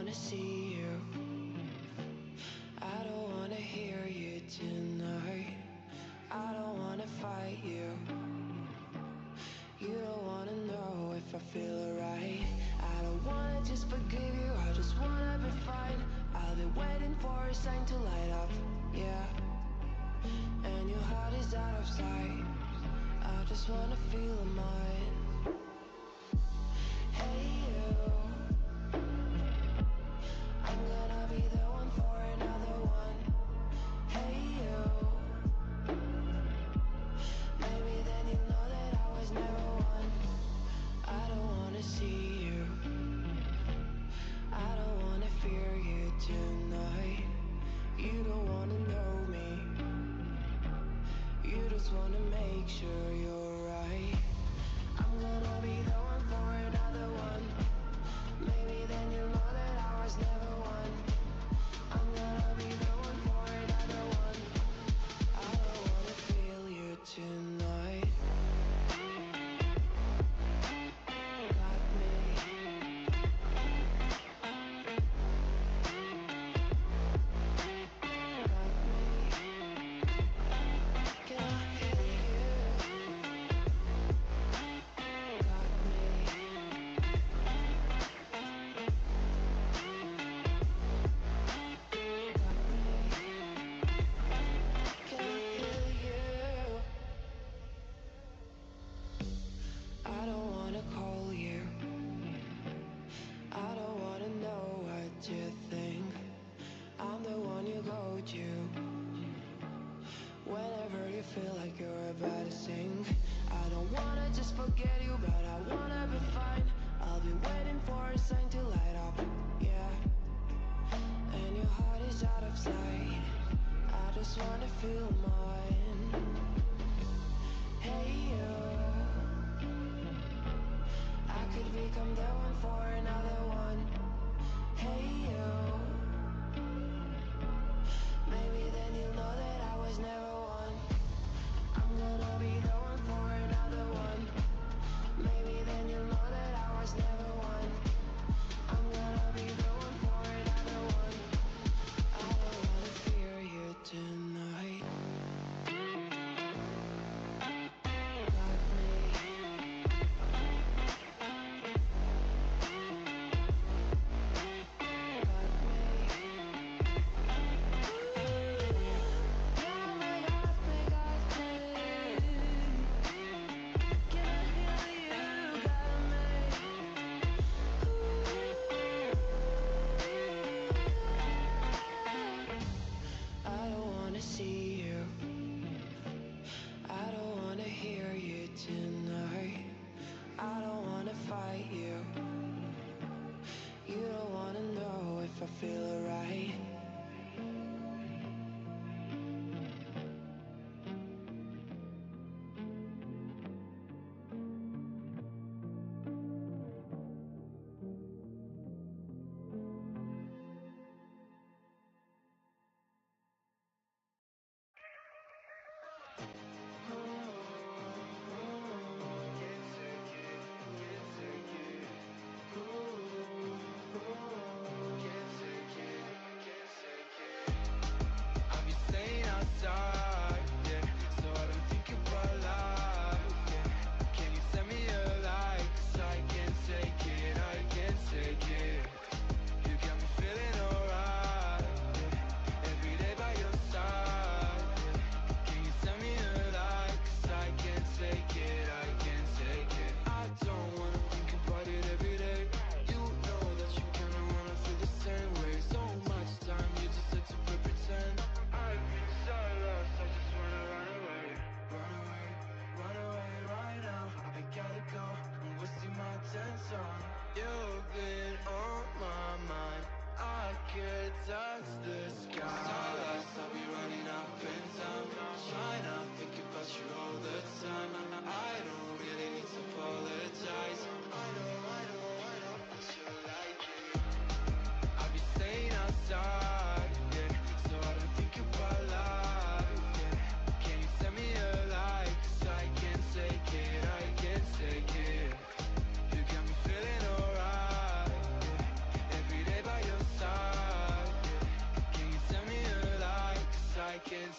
wanna see you. I don't wanna hear you tonight. I don't wanna fight you. You don't wanna know if I feel alright. I don't wanna just forgive you, I just wanna be fine. I'll be waiting for a sign to light up, yeah. And your heart is out of sight. I just wanna feel mine. Hey you, I'm gonna be the one for another one. Hey you, maybe then you'll know that I was never one. I don't wanna see you, I don't wanna fear you tonight. You don't wanna know me, you just wanna make sure you're right. I'm gonna be the one for another one. Maybe then you'll know that I was never one. I'm gonna be the one for another one. I don't wanna feel you tonight. Got me. Got me. Can I hear you? Got me. Got me. Can I hear you? I don't wanna call you. I don't wanna know what you think. I'm the one you go to whenever you feel like you're about to sink. I don't wanna just forget you, but I wanna be fine. I'll be waiting for a sign to light up, yeah. And your heart is out of sight. I just wanna feel mine. Hey you, I could become the one for another one. Hey you, maybe then you'll know that I was never one. I'm gonna be the one for another one. Maybe then you'll know that I was never one. I'm gonna be the one for another one. I don't wanna fear you tonight.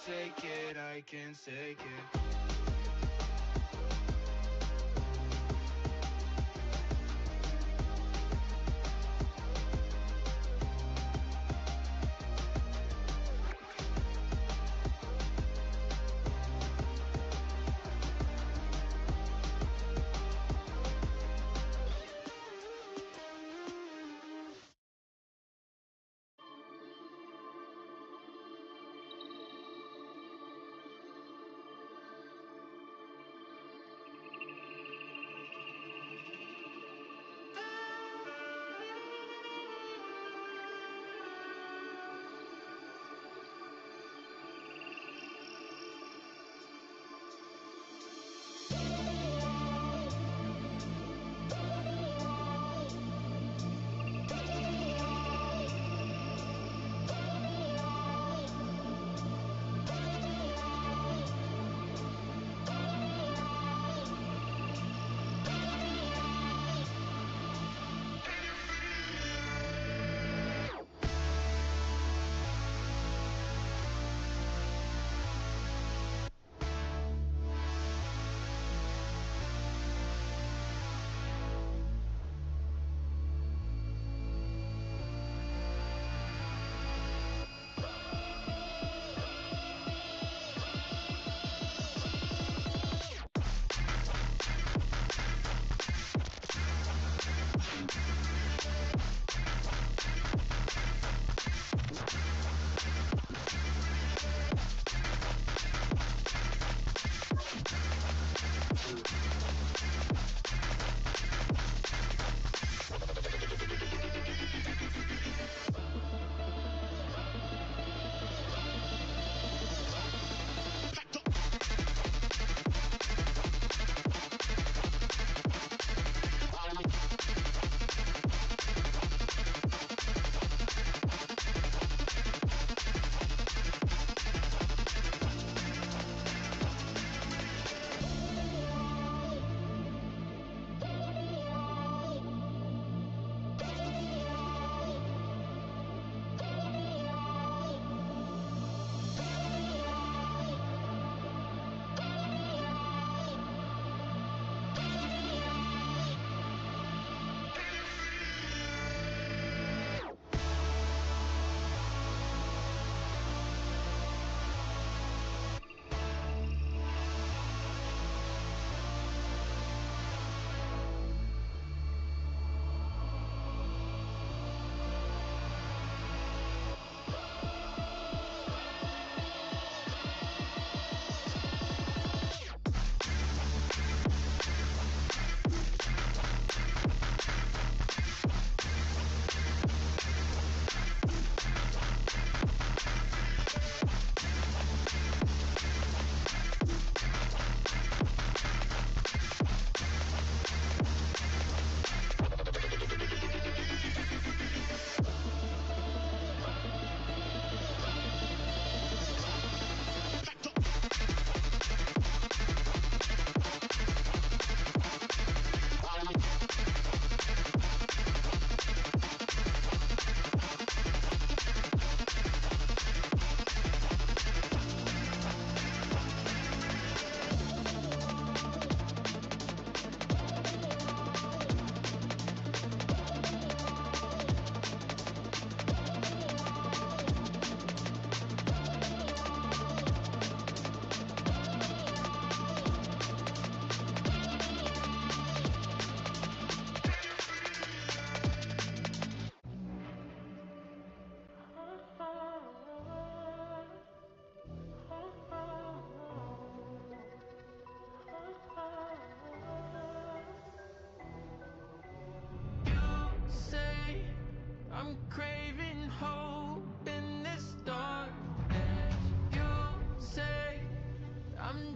take it, I can't take it.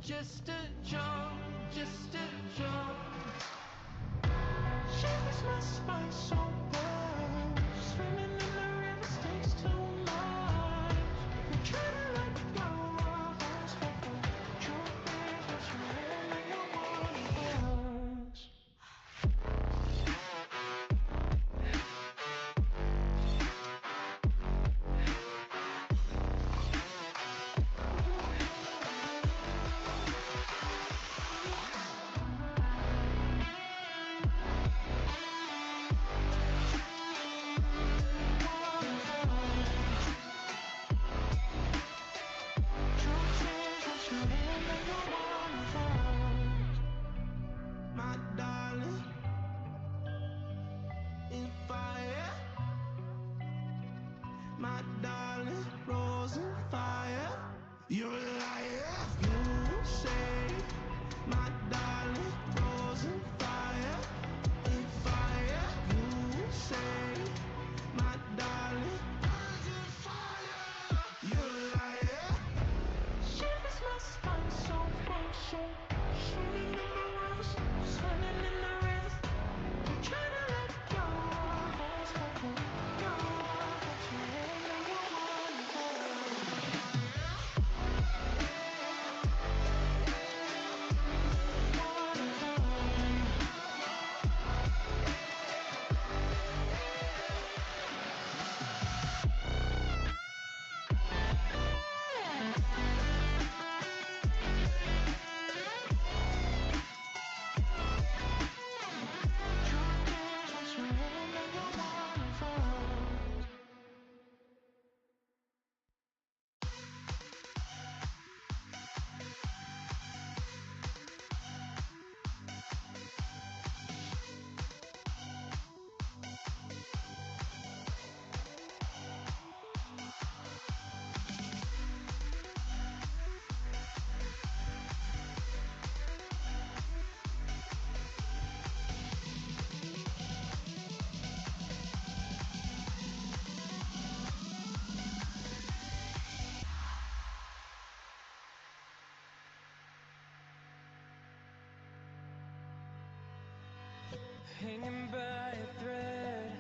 just a joke, just a joke. Shivers my spine so bad. Swimming in the river stakes too much. We try to let go of us, but the truth is that you're only one of us. hanging by a thread,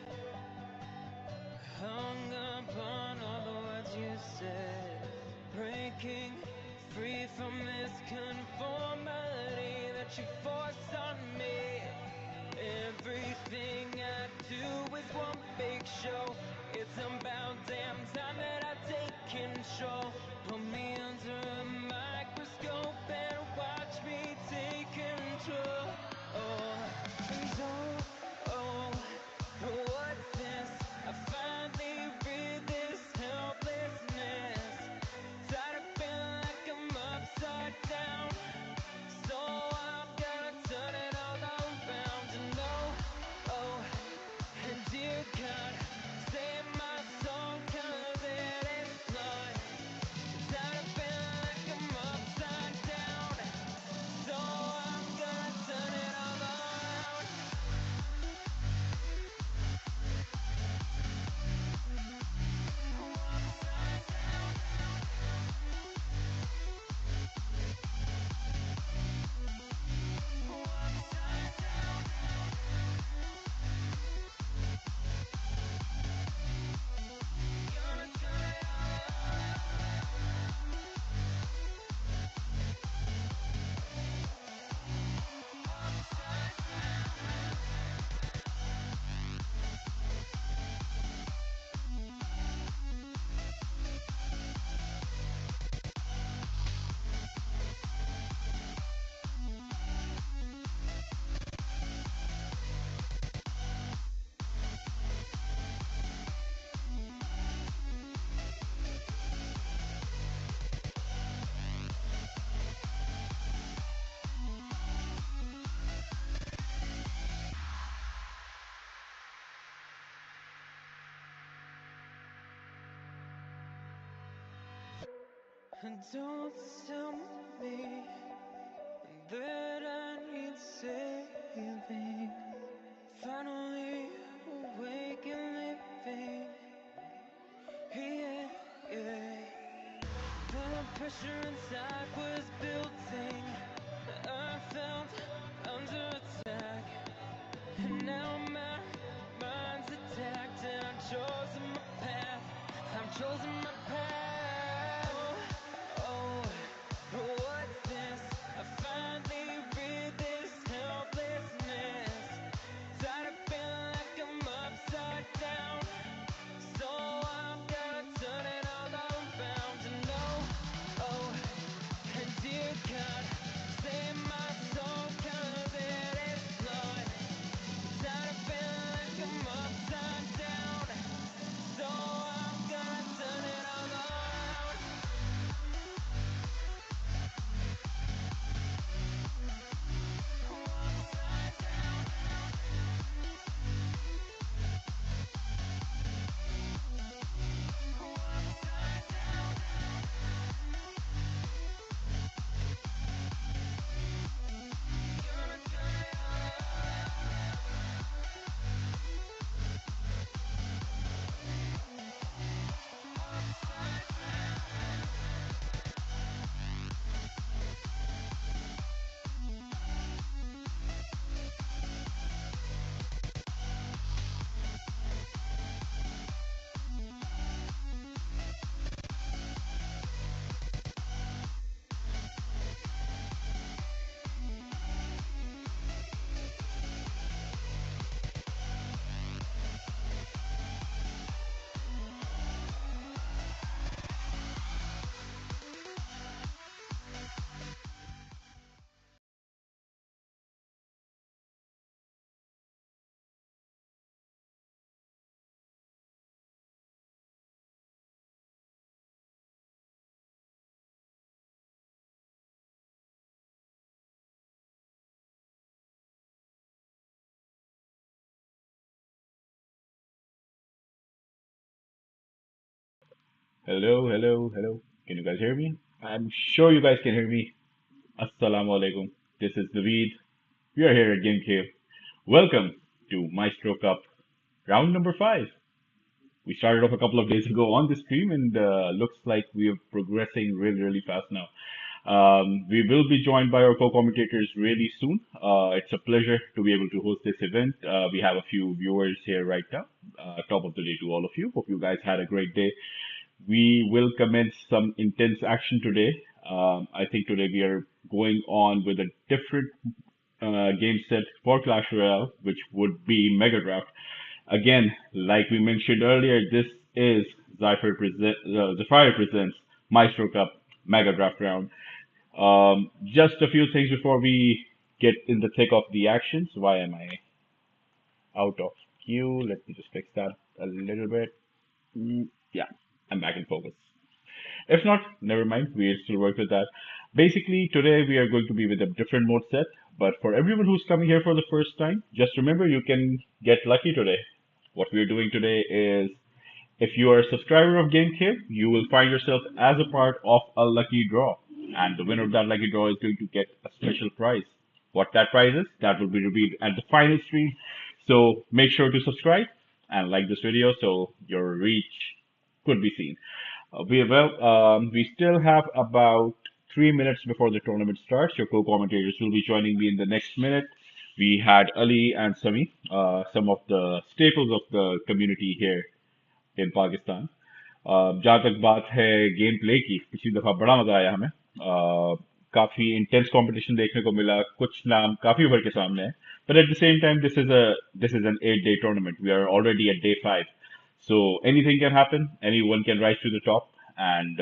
hung up on all the words you said, breaking free from this conformity that you force on me. Everything I do is one big show. It's about damn time that I take control. Put me under a microscope and watch me take control. Oh, and what's this? I finally read this helplessness. Tired of feeling like I'm upside down. So I'm gonna turn it all around and and dear God, save my soul 'cause it is flawed. Tired of feeling like I'm upside down. So I'm gonna turn it all around. Gonna turn it all around. And don't tell me that I need saving. Finally awake and living. Yeah, yeah. The pressure inside was building. I felt under attack. And now my mind's attacked. And I've chosen my path. I've chosen my path. What's this? I finally read this helplessness. Tired of feeling like I'm upside down. So I'm gonna turn it all around and and dear God, save my soul 'cause it is flawed. Tired of feeling like I'm upside down. So I'm gonna turn it all around. Gonna turn it all around. Hello, hello, hello. Can you guys hear me? I'm sure you guys can hear me. Assalamu alaikum. This is Naveed. We are here at GameKheyl. Welcome to Maestro Cup round number 5. We started off a couple of days ago on the stream and looks like we are progressing really, really fast now. We will be joined by our co-commentators really soon. It's a pleasure to be able to host this event. We have a few viewers here right now. Top of the day to all of you. Hope you guys had a great day. We will commence some intense action today. I think today we are going on with a different game set for Clash Royale, which would be Mega Draft. Again, like we mentioned earlier, this is Zephyr presents Maestro Cup Mega Draft round. Just a few things before we get in the thick of the actions. Why am I out of queue? Let me just fix that a little bit. Yeah, I'm back in focus. If not, never mind. We'll still work with that. Basically, today we are going to be with a different mode set. But for everyone who's coming here for the first time, just remember you can get lucky today. What we're doing today is if you are a subscriber of GameKheyl, you will find yourself as a part of a lucky draw. And the winner of that lucky draw is going to get a special prize. What that prize is, that will be revealed at the final stream. So make sure to subscribe and like this video so your reach could be seen. We still have about 3 minutes before the tournament starts. Your co-commentators will be joining me in the next minute. We had Ali and Sami, some of the staples of the community here इन पाकिस्तान जहाँ तक बात है game play की पिछली दफा बड़ा मजा आया हमें काफी इंटेंस कंपटीशन देखने को मिला कुछ नाम काफी उभर के सामने हैं but at the same time this is an 8 day tournament we are already at day 5 so anything can happen anyone can rise to the top and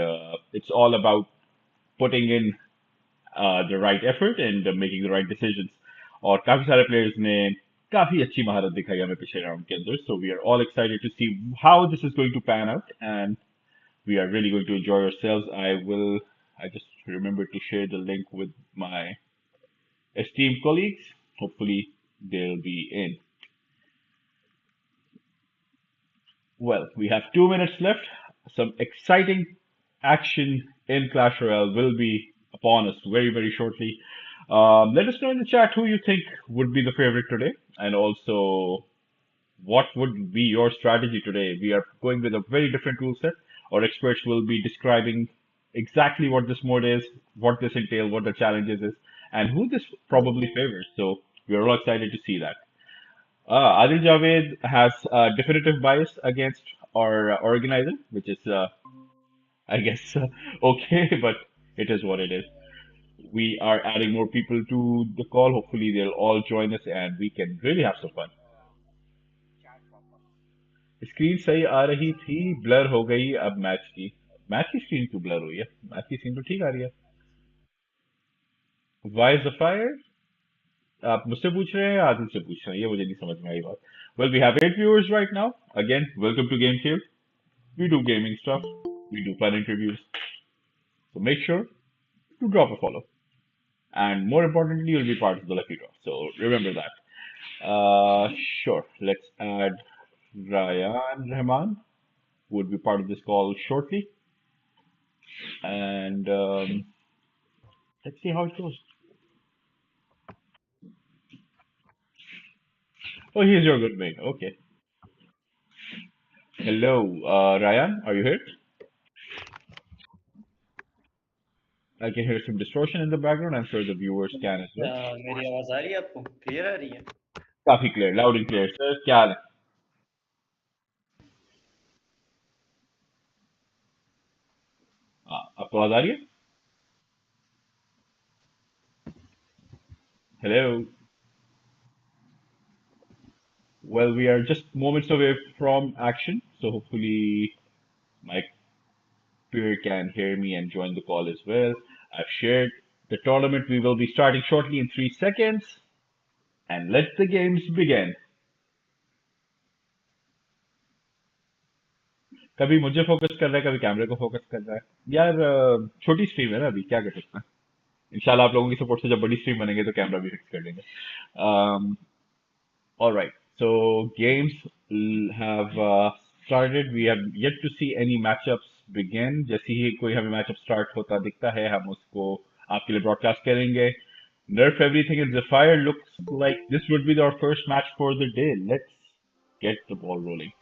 it's all about putting in the right effort and making the right decisions. और काफी सारे players ने काफी अच्छी महारत दिखाई हमें पिछले राउंड के अंदर so we are all excited to see how this is going to pan out and we are really going to enjoy ourselves. I just remember to share the link with my esteemed colleagues. Hopefully they'll be in. Well, we have 2 minutes left. Some exciting action in Clash Royale will be upon us very, very shortly. Let us know in the chat who you think would be the favorite today, and also what would be your strategy today. We are going with a very different rule set. Our experts will be describing exactly what this mode is, what this entails, what the challenges is, and who this probably favors. So we are all excited to see that. Adil Javed has a definitive bias against our organizer, which is, I guess, okay, but it is what it is. We are adding more people to the call. Hopefully, they'll all join us and we can really have some fun. Screen सही आ रही थी blur हो गई अब match की screen क्यों blur हुई है मैच की स्क्रीन तो ठीक आ रही है वाई ज़फ़ायर आप मुझसे पूछ रहे हैं या आदिल से पूछ रहे हैं ये मुझे नहीं समझ में आई बात well we have 8 viewers right now again welcome to GameKheyl we do gaming stuff we do fun interviews so make sure to drop a follow and more importantly you'll be part of the lucky draw so remember that sure let's add Ryan Rahman who would be part of this call shortly and let's see how it goes. Oh, here's your good mate. Okay. Hello, Ryan. Are you here? I can hear some distortion in the background. I'm sure the viewers can as well. मेरी आवाज आ रही है आपको clear आ रही है काफी clear, loud and clear. Sir, क्या हाल है? आपको आवाज आ रही है? Hello. Well, we are just moments away from action, so hopefully my peer can hear me and join the call as well. I've shared the tournament. We will be starting shortly in 3 seconds, and let the games begin. कभी मुझे focus कर रहा है कभी कैमरे को focus कर रहा है यार छोटी स्ट्रीम है ना अभी क्या कर सकते हैं इंशाल्लाह आप लोगों की सपोर्ट से जब बड़ी स्ट्रीम बनेंगे तो कैमरा भी फिक्स कर लेंगे all right so games have started we have yet to see any matchups begin जैसे ही कोई हमें मैचअप स्टार्ट होता दिखता है हम उसको आपके लिए ब्रॉडकास्ट करेंगे nerf everything in Zephyr looks like this would be our first match for the day let's get the ball rolling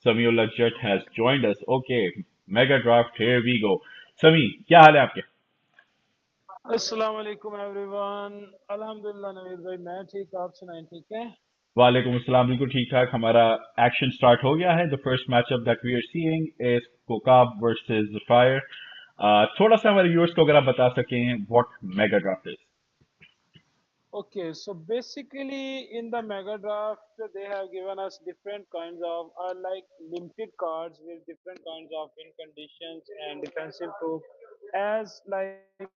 Samiullah Jet has joined us. Okay, Mega Draft, here we go. Sami, क्या हाल है आपके? अस्सलाम वालेकुम everyone. अल्हम्दुलिल्लाह नवीद भाई मैं ठीक, आप सुनाएं ठीक है? वालेकुम अस्सलाम, बिल्कुल ठीक ठाक। हमारा एक्शन स्टार्ट हो गया है। The first matchup that we are seeing is Kokab versus Zephyr. थोड़ा सा हमारे व्यूअर्स को अगर आप बता सकें what mega draft is. Okay, so basically in the mega draft they have given us different kinds of like limited cards with different kinds of win conditions and defensive proof. As like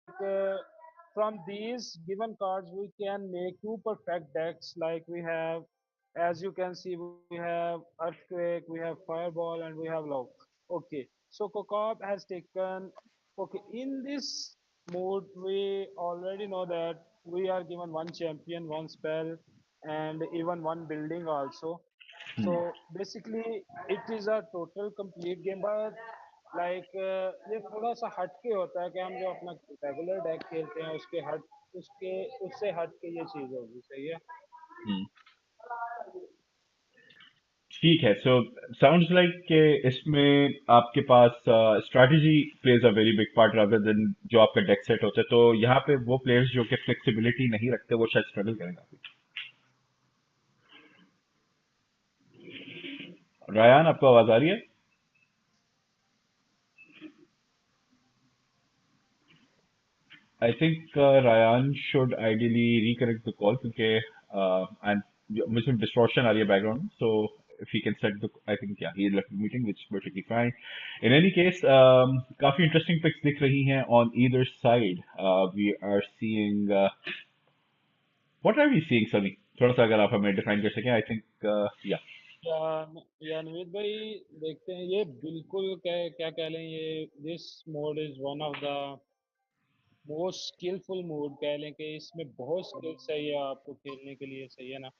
from these given cards we can make two perfect decks like we have, as you can see, we have earthquake, we have fireball, and we have love. Okay, so Kokop has taken. Okay, in this mode, we already know that we are given one champion, one spell, and even one building also. So basically, it is a total complete game. But like ये थोड़ा सा हट के होता है कि हम जो अपना रेगुलर डेक खेलते हैं उसके उससे हट के ये चीज होगी, सही है। ठीक है। सो साउंड्स लाइक कि इसमें आपके पास strategy plays a very big part rather than जो आपका डेक सेट होता है। तो यहाँ पे वो प्लेयर्स जो कि फ्लेक्सिबिलिटी नहीं रखते वो शायद स्ट्रगल करेंगे। रायान, आपको आवाज आ रही है? I think Ryan should ideally reconnect the call क्योंकि and मुझे distortion आ रही है background में. So if he can set the, I think yeah, he left the meeting, which is perfectly fine. In any case, काफी interesting picks दिख रही हैं on either side. We are seeing what are we seeing, Sunny? थोड़ा सा अगर आप हमें define कर सकें. I think yeah. या या नवीद भाई, देखते हैं ये बिल्कुल क्या क्या कह लें, ये this mode is one of the most skillful mode कह लें कि इसमें बहुत स्किल चाहिए आपको खेलने के लिए, सही है ना।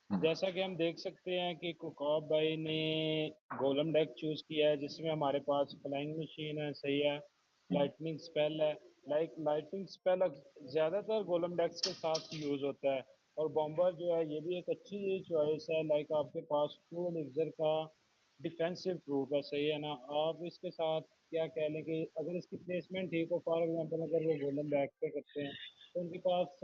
जैसा कि हम देख सकते हैं कि कुकॉब भाई ने गोलम डेक चूज किया है जिसमें हमारे पास फ्लाइंग मशीन है, सही है, लाइटनिंग स्पेल है। लाइक लाइटनिंग स्पेल ज़्यादातर गोलम डेक्स के साथ यूज़ होता है। और बॉम्बर जो है ये भी एक अच्छी चॉइस है। लाइक आपके पास टू एलिक्सर का डिफेंसिव प्रूफ है, सही है ना। आप इसके साथ क्या कह लें कि अगर इसकी प्लेसमेंट ठीक हो, फॉर एग्जांपल अगर वो गोलम बैक पे करते हैं तो उनके पास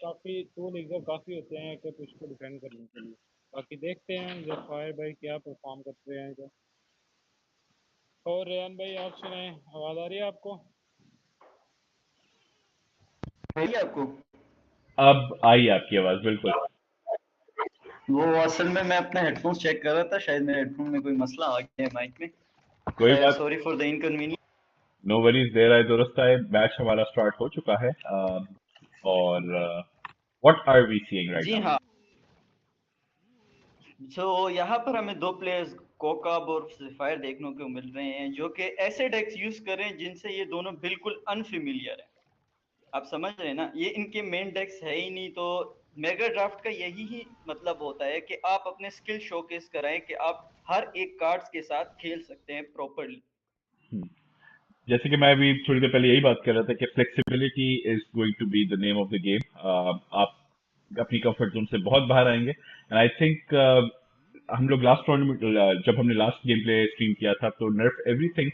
काफ़ी टूल एग्जर काफ़ी होते हैं कि उसको डिफेंड करने के लिए। बाकी देखते हैं जफायर भाई क्या परफॉर्म करते हैं इधर। और रेहान भाई आप सुनाएं, आवाज़ आ रही है आपको? है आपको? अब आई आपकी आवाज बिल्कुल। वो असल में मैं अपने हेडफोन्स चेक कर रहा था, शायद मेरे हेडफोन में कोई मसला आ गया है माइक में। कोई खैर, बात, sorry for the inconvenience. No worries, देर आए दुरुस्त आए। मैच हमारा स्टार्ट हो चुका है। और what are we seeing right ji now? हाँ, सो यहाँ पर हमें दो प्लेयर्स कोकाब और ज़ेफायर देखने को मिल रहे हैं जो कि ऐसे डेक्स यूज कर रहे हैं जिनसे ये दोनों बिल्कुल अनफिमिलियर है। आप समझ रहे हैं ना, ये इनके मेन डेक्स है ही नहीं। तो मेगा ड्राफ्ट का यही ही मतलब होता है कि आप अपने स्किल शोकेस कराएं कि आप हर एक कार्ड्स के साथ खेल सकते हैं प्रॉपर्ली। जैसे कि मैं अभी थोड़ी देर पहले यही बात कर रहा था कि flexibility is going to be the name of the game. आप अपनी कंफर्ट जोन से बहुत बाहर आएंगे एंड आई थिंक हम लोग लास्ट टूर्नामेंट जब हमने लास्ट गेम प्ले स्ट्रीम किया था तो नर्फ everything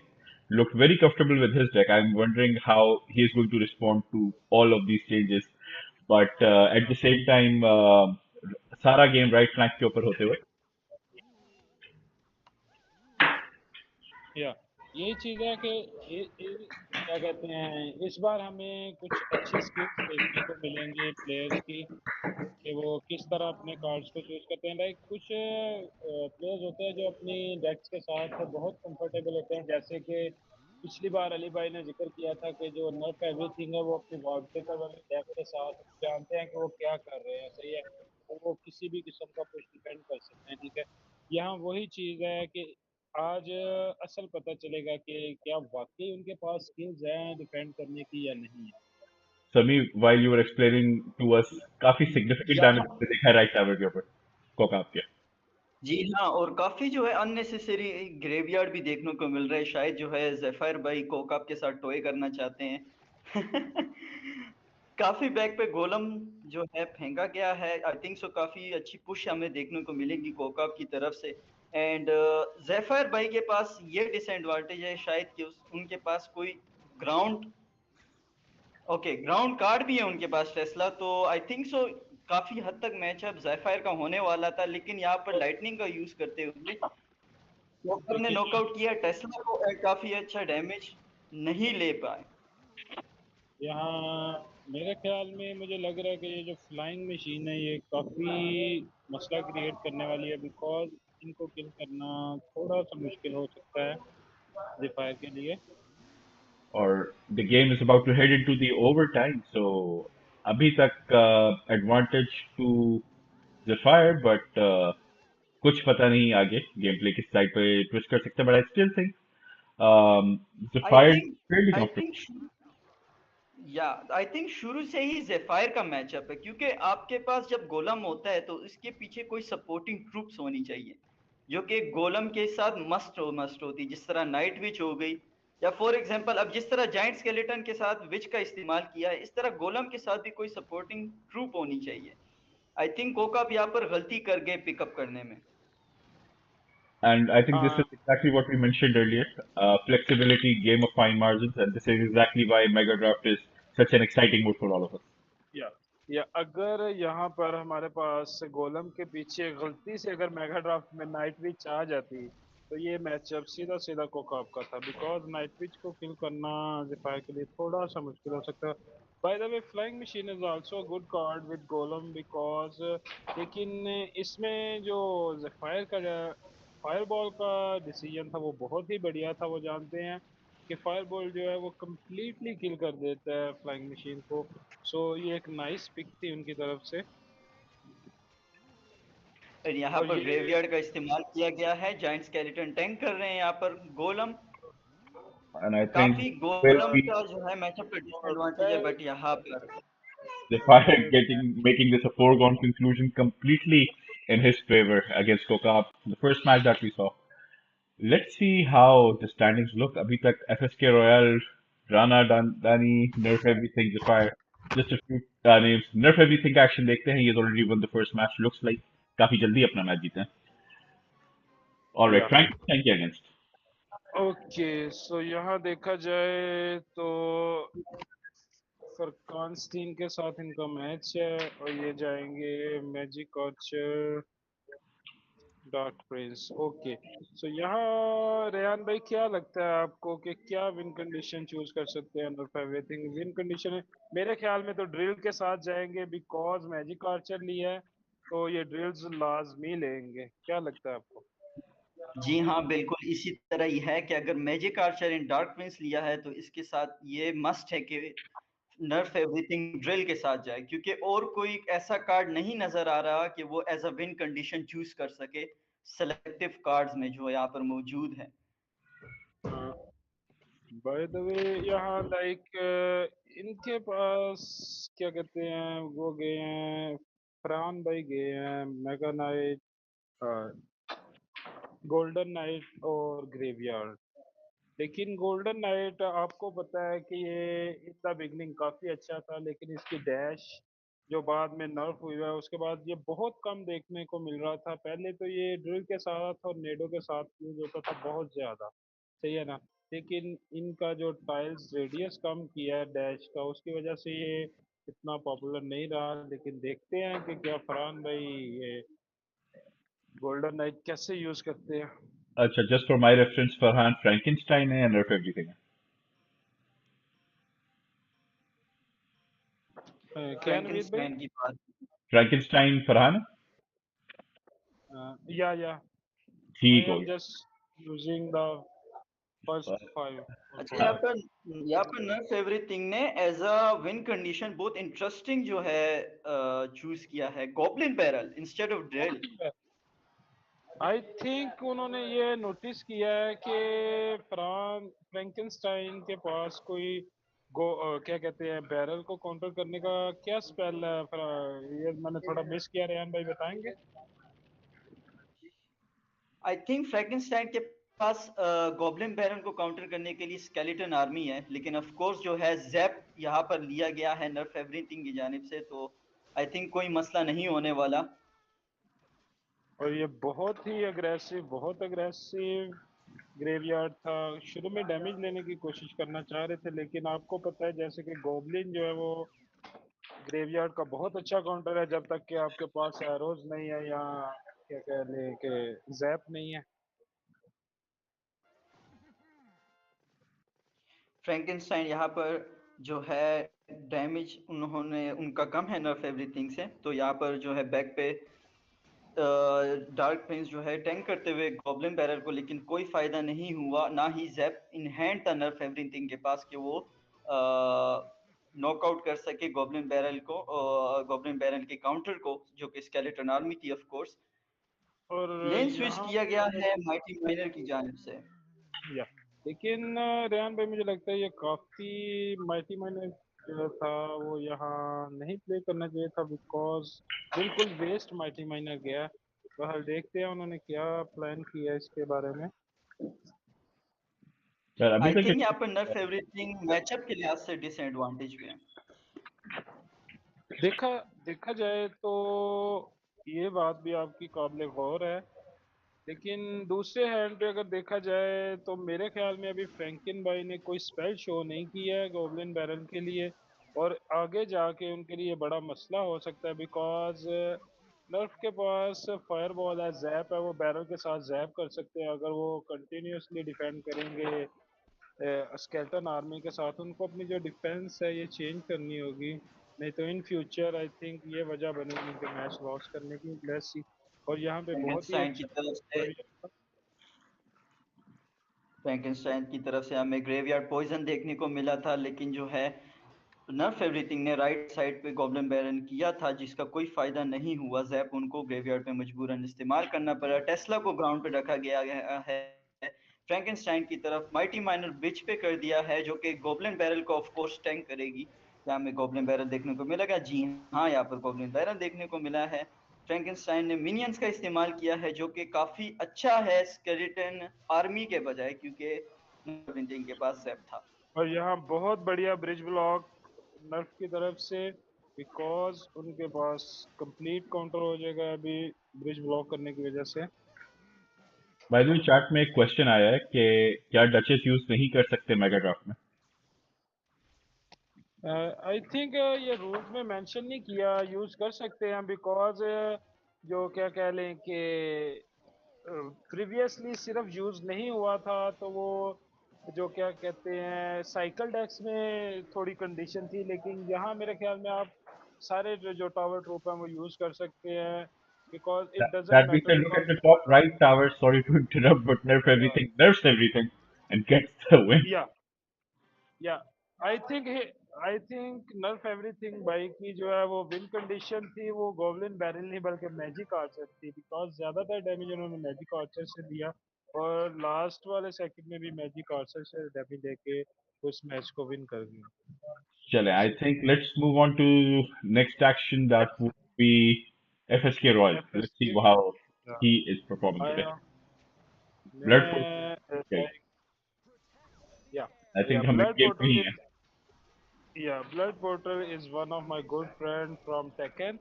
looked very comfortable with his deck. I'm wondering how he is going to respond to all of these changes. But at the same time, सारा game right flank के ऊपर होते हुए या यही चीज़ है कि क्या कहते हैं, इस बार हमें कुछ अच्छी स्किल्स देखने को मिलेंगी प्लेयर्स की कि वो किस तरह अपने कार्ड्स को चूज करते हैं। लाइक कुछ प्लेयर्स होते हैं जो अपनी डेक्स के साथ बहुत कंफर्टेबल होते हैं, जैसे कि पिछली बार अली भाई ने जिक्र किया था कि जो नर्फ एवरीथिंग है वो अपनी वॉल ब्रेकर वाले डेक के साथ जानते हैं कि वो क्या कर रहे हैं, सही है। तो वो किसी भी किस्म का कुछ डिफेंड कर सकते हैं, ठीक है। यहाँ वही चीज़ है कि आज असल पता चलेगा कि क्या वाकई उनके पास स्किल्स हैं डिफेंड करने की या नहीं है। समी, while you were explaining to us, काफी सिग्निफिकेंट यहाँ डैमेज दिखा है राइट टावर के ऊपर कोका आपके। जी हाँ, और काफी जो है अननेसेसरी ग्रेवयार्ड भी देखने को मिल रहा है। शायद जो है ज़ेफायर भाई कोकाब के साथ टॉय करना चाहते हैं। काफी बैक पे गोलम जो है फेंका गया है। आई थिंक सो काफी अच्छी पुश हमें देखने को मिलेगी कोकाब की तरफ से। एंड ज़ेफायर भाई के पास ये डिसएडवांटेज है शायद कि उनके पास कोई ग्राउंड ओके, ग्राउंड कार्ड भी है उनके पास टेस्ला, तो आई थिंक सो काफी हद तक मैचअप ज़ेफायर का होने वाला था, लेकिन यहाँ पर लाइटनिंग का यूज करते हुए वॉकर ने देखिए नॉकआउट किया टेस्ला को, काफी अच्छा डैमेज नहीं ले पाए। यहाँ मेरे ख्याल में मुझे लग रहा है कि ये जो फ्लाइंग मशीन है ये काफ़ी मसला क्रिएट करने वाली है, बिकॉज इनको किल करना थोड़ा सा मुश्किल हो सकता है ज़ेफायर के लिए। और the game is about to head into the overtime, so अभी तक एडवांटेज टू Zephyr, बट कुछ पता नहीं आगे गेम प्ले किस साइड पे ट्विस्ट कर सकते हैं, but I still think I Zephyr think fairly I comfortable. Think या आई थिंक शुरू से ही ज़ेफायर का मैचअप है, क्योंकि आपके पास जब गोलम होता है तो इसके पीछे कोई सपोर्टिंग ट्रूप्स होनी चाहिए, जो कि गोलम के साथ मस्ट होती, जिस तरह नाइट विच हो गई, या फॉर एग्जांपल अब जिस तरह जाइंट स्केलेटन के साथ विच का इस्तेमाल किया है, इस तरह गोलम के साथ भी कोई सपोर्टिंग ट्रूप होनी चाहिए। आई थिंक कोका भी यहाँ पर गलती कर गए पिकअप करने में। And I think this हाँ, is exactly what we mentioned earlier, flexibility, game of fine margins, and this is exactly why Mega Draft is such an exciting mode for all of us. या या अगर यहाँ पर हमारे पास गोलम के पीछे गलती से अगर मेगा ड्राफ्ट में नाइट विच आ जाती तो ये मैचअप सीधा सीधा कोकाप का था, बिकॉज नाइट विच को किल करना ज़ेफायर के लिए थोड़ा सा मुश्किल हो सकता है। By the way flying machine is also a good card with golem, because लेकिन इसमें जो ज़ेफायर का फायरबॉल का डिसीजन था वो बहुत ही बढ़िया था। वो जानते हैं कि फायरबॉल जो है वो कम्प्लीटली किल कर देता है फ्लाइंग मशीन को। सो ये एक नाइस पिक थी उनकी तरफ से। और यहाँ और पर ये ग्रेवयार्ड का इस्तेमाल किया गया है, जाइंट स्केलेटन टैंक कर रहे हैं यहाँ पर गोलम। And I think काफी will गोलम be का जो है मैचअप का और डिसएडवांटेज है, पहले बट यहाँ पर the fire और getting making this a foregone conclusion completely in his favor against Kokap, the first match that we saw. Let's see how the standings look. अभी तक FSK Royal, Rana, Dani, Nerf Everything, Zephyr, just a few names. Nerf Everything का action देखते हैं. He has already won the first match. Looks like काफी जल्दी अपना match जीते हैं. All right, या Frankenstein के against. ओके, सो यहाँ देखा जाए तो फरकानस्टीन के साथ इनका मैच है और ये जाएंगे magic archer dark prince. Okay, so यहाँ रेहान भाई क्या लगता है आपको कि क्या विन कंडीशन चूज कर सकते हैं अंडर एवरीथिंग? विन कंडीशन है मेरे ख्याल में तो ड्रिल के साथ जाएंगे, बिकॉज मैजिक आर्चर लिया है तो ये ड्रिल्स लाजमी लेंगे। क्या लगता है आपको? जी हाँ, बिल्कुल इसी तरह ही है कि अगर मैजिक आर्चर इन डार्क प्रिंस लिया है तो इसके साथ ये मस्ट है कि नर्फ एवरीथिंग ड्रिल के साथ जाए, क्योंकि और कोई ऐसा कार्ड नहीं नजर आ रहा कि वो as a win condition choose कर सके सेलेक्टिव कार्ड्स में जो यहाँ पर मौजूद है। बाय द वे यहाँ लाइक इनके पास क्या कहते हैं वो गए हैं, फरहान भाई गए हैं मेगा नाइट, गोल्डन नाइट और ग्रेवयार्ड। लेकिन गोल्डन नाइट आपको पता है कि ये इन द बिगनिंग काफ़ी अच्छा था, लेकिन इसकी डैश जो बाद में नर्फ हुई है उसके बाद ये बहुत कम देखने को मिल रहा था। पहले तो ये ड्रिल के साथ और नेडो के साथ यूज होता था बहुत ज़्यादा, सही है ना? लेकिन इनका जो टाइल्स रेडियस कम किया है डैश का उसकी वजह से ये इतना पॉपुलर नहीं रहा। लेकिन देखते हैं कि क्या फरहान भाई ये गोल्डन नाइट कैसे यूज करते हैं। अच्छा, just for my reference, Farhan Frankenstein है and Nerf Everything है. क्या नवीद भाई? फ्रैंकेनस्टाइन की बात। Frankenstein Farhan है? या I ठीक हो am just using the first गया. five or अच्छा, four. यहाँ पर नर्फ एवरीथिंग ने एज अ विन कंडीशन बहुत इंटरेस्टिंग जो है चूज किया है, goblin barrel instead of drill. I think उन्होंने ये नोटिस किया है कि फ्रैंकेनस्टाइन के पास कोई क्या कहते हैं बैरल को काउंटर करने का क्या स्पेल है। ये मैंने थोड़ा मिस किया, रेहान भाई बताएंगे? आई थिंक फ्रैंकेनस्टाइन के पास गॉब्लिन बैरन को काउंटर करने के लिए स्केलेटन आर्मी है, लेकिन ऑफ कोर्स जो है जैप यहाँ पर लिया गया है नर्फ एवरीथिंग की जानिब से, तो आई थिंक कोई मसला नहीं होने वाला। और ये बहुत ही अग्रेसिव, बहुत अग्रेसिव ग्रेवयार्ड था। शुरू में डैमेज लेने की कोशिश करना चाह रहे थे, लेकिन आपको पता है जैसे कि गोबलिन जो है वो ग्रेवयार्ड का बहुत अच्छा काउंटर है, जब तक कि आपके पास एरोज नहीं है या क्या कह लें कि जैप नहीं है। फ्रैंकेनस्टाइन यहाँ पर जो है डैमेज उन्होंने उनका कम है नर्फ एवरीथिंग से, तो यहाँ पर जो है बैक पे डार्क प्रिंस जो है टैंक करते हुए गॉब्लिन बैरर को, लेकिन कोई फायदा नहीं हुआ। ना ही जैप इन हैंड था नर्फ एवरीथिंग के पास कि वो नॉकआउट कर सके गॉब्लिन बैरल को, गॉब्लिन बैरल के काउंटर को, जो कि स्केलेटन आर्मी थी ऑफ कोर्स। और लेन स्विच यहाँ किया गया पे है माइटी माइनर की जानिब से। या लेकिन रेहान भाई मुझे लगता है ये काफी माइटी माइनर जो था वो यहाँ नहीं प्ले करना चाहिए था, बिकॉज बिल्कुल वेस्ट माइटी माइनर गया। बहरहाल देखते हैं उन्होंने क्या प्लान किया इसके बारे में। यार अभी आई तक थिंक यहाँ पर नर्फ एवरीथिंग मैचअप के लिहाज से डिसएडवांटेज में है। देखा देखा जाए तो ये बात भी आपकी काबिल गौर है, लेकिन दूसरे हैंड पे अगर देखा जाए तो मेरे ख्याल में अभी फ्रैंकिन भाई ने कोई स्पेल शो नहीं किया है गोबलिन बैरल के लिए, और आगे जाके उनके लिए बड़ा मसला हो सकता है, बिकॉज नर्फ के पास फायर बॉल है, जैप है, वो बैरल के साथ जैप कर सकते हैं। अगर वो कंटिन्यूसली डिफेंड करेंगे स्केल्टन आर्मी के साथ, उनको अपनी जो डिफेंस है ये चेंज करनी होगी, नहीं तो इन फ्यूचर आई थिंक ये वजह बनेगी कि मैच लॉस करने की। Let's see. और यहाँ पे बहुत ही फ्रैंकेनस्टाइन की अच्छा तरफ से फ्रैंकेनस्टाइन की तरफ से हमें ग्रेवयार्ड पॉइजन देखने को मिला था, लेकिन जो है नर्फ एवरीथिंग ने राइट साइड पे गॉब्लिन बैरन किया था, जिसका कोई फायदा नहीं हुआ। जैप उनको ग्रेवयार्ड पे मजबूरन इस्तेमाल करना पड़ा। टेस्ला को ग्राउंड पे रखा गया है। फ्रैंकेनस्टाइन की तरफ माइटी माइनर ब्रिज पे कर दिया है, जो कि गॉब्लिन बैरल को ऑफ कोर्स टैंक करेगी। क्या हमें गॉब्लिन बैरल देखने को मिलेगा? जी हाँ, यहाँ पर गॉब्लिन बैरल देखने को मिला है। फ्रैंकेनस्टाइन ने मिनियंस का इस्तेमाल किया है, जो कि काफी अच्छा है स्केलेटन आर्मी के बजाय, क्योंकि के पास जैप था। और यहाँ बहुत बढ़िया ब्रिज ब्लॉक नर्फ की तरफ से, बिकॉज उनके पास कंप्लीट काउंटर हो जाएगा अभी ब्रिज ब्लॉक करने की वजह से। बाय द वे चैट में एक क्वेश्चन आया है कि क्या डचेस यूज नहीं कर सकते मेगाड्राफ्ट में? आई थिंक ये रूल्स में मेंशन नहीं किया, यूज कर सकते हैं, बिकॉज जो क्या कह लें कि प्रीवियसली सिर्फ यूज नहीं हुआ था, तो वो जो क्या कहते हैं साइकिल डेक्स में थोड़ी कंडीशन थी, लेकिन यहाँ मेरे ख्याल में आप सारे जो टावर ट्रूप हैं वो यूज कर सकते हैं, because it doesn't That being matter said, look at because the top right tower. Sorry to interrupt, but nerfs everything, and gets the win. या या आई थिंक नर्फ एवरीथिंग भाई की जो है वो विन कंडीशन थी, वो गोबलिन बैरल नहीं बल्कि मैजिक आर्चर थी, बिकॉज ज्यादातर डैमेज उन्होंने मैजिक आर्चर से दिया, और लास्ट वाले सेकंड में भी मैजिक आर्चर से डैमेज लेके उस मैच को विन कर दिया। Chale, I think let's move on to next action. That would be FSK Royal. F S Let's see के how he is performing today. आया Blood Pool. मैं Okay. या I या think हम mid ब्लड game में ही portal हैं. Yeah, Blood Porter is one of my good friend from Tekken,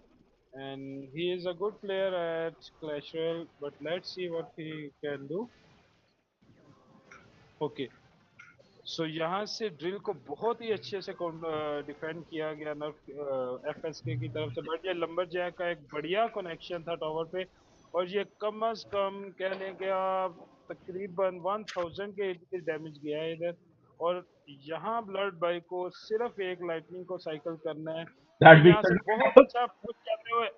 and he is a good player at Clash Royale. But let's see what he can do. Okay, सो यहाँ से drill को बहुत ही अच्छे से defend किया गया नर्फ FSK की तरफ से, बट ये लंबर जैक का एक बढ़िया कनेक्शन था टावर पे, और ये कम अज कम कह लें कि आप तकरीबन 1000 के इर्द डैमेज गया है इधर। और यहाँ ब्लड बाई को सिर्फ एक लाइटनिंग को साइकिल करना है, और That being यहाँ से बहुत said, अच्छा पुश करते हुए,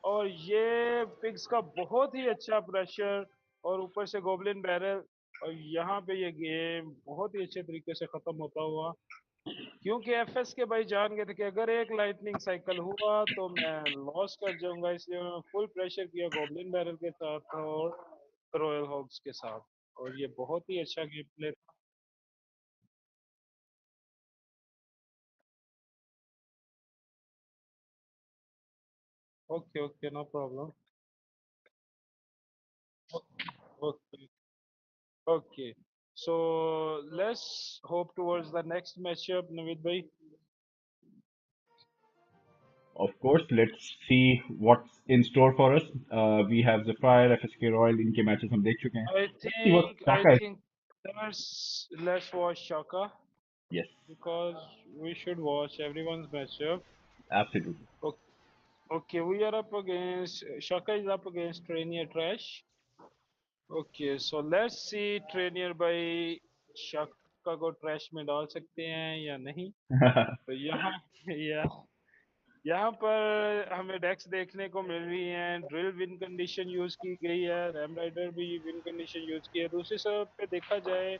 और ये पिग्स का बहुत ही अच्छा प्रेशर, और ऊपर से गोबलिन बैरल, और यहाँ पे ये गेम बहुत ही अच्छे तरीके से खत्म होता हुआ, क्योंकि एफएस के भाई जान गए थे कि अगर एक लाइटनिंग साइकिल हुआ तो मैं लॉस कर जाऊंगा, इसलिए उन्होंने फुल प्रेशर किया गोबलिन बैरल के साथ और रॉयल हॉग्स के साथ, और ये बहुत ही अच्छा गेम प्ले था। Okay okay, no problem. Okay okay, so let's hope towards the next matchup Naveed भाई। of course, let's see what's in store for us. We have Zephyr, FSK Royal. इनके matches हम देख चुके हैं. आई Let's see what think I Taka is. Think Let's watch Shaka Yes, because we should watch everyone's matchup. absolutely. Okay, okay, we are up against Shaka is up against Trainier Trash. Okay, so let's see Trainier by Shaka को trash में डाल सकते हैं या नहीं. तो यहाँ यहाँ पर हमें डेक्स देखने को मिल रही हैं. ड्रिल विन कंडीशन यूज की गई है, रैम राइडर भी विन कंडीशन यूज की है. दूसरी तरफ पे देखा जाए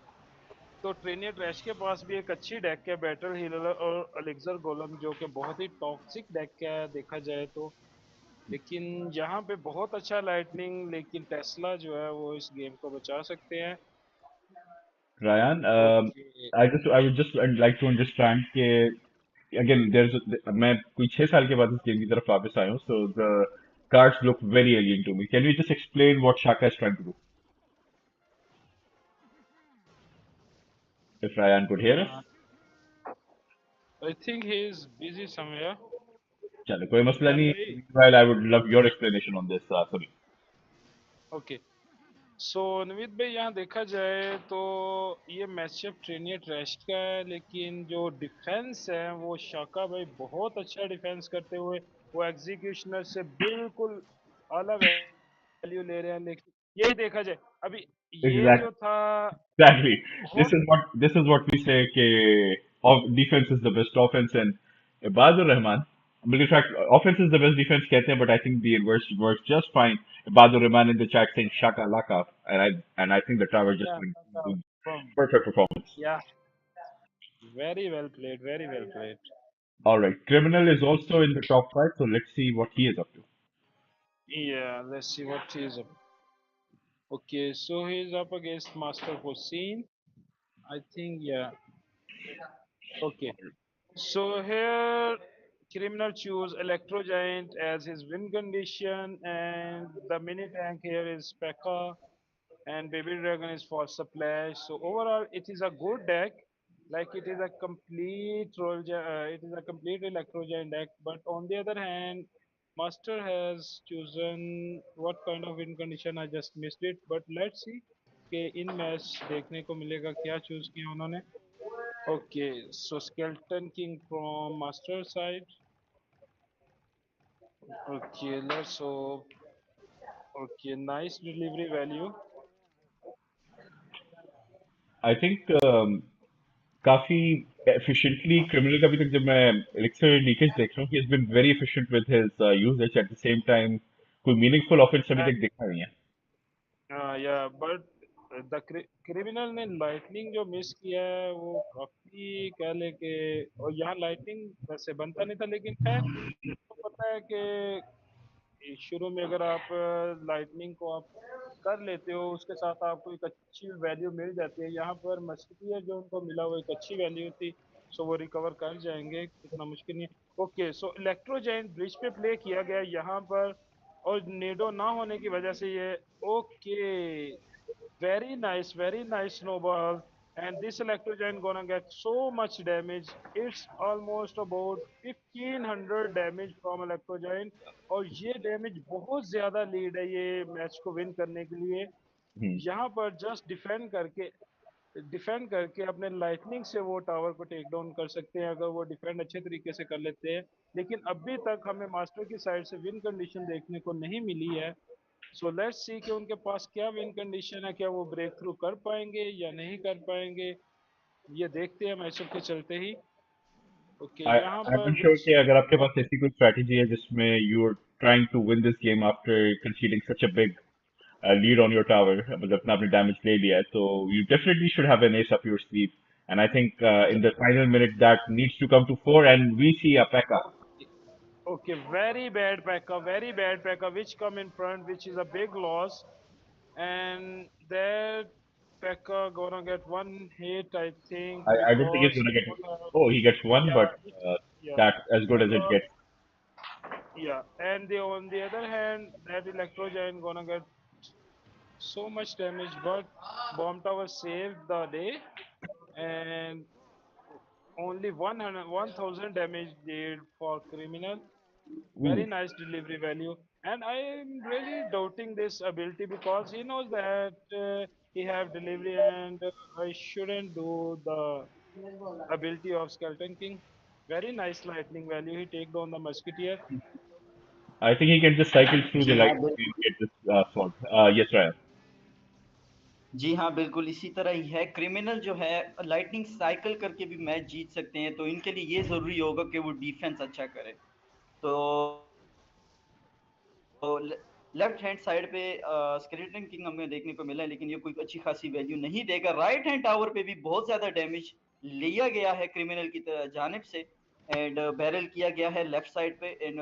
तो ट्रेनियर ट्रैश के पास भी एक अच्छी डेक है, बैटल हीलर और एलिक्सर गोलम, जो कि बहुत ही टॉक्सिक डेक है देखा जाए तो. लेकिन यहाँ पे बहुत अच्छा लाइटनिंग, लेकिन टेस्ला जो है वो इस गेम को बचा सकते हैं. Ryan, okay. I would just I'd like to understand कि again मैं कोई 6 साल के बाद इस गेम की तरफ वापस आया हूँ, so the cards look very alien to me. Can you just explain what Shaka is trying to do? If Ryan could hear us, I think he is busy somewhere. चलो कोई मसला रैम नहीं. भाई. Meanwhile, I would love your explanation on this, Sabi. Okay. So Naveed भाई, यहाँ देखा जाए तो ये मैचअप ट्रेनियर ट्रैश का है, लेकिन जो डिफेंस है वो शाका भाई बहुत अच्छा डिफेंस करते हुए वो एग्जीक्यूशनर से बिल्कुल आला वैल्यू ले रहे हैं. लेकिन यही देखा जाए अभी ये Exactly. जो था Exactly. बहुत. This is what we say कि defense is the best offense and Ibadur Rahman. But in fact, offense is the best defense कहते हैं, but I think the inverse works just fine. Ibadur Rahman in the chat saying Shaka Laka, and I think the tower just या went into from. perfect performance. या very well played, very well played. All right, Criminal is also in the top five, so let's see what he is up to. Yeah, let's see what he is up. Okay, so he's up against Master Hossein. I think, yeah. Okay. So here, criminal choose Electro Giant as his win condition, and the mini tank here is P.E.K.K.A, and Baby Dragon is for Splash. So overall, it is a good deck. Like it is a complete it is a complete Electro Giant deck. But on the other hand, Master has chosen what kind of win condition, I just missed it. But let's see कि इन match देखने को मिलेगा क्या choose किया उन्होंने. Okay, so Skeleton King from Master side. Okay, let's hope. Okay, nice delivery value. I think काफी efficiently criminal का अभी तक जब मैं elixir leakage देख रहा हूँ, he has been very efficient with his usage. At the same time, कोई meaningful offense अभी Uh, तक दिखा नहीं है. yeah, but the criminal ने lightning जो मिस किया है वो काफी कह ले के, और यहाँ lightning वैसे बनता नहीं था, लेकिन है तो पता है कि शुरू में अगर आप लाइटनिंग को आप कर लेते हो, उसके साथ आपको एक अच्छी वैल्यू मिल जाती है. यहाँ पर मस्किटियर जो उनको मिला वो एक अच्छी वैल्यू थी, सो वो रिकवर कर जाएंगे, इतना मुश्किल नहीं है. ओके, सो इलेक्ट्रो जायंट ब्रिज पे प्ले किया गया यहाँ पर, और नेडो ना होने की वजह से ये. Okay, very nice snowball. And this electro giant gonna get so much damage. It's almost about 1500 damage from electro giant. और ये डैमेज बहुत ज्यादा लीड है ये मैच को विन करने के लिए. हम्म. यहाँ पर जस्ट डिफेंड करके अपने लाइटनिंग से वो टावर को टेक डाउन कर सकते हैं, अगर वो डिफेंड अच्छे तरीके से कर लेते हैं. लेकिन अभी तक हमें मास्टर की साइड से विन कंडीशन देखने को नहीं मिली है. सो लेट्स सी कि उनके पास क्या विन कंडीशन है, क्या वो ब्रेक थ्रू कर पाएंगे या नहीं कर पाएंगे, ये देखते हैं मैचअप के चलते ही. ओके, यहाँ I'm पर unsure विच. कि अगर आपके पास ऐसी कोई strategy है जिसमें you are trying to win this game after conceding such a big lead on your tower, मतलब अपना आपने damage ले लिया है, so you definitely should have an ace up your sleeve. And I think in the final minute that needs to come to fore, and we see a P.E.K.K.A. Okay, very bad Pekka, which come in front, which is a big loss. And that Pekka gonna get one hit, I think, I don't think he's because gonna he get. don't have. Oh, he gets one, Yeah, but it, yeah, that's as good as it because gets. yeah. And on the other hand, that Electro Giant gonna get so much damage, but Bomb Tower saved the day, and only 100, 1000 damage did for Criminal. Very Ooh. nice delivery value. And I am really doubting this ability because he knows that he have delivery and I shouldn't do the ability of Skeleton King. Very nice lightning value. He take down the musketeer. I think he can just cycle through the जी हाँ lightning and बिल्कुल। get this sword. Yes, Ryan. जी हाँ बिल्कुल इसी तरह ही है। Criminal जो है lightning cycle करके भी मैच जीत सकते हैं, तो इनके लिए ये ज़रूरी होगा कि वो डिफेंस अच्छा करें। तो लेफ्ट हैंड साइड पे स्केलेटन किंग हमें देखने को मिला है, लेकिन ये कोई अच्छी खासी वैल्यू नहीं देगा। राइट हैंड टावर पे भी बहुत ज़्यादा डैमेज लिया गया है क्रिमिनल की जानिब से, एंड बैरल किया गया है लेफ्ट साइड पे, एंड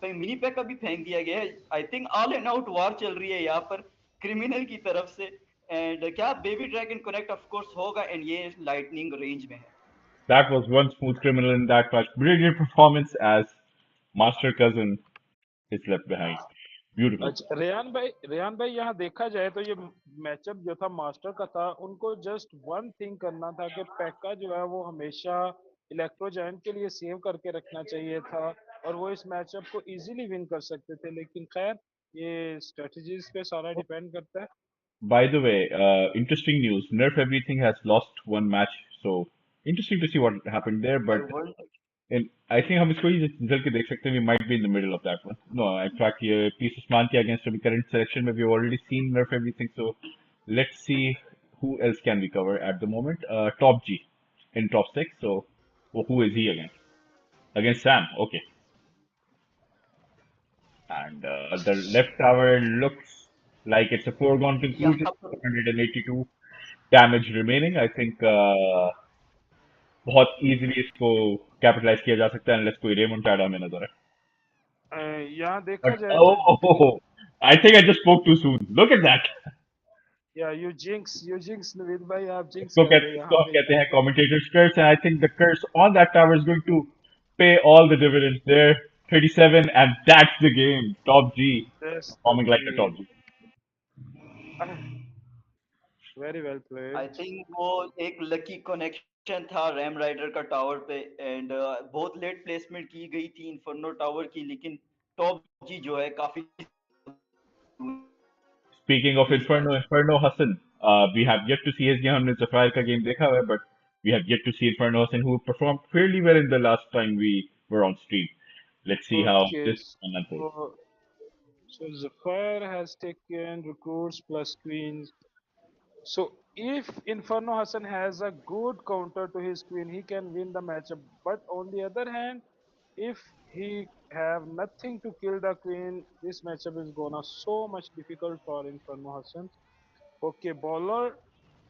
मिनी पैक का भी फेंक दिया गया है। I think all and out war चल रही है यहाँ पर क्रिमिनल की तरफ से। एंड क्या baby dragon connect of course होगा, एंड ये लाइटनिंग रेंज में है। That was one smooth criminal in that match. Brilliant performance as Master Cousin is left behind. Beautiful. अच्छा रेयान भाई यहाँ देखा जाए तो ये मैचअप जो था मास्टर का था, उनको जस्ट वन थिंग करना था कि पैका जो है वो हमेशा इलेक्ट्रो जायंट के लिए सेव करके रखना चाहिए था और वो इस मैचअप को इजीली विन कर सकते थे, लेकिन खैर ये स्ट्रेटजीज पे सारा डिपेंड करता है। By the way, interesting news. Nerf Everything has lost one match, so interesting to see what happened there. But और वर्ल्ड I think हम इसको ही निकल के देख सकते हैं. We might be in the middle of that one. No, in fact, ये Peace Usman के against अभी current selection में we've already seen Nerf Everything. So let's see who else can we cover at the moment. Top G in top six. So who is he against? Against Sam. Okay. And the left tower looks like it's a foregone conclusion. यहाँ पर 182 damage remaining. I think बहुत easily इसको capitalize किया जा सकता है unless कोई remontada हमें नजर आए. यहाँ देखा But जाए तो oh, I think I just spoke too soon. Look at that. या यू जिंक्स नवीद भाई, आप जिंक्स इसको कर कहते रहे हैं इसको यहाँ हम पे। कहते हैं commentator's curse, and I think the curse on that tower is going to pay all the dividends there. 37, and that's the game. Top G that's the performing like a top game. G. Very well I played. Think वो एक lucky connection था RAM rider का tower पे, and बहुत late placement की गई थी inferno tower की, लेकिन टॉप जी जो है काफी Speaking of इस Inferno, मैच में। Inferno Hassan, we have yet to see his game. हमने Zephyr का game देखा हुआ है, but we have yet to see Inferno Hassan, who performed fairly well in the last time we were on stream. Let's see how okay this one unfolds. so Zephyr has taken recruits plus queens. So if Inferno Hassan has a good counter to his queen, he can win the matchup. But on the other hand, if he have nothing to kill the queen, this matchup is gonna so much difficult for Inferno Hassan. Okay, bowler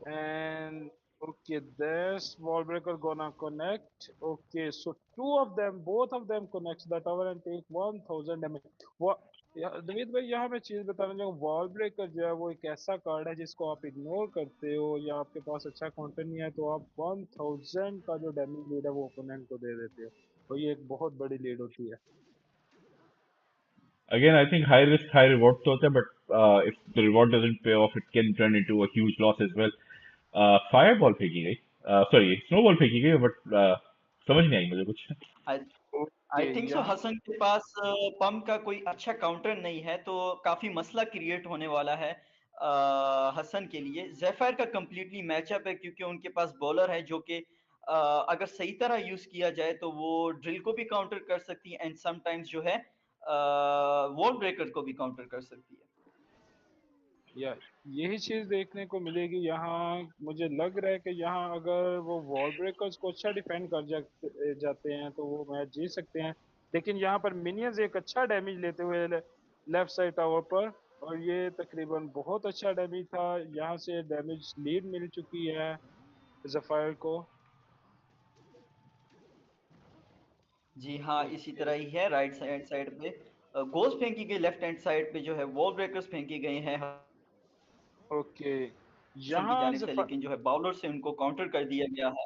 and okay, this wall breaker gonna connect. Okay, so two of them, both of them connects the tower and take 1000 damage. What? Naveed भाई यहाँ मैं चीज बताना चाहूँ, wall breaker जो है वो एक ऐसा कार्ड है जिसको आप इग्नोर करते हो या आपके पास अच्छा काउंटर नहीं है तो आप 1000 का जो डैमेज लीड है वो ओपोनेंट को दे देते हो, तो ये एक बहुत बड़ी लीड होती है। Again, I think high risk, high reward तो होता है, but if the reward doesn't pay off, it can turn into a huge loss as well. Fireball फेंकी गई, sorry, snowball फेंकी गई, but समझ नहीं आई मुझे कुछ. आई आई ओके थिंक सो यहाँ हसन के पास पंप का कोई अच्छा काउंटर नहीं है, तो काफी मसला क्रिएट होने वाला है हसन के लिए। जेफायर का कंप्लीटली मैचअप है, क्योंकि उनके पास बॉलर है जो कि अगर सही तरह यूज किया जाए तो वो ड्रिल को भी काउंटर कर सकती है, एंड समटाइम्स जो है वॉल ब्रेकर को भी काउंटर कर सकती है। या यही चीज देखने को मिलेगी यहाँ। मुझे लग रहा है कि यहाँ अगर वो वॉल ब्रेकर्स को अच्छा डिफेंड कर जाते हैं तो वो मैच जीत सकते हैं, लेकिन यहाँ पर मिनियंस एक अच्छा डैमेज लेते हुए लेफ्ट साइड टावर पर, और ये तकरीबन बहुत अच्छा डैमेज था। यहाँ से डैमेज लीड मिल चुकी है जफायर को। जी हाँ इसी ओके तरह ही है। राइट साइड साइड पे गोल्स फेंकी गई, लेफ्ट हैंड साइड पे जो है वॉल ब्रेकर्स फेंके गए हैं ओके हसन की यहाँ जानिब से, लेकिन जो है बाउलर से उनको काउंटर कर दिया गया है।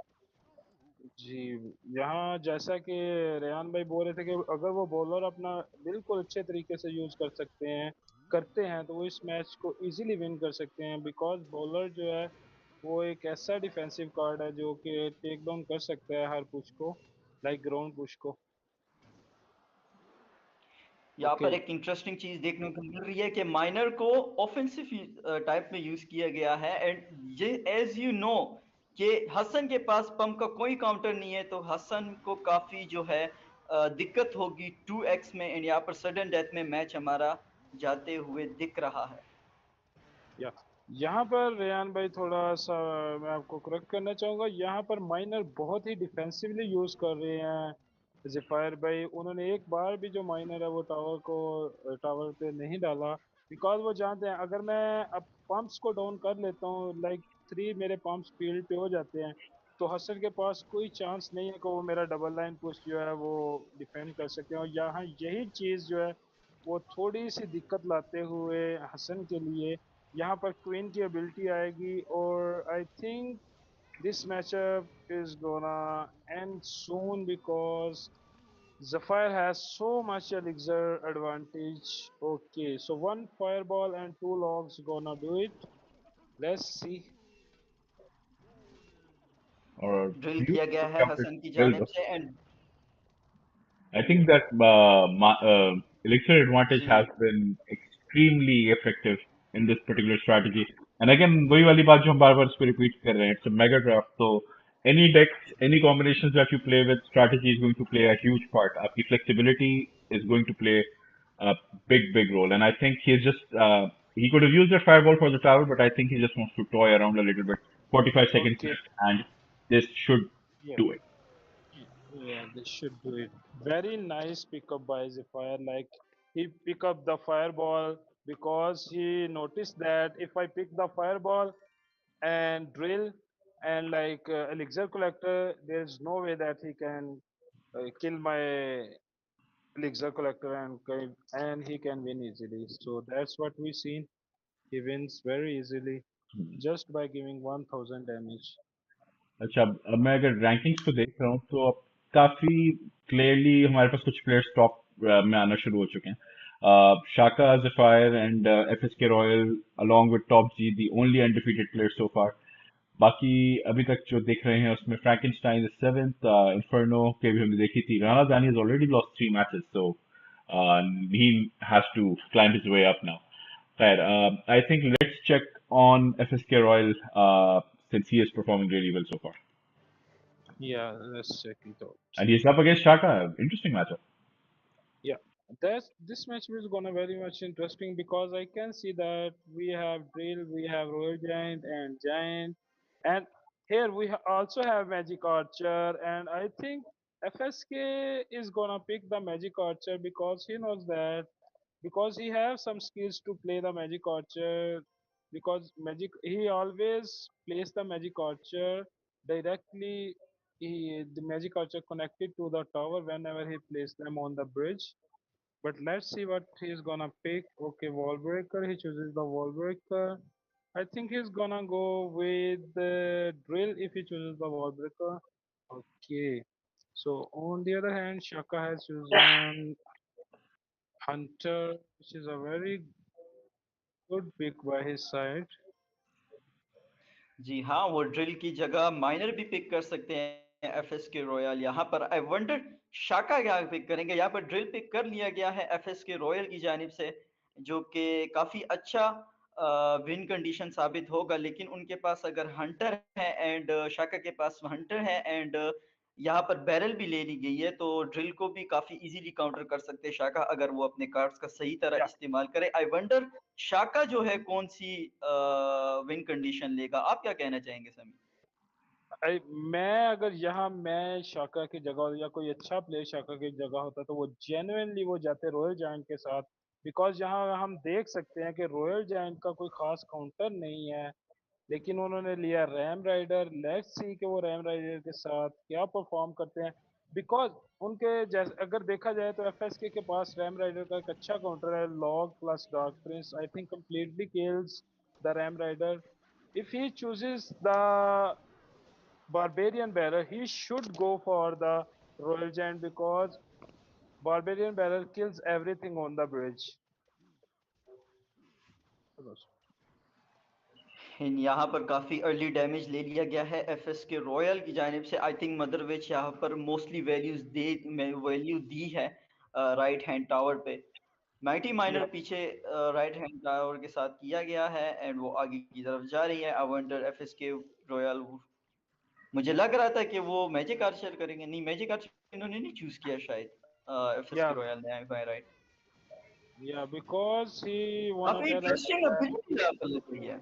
जी यहाँ जैसा कि रेहान भाई बोल रहे थे कि अगर वो बॉलर अपना बिल्कुल अच्छे तरीके से यूज कर सकते हैं करते हैं तो वो इस मैच को इजीली विन कर सकते हैं, बिकॉज बॉलर जो है वो एक ऐसा डिफेंसिव कार्ड है जो कि टेक डाउन कर सकता है हर पुश को, लाइक ग्राउंड पुश को। यहाँ ओके पर एक इंटरेस्टिंग चीज देखने को मिल रही है कि माइनर को ऑफेंसिव टाइप में यूज किया गया है एंड ये एज यू नो कि हसन के पास पंप का कोई काउंटर नहीं है तो हसन को काफी जो है दिक्कत होगी 2x में एंड यहाँ पर सडन डेथ में मैच हमारा जाते हुए दिख रहा है। या यहाँ पर रेयान भाई थोड़ा सा मैं आपको करेक्ट करना चाहूंगा, यहाँ पर माइनर बहुत ही डिफेंसिवली यूज कर रहे हैं ज़ेफायर भाई। उन्होंने एक बार भी जो माइनर है वो टावर पे नहीं डाला, बिकॉज वो जानते हैं अगर मैं अब पंप्स को डाउन कर लेता हूँ, लाइक 3 मेरे पंप्स फील्ड पे हो जाते हैं, तो हसन के पास कोई चांस नहीं है कि वो मेरा डबल लाइन पुश जो है वो डिफेंड कर सके। और यहाँ यही चीज़ जो है वो थोड़ी सी दिक्कत लाते हुए हसन के लिए यहाँ पर क्वीन की एबिलिटी आएगी, और I think this matchup is gonna end soon because Zephyr has so much elixir advantage. Okay, so one fireball and 2 logs gonna do it. Let's see. Or drill किया गया beautifully है countered Hasan की well जानिब though. से एंड I think that elixir advantage जी has been extremely effective in this particular strategy. And again, वही वाली बात जो हम बार बार इसको repeat कर रहे हैं, it's a mega draft. So any decks, any combinations that you play with, strategy is going to play a huge part. आपकी flexibility is going to play a big role. And I think he's just he could have used that fireball for the tower, but I think he just wants to toy around a little bit. 45 seconds Okay. left, and this should Yeah. do it. Yeah, they should do it. Very nice pickup by Zephyr. Like he pick up the fireball because he noticed that if I pick the fireball and drill and like elixir collector, there's no way that he can kill my elixir collector and he can win easily. So that's what we seen. He wins very easily just by giving 1000 damage. अच्छा अब मैं अगर rankings को देख रहा हूँ तो अब काफी क्लियरली हमारे पास कुछ प्लेयर्स टॉप में आना शुरू हो चुके हैं। Shaka Zephyr and FSK royal along with top G the only undefeated player so far. बाकी अभी तक जो देख रहे हैं उसमें फ्रैंकेनस्टाइन इज सेवेंथ, इन्फर्नो के भी हमने देखी थी, राणा दानी has already lost 3 matches so he has to climb his way up now. Fair. I think let's check on FSK Royal since he is performing really well so far. Yeah, let's check it out. And he's up against Shaka. Interesting matchup. Yeah, that's this match is gonna very much interesting because I can see that we have Drill, we have Royal Giant, and here also have Magic Archer, and I think FSK is gonna pick the Magic Archer because he knows that because he have some skills to play the Magic Archer, because Magic he always plays the Magic Archer directly. The Magic Archer connected to the tower whenever he plays them on the bridge. But let's see what he's gonna pick. Okay, wall breaker. He chooses the wall breaker. I think he's gonna go with the drill if he chooses the wall breaker. Okay. So on the other hand, Shaka has chosen hunter, which is a very good pick by his side. जी हाँ, वो drill की जगह minor भी pick कर सकते हैं FS के royal. यहाँ पर आई वंडर शाका क्या पिक करेंगे। यहाँ पर ड्रिल पिक कर लिया गया है एफएस के रॉयल की जानिब से, जो कि काफी अच्छा विन कंडीशन साबित होगा। लेकिन उनके पास अगर हंटर है एंड शाका के पास हंटर है एंड यहाँ पर बैरल भी ले ली गई है, तो ड्रिल को भी काफी इजीली काउंटर कर सकते हैं शाका अगर वो अपने कार्ड्स का सही तरह Yeah. इस्तेमाल करे। आई वंडर शाका जो है कौन सी विन कंडीशन लेगा। आप क्या कहना चाहेंगे समी? मैं अगर यहाँ मैं शाका की जगह या कोई अच्छा प्लेयर शाका की जगह होता तो वो जेन्युइनली वो जाते रॉयल जायंट के साथ, बिकॉज यहाँ हम देख सकते हैं कि रॉयल जायंट का कोई खास काउंटर नहीं है, लेकिन उन्होंने लिया रैम राइडर। लेट्स सी कि वो रैम राइडर के साथ क्या परफॉर्म करते हैं, बिकॉज उनके जैसे अगर देखा जाए तो एफएसके के पास रैम राइडर का एक अच्छा काउंटर है, log plus dark prince I think completely kills the ram rider. if he chooses the barbarian bearer, he should go for the royal giant because barbarian bearer kills everything on the bridge. यहाँ पर काफी early damage ले लिया गया है FS के royal की जानिब से। आई थिंक मदर विच यहाँ पर मोस्टली वैल्यू दी है राइट हैंड टावर पे। माइटी माइनर Yeah, पीछे राइट हैंड टावर के साथ किया गया है एंड वो आगे की तरफ जा रही है। आई वंडर एफएसके रॉयल, मुझे लग रहा था कि वो मैजिक आर्चर करेंगे, नहीं मैजिक आर्चर इन्होंने नहीं चूज किया शायद, एफएसके yeah, रॉयल ने, if I right। yeah. Because he काफी wanted like इंटरेस्टिंग एबिलिटी आपको लग रही है।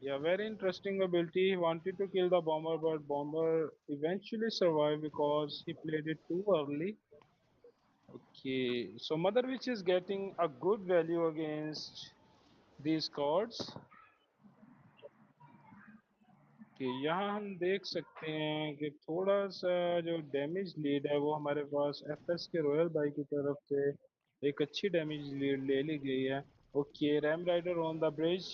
yeah, very interesting ability. He wanted to kill the bomber, but bomber eventually survived because he played it too early. Okay, so Mother Witch is getting a good value against these cards. कि यहाँ हम देख सकते हैं कि थोड़ा सा जो डैमेज लीड है वो हमारे पास एफएस के रॉयल भाई की तरफ से एक अच्छी डैमेज लीड ले ली गई है। Okay, ram rider on the bridge.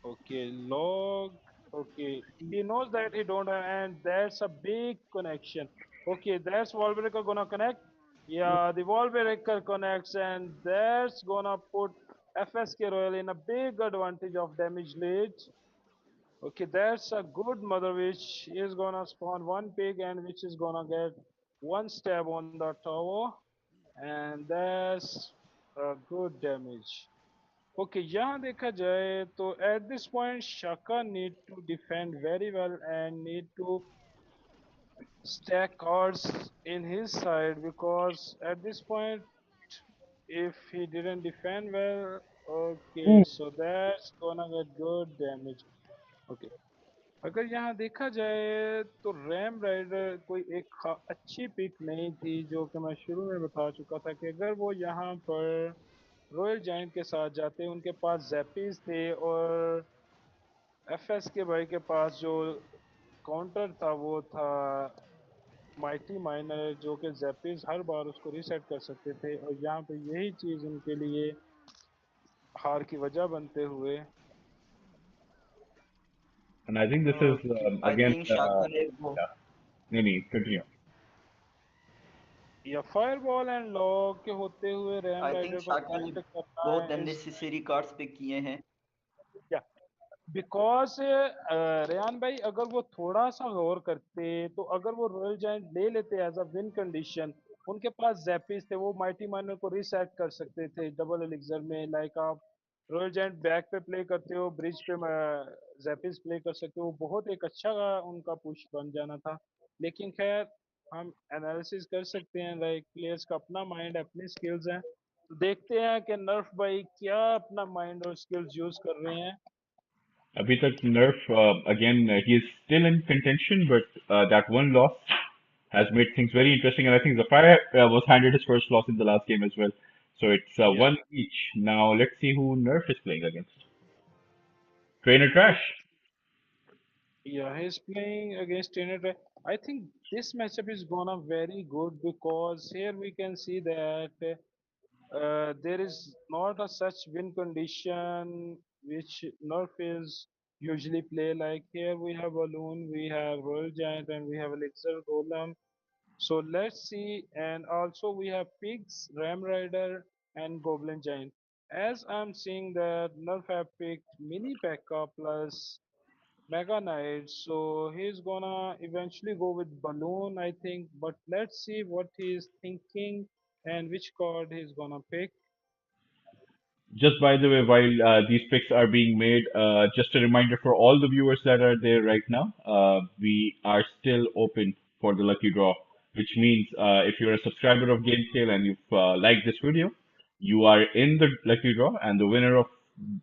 Okay, log. Okay, he knows that he don't have, and that's a big connection. Okay, that's wall breaker gonna connect. Yeah, the wall breaker connects, and that's gonna put FSK Royal in a big advantage of damage lead. Okay, that's a good mother which is gonna spawn one pig and which is gonna get one stab on the tower, and that's a good damage. Okay, यहाँ देखा जाए तो at this point Shaka need to defend very well and need to stack cards in his side because at this point if he didn't defend well, okay, Ooh. so that's gonna get good damage. Okay, अगर यहाँ देखा जाए तो RAM rider कोई एक अच्छी pick नहीं थी, जो कि मैं शुरू में बता चुका था कि अगर वो यहाँ पर रॉयल जाइंट के साथ जाते उनके पास जैपीज थे और एफएस के भाई के पास जो काउंटर था वो था माइटी माइनर, जो कि जैपीज हर बार उसको रीसेट कर सकते थे, और यहाँ पे यही चीज़ उनके लिए हार की वजह बनते हुए। And I think this is okay, I again, think Shaka ने वो, yeah, no, no, continue. या फायरबॉल एंड लॉक के होते हुए रैम आई थिंक राइडर को शाका ने कनेक्ट करना बहुत इज अननेसेसरी कार्ड्स पिक किए हैं। या बिकॉज रेयान भाई अगर वो थोड़ा सा गौर करते तो अगर वो रॉयल जाइंट ले लेते एज अ विन कंडीशन, उनके पास जैपीज थे, वो माइटी माइनर को रीसेट कर सकते थे डबल एलिक्सर में। लाइक आप रॉयल जाइंट बैक पे प्ले करते हो, ब्रिज पे जैपीज प्ले कर सकते हो, बहुत एक अच्छा उनका पुश बन जाना था। लेकिन खैर हम एनालिसिस कर सकते हैं, लाइक प्लेयर्स का अपना माइंड अपनी स्किल्स हैं, तो देखते हैं कि नर्फ भाई क्या अपना माइंड और स्किल्स यूज कर रहे हैं। अभी तक Nerf, again, he is still in contention, but that one loss has made things very interesting. And I think Zephyr was handed his first loss in the last game as well. So it's Yeah. one each. Now let's see who Nerf is playing against. Trainer Trash. Yeah, he's playing against Trinidad. I think this matchup is gonna very good because here we can see that there is not a such win condition which Nerf is usually play. Like here we have Balloon, we have Royal Giant, and we have Elixir Golem. So let's see, and also we have Pigs, Ram Rider, and Goblin Giant. As I'm seeing that Nerf have picked Mini P.E.K.K.A plus Mega Knight, so he's gonna eventually go with Balloon, I think. But let's see what he's thinking and which card he's gonna pick. Just by the way, while these picks are being made, just a reminder for all the viewers that are there right now, we are still open for the lucky draw, which means if you're a subscriber of GameKheyl and you've liked this video, you are in the lucky draw, and the winner of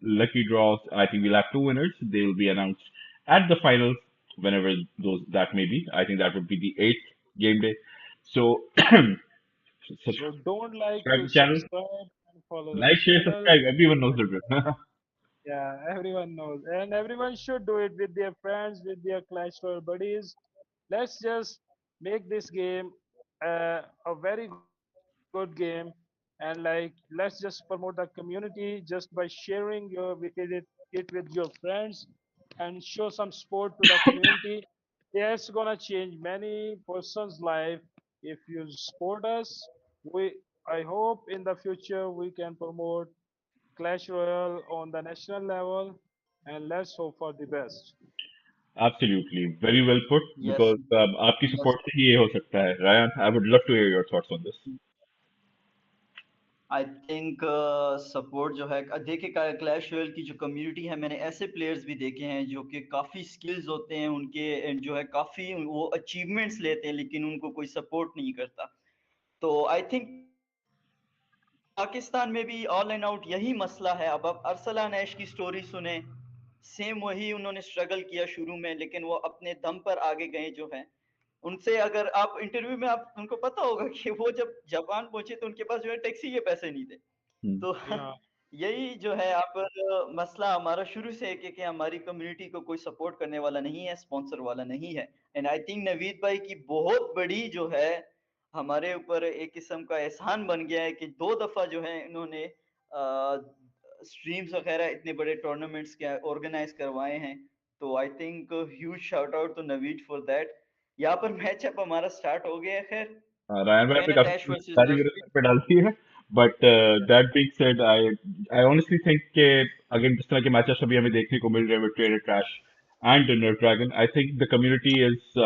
lucky draws, I think we'll have two winners. They will be announced at the finals, whenever those that may be. I think that would be the eighth game day. So So don't like subscribe to to the channel, subscribe and follow the like, share, channel. subscribe. Everyone knows the drill. Yeah, everyone knows, and everyone should do it with their friends, with their Clash Royale buddies. Let's just make this game a very good game, and like let's just promote the community just by sharing it with your friends and show some support to the community. That's gonna change many person's life if you support us. We I hope in the future we can promote Clash Royale on the national level, and let's hope for the best. Absolutely, very well put. Yes, Because आपकी yes. support से ही ये हो सकता है. Ryan, I would love to hear your thoughts on this. I think support जो है देखिए Clash Royale की जो कम्युनिटी है, मैंने ऐसे प्लेयर्स भी देखे हैं जो कि काफ़ी स्किल्स होते हैं उनके and जो है काफ़ी वो अचीवमेंट्स लेते हैं लेकिन उनको कोई सपोर्ट नहीं करता। तो आई थिंक पाकिस्तान में भी ऑल एंड आउट यही मसला है। अब आप अरसलान ऐश की स्टोरी सुने, सेम वही उन्होंने स्ट्रगल किया शुरू में लेकिन वो अपने दम पर आगे गए जो है। उनसे अगर आप इंटरव्यू में आप उनको पता होगा कि वो जब जापान पहुंचे तो उनके पास जो है टैक्सी के पैसे नहीं थे। हम्म। तो या यही जो है यहाँ पर मसला हमारा शुरू से है कि हमारी कम्युनिटी को कोई सपोर्ट करने वाला नहीं है, स्पॉन्सर वाला नहीं है। एंड आई थिंक नवीद भाई की बहुत बड़ी जो है हमारे ऊपर एक किस्म का एहसान बन गया है कि 2 दफा जो है इन्होंने स्ट्रीम्स वगैरह इतने बड़े टूर्नामेंट्स के ऑर्गेनाइज करवाए हैं। तो I think huge shout out to Naveed for that. यहाँ पर मैचअप हमारा स्टार्ट हो गया है खैर। रायन भाई आपने ट्रेनर काफी टैश वर्सेस सारी मेरे नर्फ। सर पे डाल दी है, but that being said, I honestly think कि अगेन जिस तरह के मैचेस अभी हमें देखने को मिल रहे हैं with trader crash and nerf dragon, I think the community is,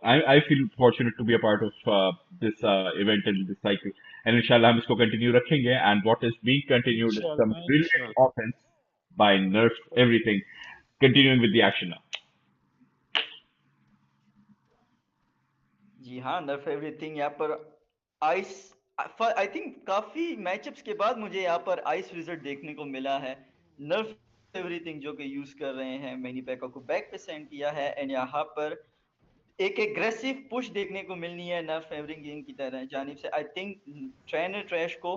I feel fortunate to be a part of this event in this cycle, and इंशाल्लाह हम इसको कंटिन्यू रखेंगे, and what is being continued is some इंशाल्लाह brilliant इंशाल्लाह। Offence by nerf everything, continuing with the action now. जी हाँ, nerf everything यहाँ पर आइस। आई थिंक काफी मैचअप्स के बाद मुझे यहाँ पर आइस विजिट देखने को मिला है। नर्फ एवरीथिंग जो कि यूज कर रहे हैं, मैनी पैका को बैक पे सेंड किया है एंड यहाँ पर एक एग्रेसिव पुश देखने को मिलनी है नर्फ एवरीथिंग की तरह जानिब से। आई थिंक ट्रेनर ट्रैश को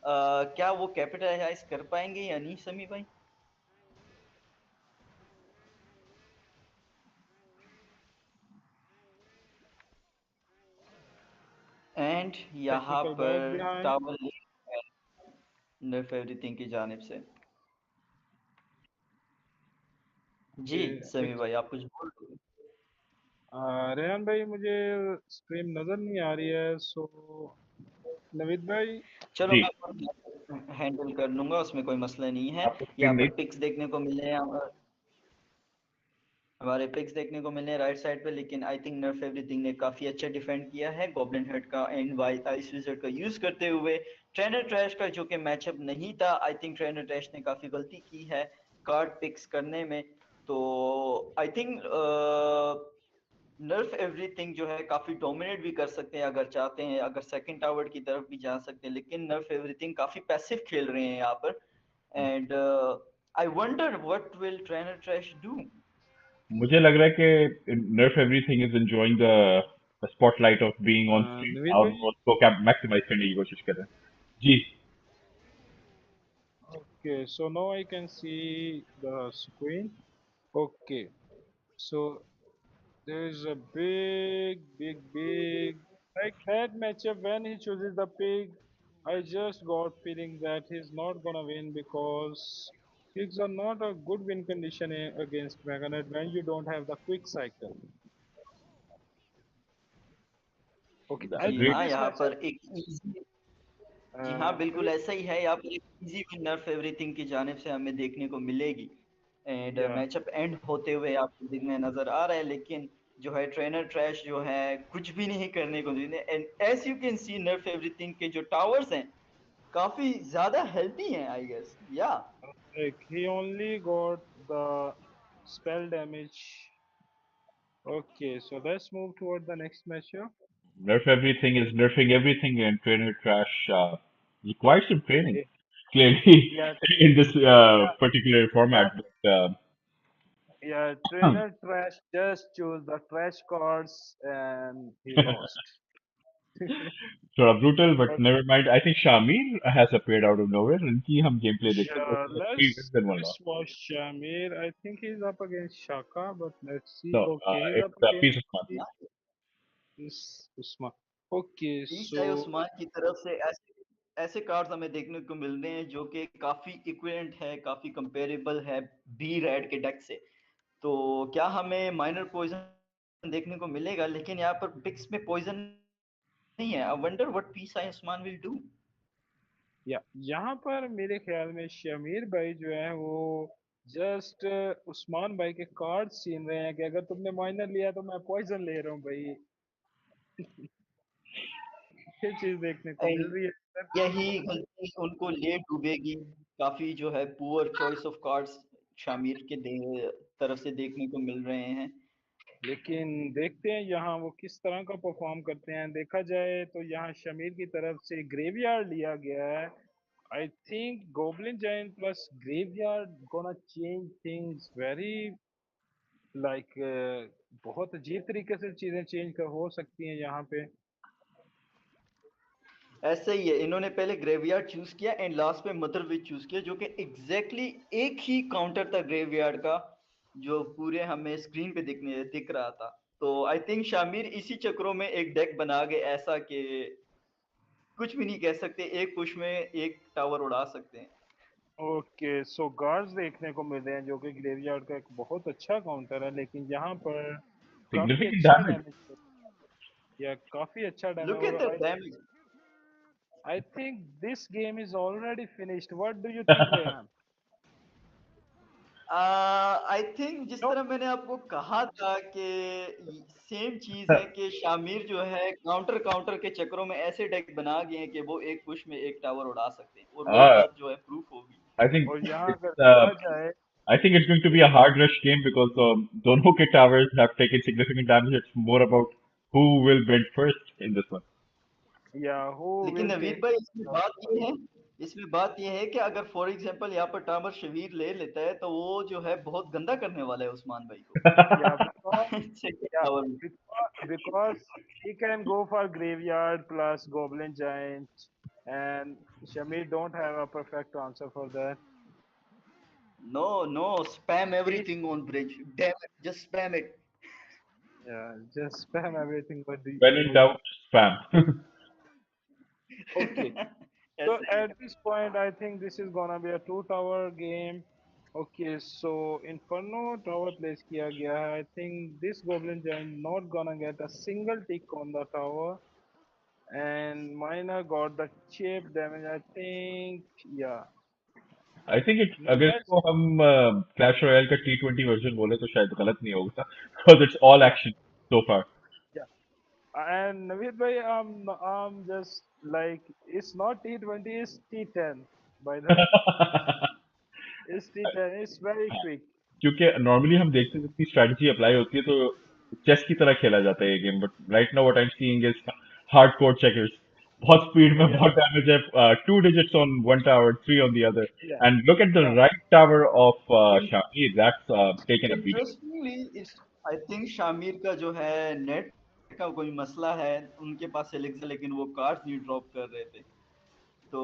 क्या वो कैपिटलाइज कर पाएंगे या नहीं समी भाई? एंड यहाँ टेक्निकल बैक पर बिहाइंड। टावर नर्फ एवरीथिंग की जानिब से। जी समी एक भाई आप कुछ बोल रहे हो? रेहान भाई मुझे स्क्रीन नजर नहीं आ रही है, सो नवीद भाई। चलो जी, मैं हैंडल कर लूंगा, उसमें कोई मसला नहीं है। आपको यहाँ स्क्रीन पर नहीं। पिक्स देखने को मिल रहे हैं हमारे पिक्स देखने को मिल रहे हैं राइट साइड पे, लेकिन आई थिंक नर्फ एवरीथिंग ने काफी अच्छा डिफेंड किया है गॉब्लिन हेड का एंड वाई आइस विजर्ड का यूज करते हुए। ट्रेनर ट्रैश का जो कि मैचअप नहीं था, आई थिंक ट्रेनर ट्रैश ने काफी गलती की है कार्ड पिक्स करने में। तो आई थिंक नर्फ एवरीथिंग जो है काफी डोमिनेट भी कर सकते हैं अगर चाहते हैं, अगर सेकंड टावर की तरफ भी जा सकते हैं, लेकिन नर्फ एवरीथिंग काफी पैसिव खेल रहे हैं यहाँ पर। And I wonder what will trainer trash do. मुझे लग रहा है कि नर्फ everything is enjoying the spotlight of being on screen, Naveed और भाई। वो उसको क्या मैक्सिमाइज करने की कोशिश कर रहे हैं। जी। Okay, so now I can see the screen. Okay, so there is a big like that matchup when he chooses the pig. I just got feeling that he's not gonna win because pigs are not a good win condition against Mega Knight when you don't have the quick cycle. Okay, I जी think agreed. हाँ, this यहाँ matchup. पर एक easy। जी हाँ, I बिल्कुल mean, ऐसा ही है। यहाँ पर एक इजी विन नर्फ एवरीथिंग की जानिब से हमें देखने को मिलेगी एंड yeah. मैचअप एंड होते हुए आपको दिखने नजर आ रहा है, लेकिन जो है ट्रेनर ट्रैश जो है कुछ भी नहीं करने को देते। And as you can see nerf everything के जो टावर्स हैं काफी ज्यादा हेल्दी हैं I guess yeah. Like he only got the spell damage. Okay, so let's move toward the next matchup. Nerf everything is nerfing everything, and trainer trash requires some training, Okay, clearly, yeah, in this yeah, particular yeah, format. But yeah. Trainer Trash just chose the trash cards and he lost. sort of brutal, but But never mind. I think Shamir has appeared out of nowhere. इनकी हम gameplay देखते हैं. yeah, So 3 wins and 1 let's loss. watch Shamir. I think he's up against Shaka, but let's see. No, Okay, he's it's up a piece against of fun. Usma. Okay, ईसाई so Usman की तरफ से ऐसे ऐसे cards हमें देखने को मिल रहे हैं जो कि काफी इक्विवेलेंट है, काफी कंपेरेबल है बी रेड के डेक से। तो क्या हमें माइनर पॉइजन देखने को मिलेगा? लेकिन यहाँ पर पिक्स में पॉइजन नहीं है। आई वंडर व्हाट पीसाई उस्मान विल डू। या यहाँ पर मेरे ख्याल में शमीर भाई जो है वो जस्ट उस्मान भाई के कार्ड छीन रहे हैं कि अगर तुमने माइनर लिया तो मैं पॉइजन ले रहा हूँ भाई। ये चीज देखने को मिल एंड रही है इधर। यही गलती उनको ले डूबेगी। काफी जो है poor choice of cards Shamir के तरफ से देखने को मिल रहे हैं। लेकिन देखते हैं यहाँ वो किस तरह का परफॉर्म करते हैं। देखा जाए तो यहाँ शमीर की तरफ से ग्रेवयार्ड लिया गया है। आई थिंक गोबलिन जाइन plus graveyard gonna change things very like बहुत अजीब तरीके से चीजें चेंज कर हो सकती हैं यहाँ पे। ऐसा ही है, इन्होंने पहले ग्रेवयार्ड चूज किया एंड लास्ट में मदर विच चूज किया, जो कि एग्जैक्टली एक ही काउंटर था ग्रेवयार्ड का, जो पूरे हमें स्क्रीन पे दिख रहा था। तो आई थिंक शामिर इसी चक्रों में एक डेक बना गए ऐसा कि कुछ भी नहीं कह सकते, एक पुश में एक टावर उड़ा सकते हैं। ओके सो गार्ड्स देखने को मिल रहे हैं जो कि ग्रेवयार्ड का एक बहुत अच्छा काउंटर है, लेकिन यहाँ पर काफी Significant अच्छा damage. डैमेज या काफी अच्छा डैमेज। लुक एट और the damage. I think this game is already finished. What do you think Rehan? I think जिस नो। तरह मैंने आपको कहा था कि सेम चीज है कि शामिर जो है काउंटर काउंटर के चक्करों में ऐसे डेक बना गए हैं कि वो एक पुश में एक टावर उड़ा सकते हैं, और वही Uh, बात जो है प्रूफ होगी। I think और यहाँ it's अगर uh, देखा जाए I think it's going to be a hard rush game because दोनों के towers have taken significant damage. It's more about who will build first in this one. या who लेकिन will Naveed take भाई इसमें बात ये है कि अगर फॉर एग्जांपल यहाँ पर टावर शबीर ले लेता है तो वो जो है बहुत गंदा करने वाला है उस्मान भाई को। या बिकॉज सेकंड या टावर में। Because he can go for graveyard plus goblin giant, and Shamir don't have a perfect answer for that. No no, spam He, everything on bridge, damn it, just spam it. yeah, just spam everything but the When in doubt, spam. okay. So ऐसे ही at this point, I think this is gonna be a two tower game. Okay, so Inferno tower place किया गया है. I think this Goblin Giant not gonna get a single tick on the tower, and Miner got the chip damage. I think, yeah. I think it Now अगर let's, इसको हम Clash Royale का T20 version बोले तो शायद गलत नहीं होगा because it's all yeah, action so far. yeah. And Naveed bhai, I'm just like it's not T20, it's T10. By the way, it's T10. It's very quick. क्योंकि normally हम देखते हैं जितनी स्ट्रैटेजी अप्लाई होती है तो चेस की तरह खेला जाता है ये game but right now what I am seeing is hard core checkers बहुत स्पीड में Yeah, बहुत डैमेज है two digits on one tower three on the other yeah, and look at the yeah. Right tower of Shami that's taken a beating interestingly इस I think Shamir का जो है net का कोई मसला है, उनके पास एलेक्सा लेकिन वो कार्ड्स नहीं ड्रॉप कर रहे थे। तो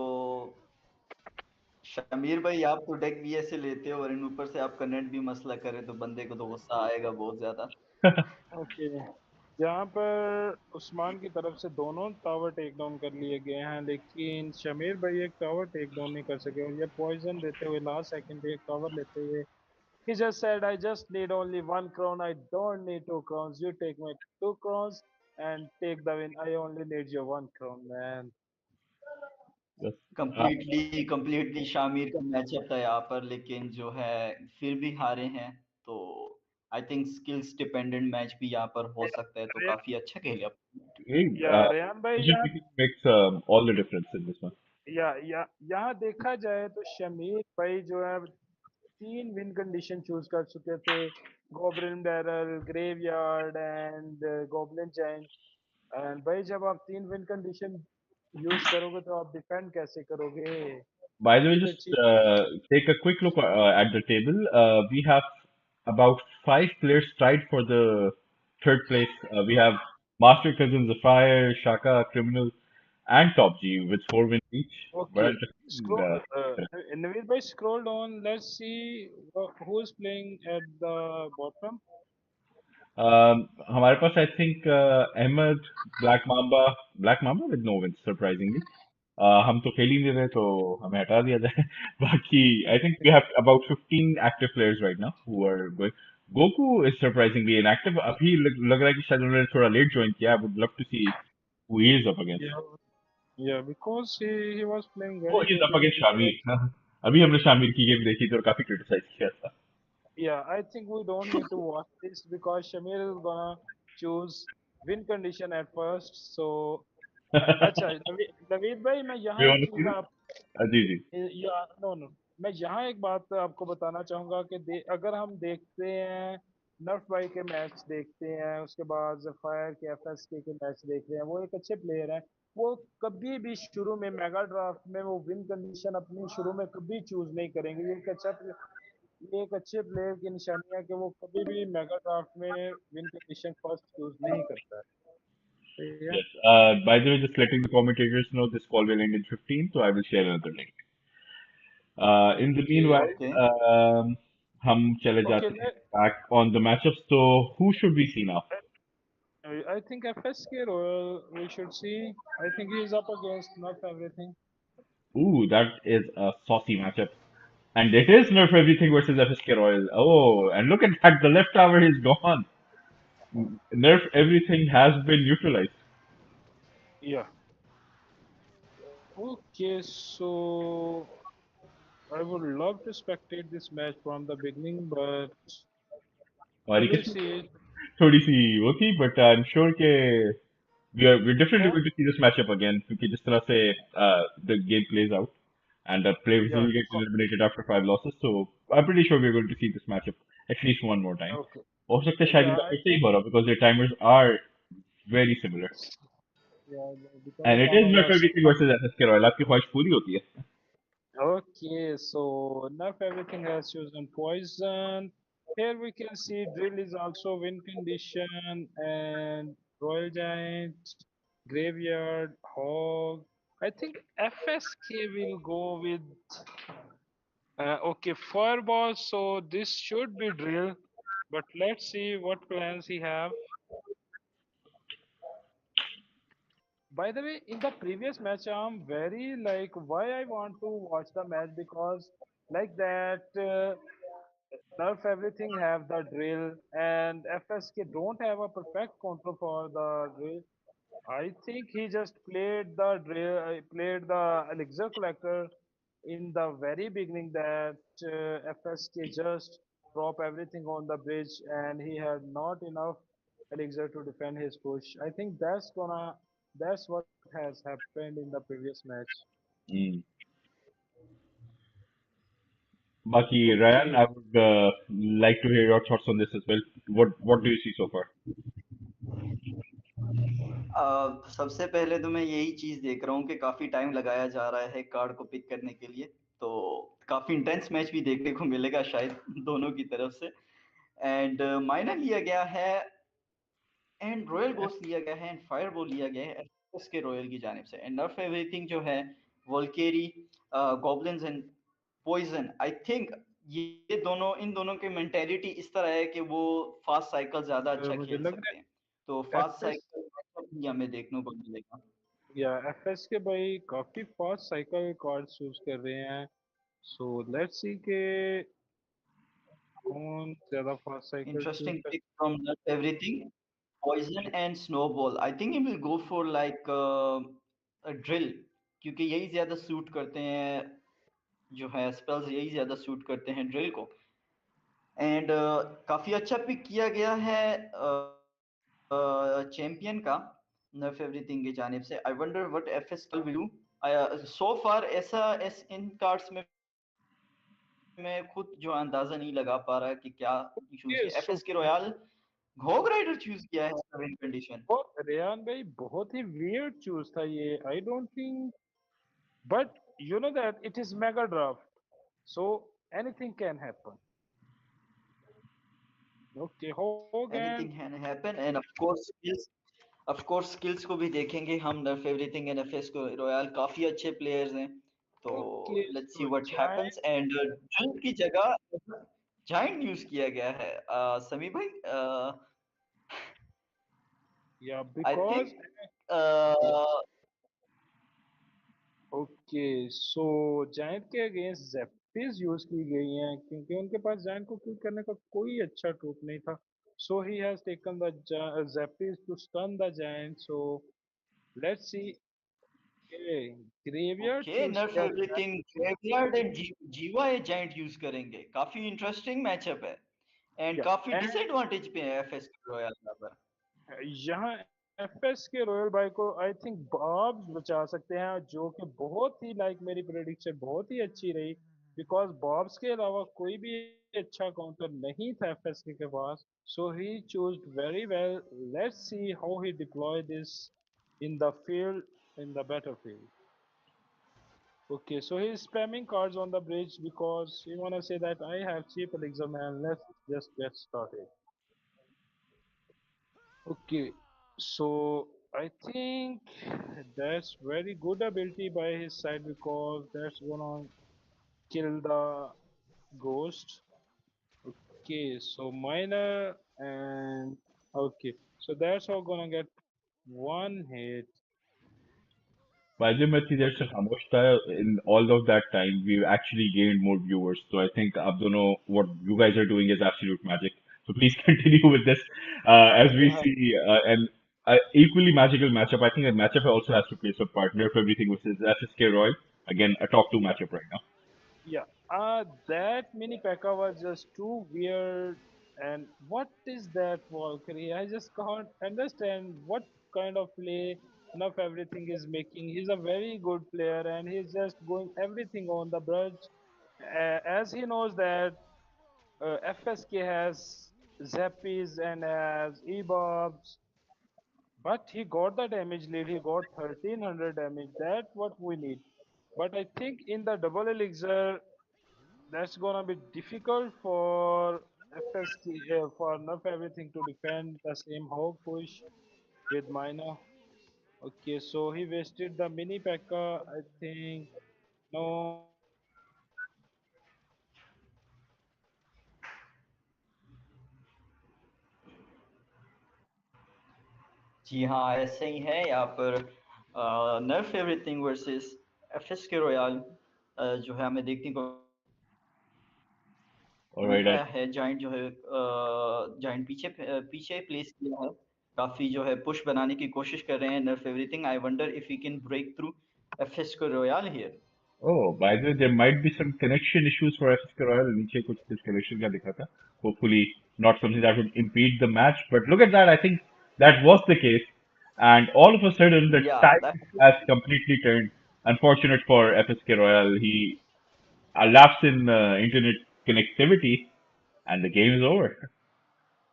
शमीर भाई आप तो डेक भी ऐसे लेते हो और इन ऊपर से आपका नेट भी मसला करे तो बंदे को तो गुस्सा आएगा बहुत ज्यादा। ओके, यहाँ पर उस्मान की तरफ से दोनों टावर टेक डाउन कर लिए गए हैं, लेकिन शमीर भाई एक टावर टेक डाउन नहीं कर सके। और ये पॉइजन देते हुए लास्ट सेकंड पे एक टावर लेते हुए he just said, I just need only one crown, I don't need two crowns, you take my two crowns and take the win, I only need your one crown, man. Completely completely Shamir का matchup था यहाँ पर, लेकिन जो है फिर भी हारे हैं। तो I think skills dependent match भी यहाँ पर हो सकता है, तो रे- काफी अच्छा खेले। या रेहान भाई decision यहाँ, making makes all the difference in this one. या यहाँ देखा जाए तो शमीर भाई जो है तीन विन कंडीशन चूज कर चुके थे, goblin barrel, graveyard and goblin giant. And भाई जब आप तीन विन कंडीशन यूज करोगे तो आप डिफेंड कैसे करोगे? By the way, ये तो just चीज। take a quick look at the table. We have about five players tied for the third place. We have Master Cousin Zephyr, Shaka, Criminal, and Top G with four wins each. Bड़ा Okay, interesting, scroll. Naveed bhai, scroll down. Let's see who is playing at the bottom. हमारे पास I think Ahmed black mama with no wins surprisingly हम तो खेल ही नहीं रहे तो हमें हटा दिया जाए बाकी I think we have about 15 active players right now who are going Goku is surprisingly inactive अभी लग रहा है कि शायद उन्होंने थोड़ा लेट ज्वाइन किया I would love to see who he is up against Yeah, yeah, because he was playing वो very he is good up in against the. Shamir अभी हमने शामिर की गेम देखी थी और काफी क्रिटिसाइज किया था Yeah, I think we don't need to watch this because Shamir is gonna choose win condition at first. So अच्छा नवीद भाई, मैं Do you यहाँ एक want to see चीज this? आप जी जी। या नो नो, मैं यहाँ एक बात आपको बताना चाहूंगा कि अगर हम देखते हैं नर्फ भाई के मैच देखते हैं, उसके बाद जफायर के एफएसके के मैच देख रहे हैं, वो एक अच्छे प्लेयर हैं। वो कभी भी शुरू में मेगा ड्राफ्ट में वो विन कंडीशन अपनी शुरू में कभी चूज नहीं करेंगे। ये एक अच्छे प्लेयर की निशानी है कि वो कभी भी मेगा ड्राफ्ट में विन कंडीशन फर्स्ट चूज नहीं करता है। सही है। Yes. By the way, just letting the commentators know this call will end in 15, so I will share another link. In the okay meanwhile, okay. um, हम चले okay. जाते हैं back on the matchups. So who should we see now? I think FSK Royal we should see. I think he is up against not everything. Ooh, that is a saucy matchup. And it is Nerf Everything versus FSK Royal. Oh, and look at that, the left tower is gone. Nerf Everything has been neutralized. Yeah. Okay, so I would love to spectate this match from the beginning, but we हमारी will किस्मत see it. थोड़ी सी वो थी, but I'm sure कि we're definitely क्या? going to see this matchup again क्योंकि जिस तरह से the game plays out and players Yeah. will get eliminated after 5 losses. So I'm pretty sure we're going to see this matchup at least one more time. Okay. हो सकता है शायद Yeah, इनका I फिर से ही think. हो रहा because their timers are very similar. Yeah, And because it is download Nerf are Everything versus SSK Royal. आपकी ख्वाहिश पूरी होती है. okay, so not everything has chosen poison. Here we can see drill is also win condition and royal giant, graveyard, hog. I think FSK will go with okay fireball. So this should be drill, but let's see what plans he have. By the way, in the previous match, I'm very like why I want to watch the match because like that. Nerf everything have the drill and FSK don't have a perfect control for the drill. I think he just played the drill, played the elixir collector in the very beginning that FSK just drop everything on the bridge and he had not enough elixir to defend his push. I think that's what has happened in the previous match. Mm. Baki, Ryan, Okay. I would like to hear your thoughts on this as well. What do you see so far? सबसे पहले तो मैं यही चीज देख रहा हूँ कि काफी टाइम लगाया जा रहा है कार्ड को पिक करने के लिए, तो काफी इंटेंस मैच भी देखने को मिलेगा शायद दोनों की तरफ से। एंड माइनर लिया गया है एंड रॉयल गोस्ट लिया गया है एंड फायर बॉल लिया गया है उसके रॉयल की जानिब से। एंड नर्फ एवरीथिंग जो है valkyrie, goblins and poison, I think ये दोनों इन दोनों की मेंटेलिटी इस तरह है कि वो फास्ट साइकिल ज्यादा अच्छा मुझे खेल लग सकते रहा हैं, तो है फास्ट FS साइकिल ही हमें देखने को मिलेगा। या एफएस के भाई काफी फास्ट साइकिल कार्ड चूज कर रहे हैं। सो लेट्स सी के कौन ज्यादा फास्ट साइकिल चूज Interesting कर। pick from Nut Everything. Poison and Snowball. I think he will go for like a drill क्योंकि यही ज्यादा सूट करते हैं, जो है स्पेल्स यही ज्यादा सूट करते हैं ड्रिल को। एंड काफी अच्छा पिक किया गया है चैंपियन का नर्फ एवरीथिंग की जानिब से। I wonder what FS will do. So far ऐसा इन कार्ड्स में मैं खुद जो अंदाजा नहीं लगा पा रहा कि क्या चूज ओके किया। सो एफएस के रॉयल घोग राइडर चूज किया है विन कंडीशन। रेयान भाई बहुत ही वियर्ड चूज था ये। I don't think but you know that it is mega draft, so anything can happen. Okay hog and anything can happen and of course skills को भी देखेंगे हम। नर्फ एवरीथिंग एंड एफएस को royal काफी अच्छे players हैं, तो okay let's see so what जाए हैपेंस। एंड जंग की जगह जाइंट यूज किया गया है समी भाई। या I because think okay so giant के अगेंस्ट जेप्टीज यूज की गई हैं क्योंकि उनके पास जायंट को किल करने का कोई अच्छा टूप नहीं था। So he has taken the zappies to stun the giant. So let's see graveyard okay choose nerf किया गया एवरीथिंग ग्रेवयार्ड एंड जीवा ये जाइंट यूज करेंगे। काफी इंटरेस्टिंग मैचअप है एंड या काफी एंड डिसएडवांटेज पे है एफएस रॉयल यहाँ पर। यहाँ एफएस के रॉयल बाई को आई थिंक बॉब्स बचा सकते हैं, जो कि बहुत ही लाइक मेरी प्रेडिक्शन बहुत ही अच्छी रही, बिकॉज बॉब्स के अलावा कोई भी अच्छा काउंटर नहीं था एफएस के पास. So he choose very well. Let's see how he deploy this in the field, in the battlefield. Okay, so he's spamming cards on the bridge because he wanna say that I have cheap elixir man. Let's just get started. Okay, so I think that's very good ability by his side because that's gonna kill the ghost. Okay, so minor and okay, so that's all gonna get one hit. By the way, there's a Hamoshta in all of that time, we've actually gained more viewers. So I think I don't know what you guys are doing is absolute magic. So please continue with this. As we Yeah, see an equally magical matchup, I think a matchup also has to play some partner for everything, which is SSK Royal. Again, a top two Yeah. matchup right now. Yeah, that mini P.E.K.K.A was just too weird. And what is that Valkyrie? I just can't understand what kind of play enough everything is making. He's a very good player and he's just going everything on the bridge. As he knows that FSK has Zappies and has E-Bobs, but he got the damage lead. He got 1300 damage. That's what we need. But I think in the double elixir, that's gonna be difficult for FSK for enough everything to defend the same hog push with Mina. Okay, so he wasted the mini P.E.K.K.A. I think no, जी हाँ, ऐसे ही है यहाँ पर नर्फ everything versus FS के royal जो है हमें देखने को All मिल right. रहा है. जाइंट जो है जाइंट पीछे प्लेस किया है. काफी जो है पुश बनाने की कोशिश कर रहे हैं nerf everything. I wonder if he can break through FS को royal here. Oh, by the way, there might be some connection issues for SSK Royal. नीचे कुछ disconnection का दिखा था. Hopefully, not something that would impede the match. But look at that. I think that was the case. And all of a sudden, the या tide has completely turned. Unfortunate for FSK Royal. He lapsed in internet connectivity, and the game is over.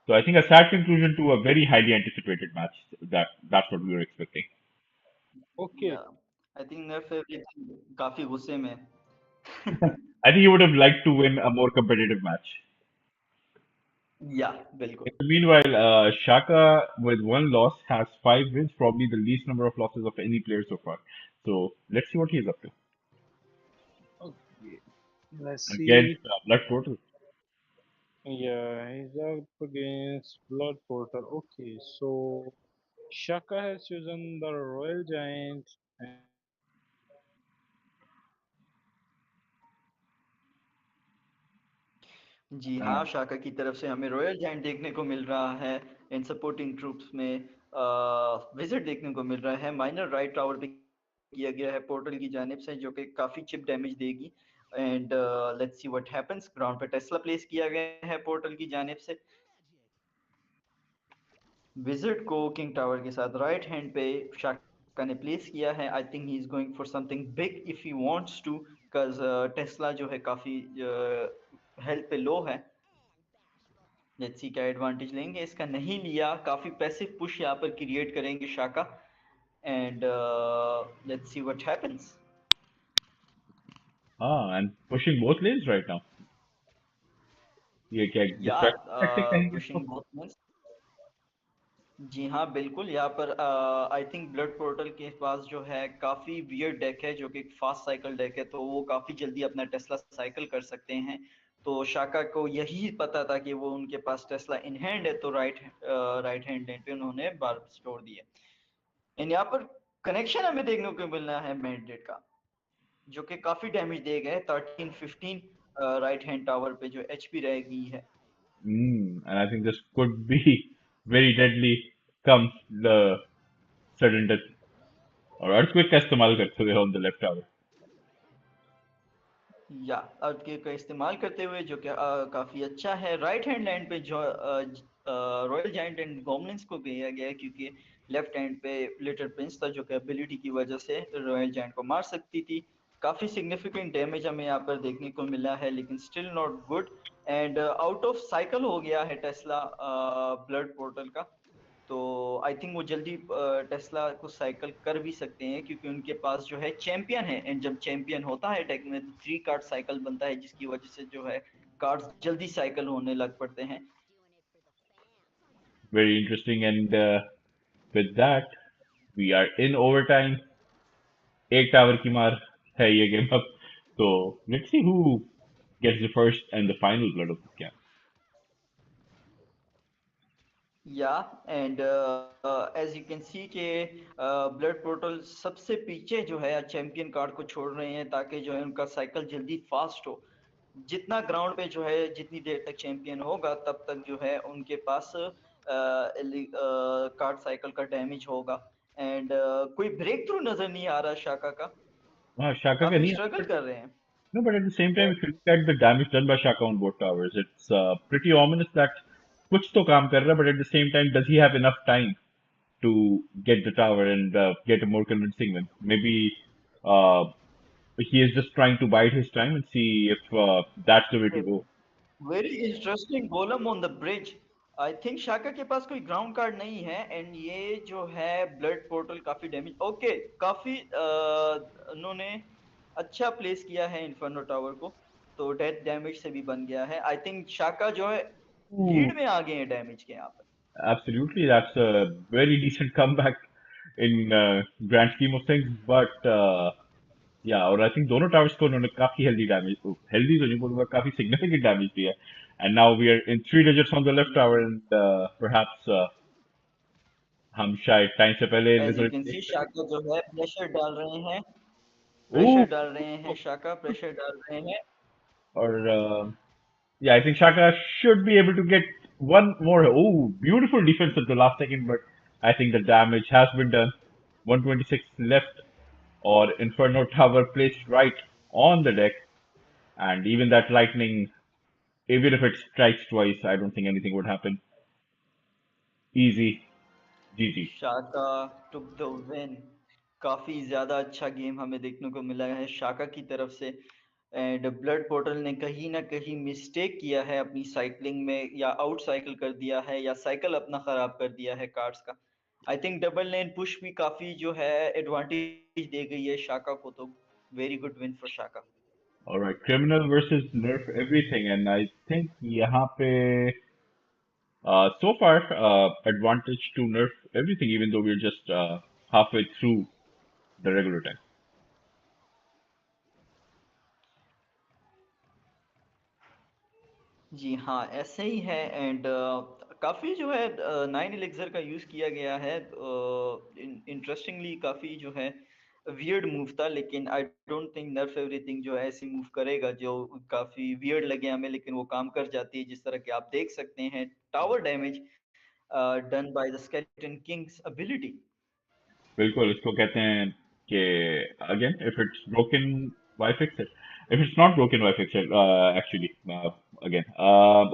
So I think a sad conclusion to a very highly anticipated match. That's what we were expecting. okay, या I think नर्फ everything काफी गुस्से में है. I think he would have liked to win a more competitive match. या बिल्कुल. Meanwhile, Shaka with one loss has five wins, probably the least number of losses of any player so far. So let's see what he's up to okay. Let's against see. Blood Portal. Yeah, he's up against Blood Portal. Okay, so Shaka has chosen the Royal Giant. जी हाँ, शाका की तरफ से हमें royal giant देखने को मिल रहा है. इन supporting troops में विजिट देखने को मिल रहा है. माइनर राइट टावर पे किया गया है पोर्टल की जानिब से, जो कि काफी चिप डैमेज देगी. And let's see what happens. Ground पे टेस्ला प्लेस किया गया है पोर्टल की जानिब से. विजिट को किंग टावर के साथ राइट हैंड पे शाका ने प्लेस किया है. I think he is going for something big if he wants to, because Tesla जो है काफी हेल्थ पे लो है. लेट्स सी क्या एडवांटेज लेंगे. इसका नहीं लिया. काफी पैसिव पुश यहाँ पर क्रिएट करेंगे Shaka. And let's see what happens. And pushing both lanes right now. ये क्या या distraction tactic कहेंगे इसको? Pushing both. जी हाँ, बिल्कुल. यहाँ पर आई थिंक ब्लड पोर्टल के पास जो है काफ़ी वियर्ड डेक है, जो कि एक फास्ट साइकिल डेक है, तो वो काफ़ी जल्दी अपना टेस्ला साइकिल कर सकते हैं. तो शाका को यही पता था कि वो उनके पास टेस्ला इन हैंड है, तो राइट हैंड लेन पे उन्होंने बार स्टोर दिए. एंड यहाँ पर कनेक्शन हमें देखने को मिलना है मैंडेट का, जो कि काफ़ी डैमेज दे गए. 13-15 राइट हैंड टावर पे जो एचपी रह गई है. And I think this could be very deadly come the sudden death और earthquake का इस्तेमाल करते हुए on the left tower. या अर्थ का इस्तेमाल करते हुए जो कि काफी अच्छा है। राइट हैंड लैंड पे जो रॉयल जायंट एंड गोमलिन्स को किया गया है, क्योंकि लेफ्ट हैंड पे लिटिल प्रिंस था जो कि एबिलिटी की वजह से रॉयल जायंट को मार सकती थी। काफी सिग्निफिकेंट डैमेज हमें यहाँ पर देखने को मिला है, लेकिन still not good. And out of cycle हो गया है टेस्ला ब्लड पोर्टल का। तो आई थिंक वो जल्दी टेस्ला को साइकिल कर भी सकते हैं, क्योंकि उनके पास जो है चैंपियन है, एंड जब चैंपियन होता है टेक में तो 3 कार्ड साइकिल बनता है, जिसकी वजह से जो है कार्ड्स जल्दी साइकिल होने लग पड़ते हैं। Very interesting. And with that, we are in overtime. एक टावर की मार है ये गेम अब. So let's see who gets the first and the final blood of this camp. Yeah and as you can see के blood portal सबसे पीछे जो है चैंपियन कार्ड को छोड़ रहे हैं, ताकि जो है उनका साइकिल जल्दी फास्ट हो। जितना ग्राउंड पे जो है जितनी देर तक चैंपियन होगा तब तक जो है उनके पास कार्ड साइकिल का डैमेज होगा। एंड कोई ब्रेक थ्रू नजर नहीं आ रहा शाका का। Shaka का काफी नहीं स्ट्रगल कर रहे हैं। no, but at the same time, if you look at the damage done by Shaka on both towers, it's pretty ominous that कुछ तो काम कर रहा है, but at the same time, does he have enough time to get the tower and get a more convincing win? Maybe uh, he is just trying to bide his time and see if that's the way to go. Very interesting golem on the bridge. I think Shaka के पास कोई ground card नहीं है, and ये जो है blood portal काफी damage okay काफी उन्होंने अच्छा प्लेस किया है इन्फर्नो टावर को, तो डेथ डैमेज से भी बन गया है। आई थिंक शाका जो है Ooh, लीड में आ गए हैं डैमेज के यहाँ पर। absolutely, that's a very decent comeback in grand scheme of things. But या और आई थिंक दोनों टावर्स को उन्होंने काफी हेल्दी डैमेज, हेल्दी तो नहीं बोलूंगा, काफी सिग्निफिकेंट डैमेज दिया. And now we are in 3 digits on the left tower and perhaps हम शायद टाइम से पहले एज यू रिजल्ट कैन देख सी सकें. शाका जो है ओह, प्रेशर डाल रहे हैं शाका प्रेशर डाल रहे हैं। और yeah, I think Shaka should be able to get one more. Oh, beautiful defense at the last second, but I think the damage has been done. 126 left, or Inferno Tower placed right on the deck, and even that lightning, even if it strikes twice, I don't think anything would happen. Easy, GG. Shaka took the win. काफी ज्यादा अच्छा game हमें देखने को मिला है शाका की तरफ से। एंड ब्लड पोर्टल ने कहीं ना कहीं मिस्टेक किया है अपनी साइकिलिंग में, या आउट साइकिल कर दिया है, या साइकिल अपना खराब कर दिया है कार्ड्स का। I think double lane push भी काफी जो है एडवांटेज दे गई है शाका को, तो very good win for Shaka. All right, criminal versus nerf everything, and I think यहाँ पे so far advantage to nerf everything, even though we're just halfway through the regular time. जी हाँ, ऐसे ही है। एंड काफ़ी जो है 9 एलिक्सर का use किया गया है। इंटरेस्टिंगली काफ़ी जो है वियर्ड मूव था, लेकिन आई डोंट थिंक नर्फ एवरीथिंग जो है ऐसी मूव करेगा जो काफ़ी वियर्ड लगे हमें, लेकिन वो काम कर जाती है। जिस तरह के आप देख सकते हैं tower damage done by the skeleton Kings ability. बिल्कुल इसको कहते हैं कि again if it's broken why fix it, if it's not broken why fix it, actually again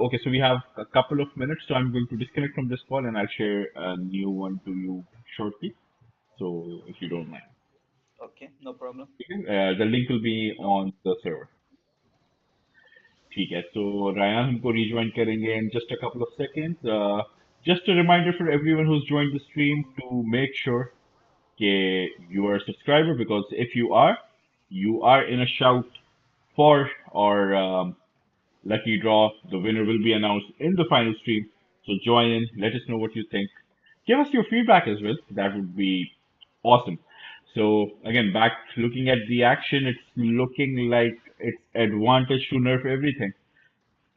okay, so we have a couple of minutes, so I'm going to disconnect from this call and I'll share a new one to you shortly, so if you don't mind. Okay no problem. Okay? The link will be on the server. ठीक है, so Ryan हमको rejoin करेंगे in just a couple of seconds. Just a reminder for everyone who's joined the stream to make sure you are a subscriber, because if you are in a shout for our lucky draw. The winner will be announced in the final stream. So join in, let us know what you think. Give us your feedback as well. That would be awesome. So again, back looking at the action, it's looking like it's advantage to nerf everything.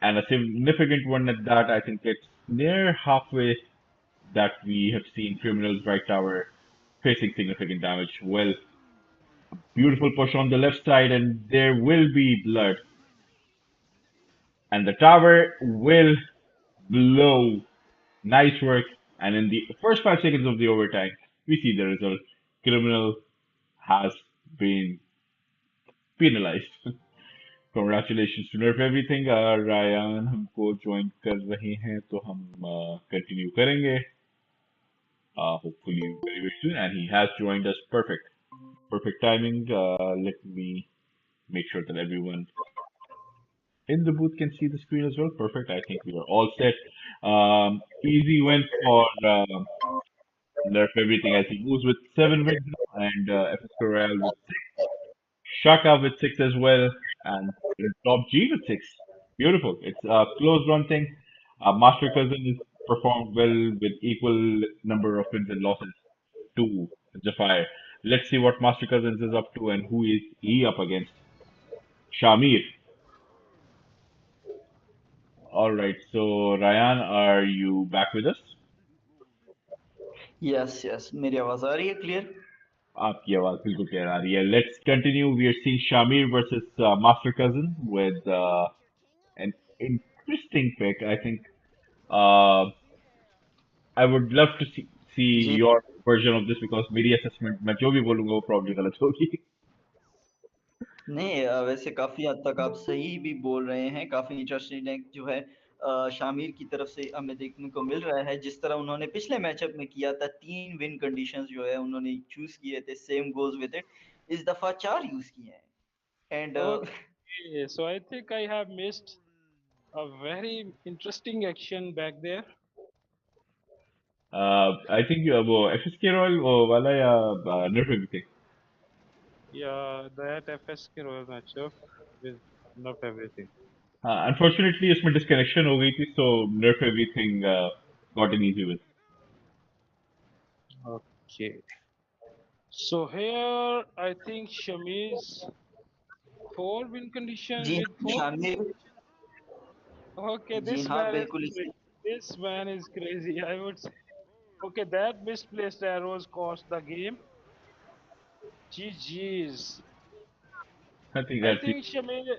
And a significant one at that. I think it's near halfway that we have seen Criminals Right Tower facing significant damage. Well, beautiful push on the left side, and there will be blood. And the tower will blow. Nice work. And in the first 5 seconds of the overtime, we see the result. Criminal has been penalized. Congratulations to Nerf Everything. Rayan हमको join कर रहे हैं तो हम continue करेंगे. Hopefully very very soon. And he has joined us. Perfect. Perfect timing. Let me make sure that everyone in the booth can see the screen as well. Perfect. I think we are all set. Easy win for Nerf Everything as he moves with 7 wins now, and FS Corral with Shaka with 6 as well, and in top G with 6. Beautiful. It's a close run thing. Master Cousin is performed well with equal number of wins and losses to Zephyr. Let's see what Master Cousins is up to and who is he up against. Shamir. All right. So Ryan, are you back with us? Yes yes मेरी आवाज आ रही है clear? आपकी आवाज बिल्कुल clear आ रही है. Let's continue. We are seeing Shamir versus Master Cousin with an interesting pick. I think uh, I would love to see ji your version of this because मेरी assessment मैं जो भी बोलूंगा वो probably गलत होगी. नहीं वैसे काफी हद तक आप सही भी बोल रहे हैं, काफी इंटरेस्टिंग जो है शामिर की तरफ से हमें देखने को मिल रहा है, जिस तरह उन्होंने पिछले मैचअप में किया था, 3 विन कंडीशंस जो है उन्होंने चूज किए थे, सेम गोज विद इट, इस दफा 4 यूज किए हैं and Okay, so I think I have missed a very interesting action back there. I think वो FSK Royal वो वाला या Nerf everything. Yeah, that FSK Royal matchup with not everything. Unfortunately उसमें disconnection हो गई थी so Nerf everything got an easy win. Okay. So here I think Shami's 4 win condition ji with 4. Shamir Okay, ji this हाँ man is बिल्कुल इसी this man is crazy. I would say. Okay, that misplaced arrows cost the game. GG's. I think I that's think Shamir.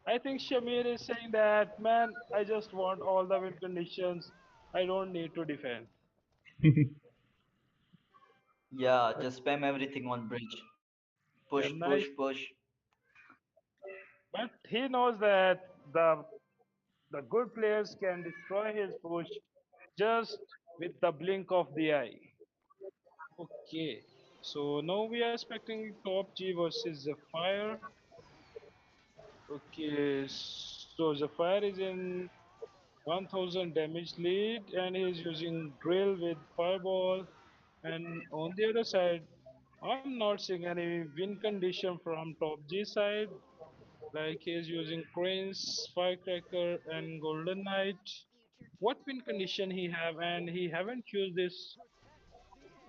I think Shamir is saying that man. I just want all the win conditions. I don't need to defend. it. या just spam everything on bridge, Yeah, push nice. Push push. But he knows that the good players can destroy his push just with the blink of the eye. Okay. So now we are expecting top G versus Zephyr. Okay, so Zephyr is in 1000 damage lead and he is using drill with fireball. And on the other side, I'm not seeing any win condition from top G side. Like he is using cranes, firecracker, and golden knight. What win condition he have and he haven't used this.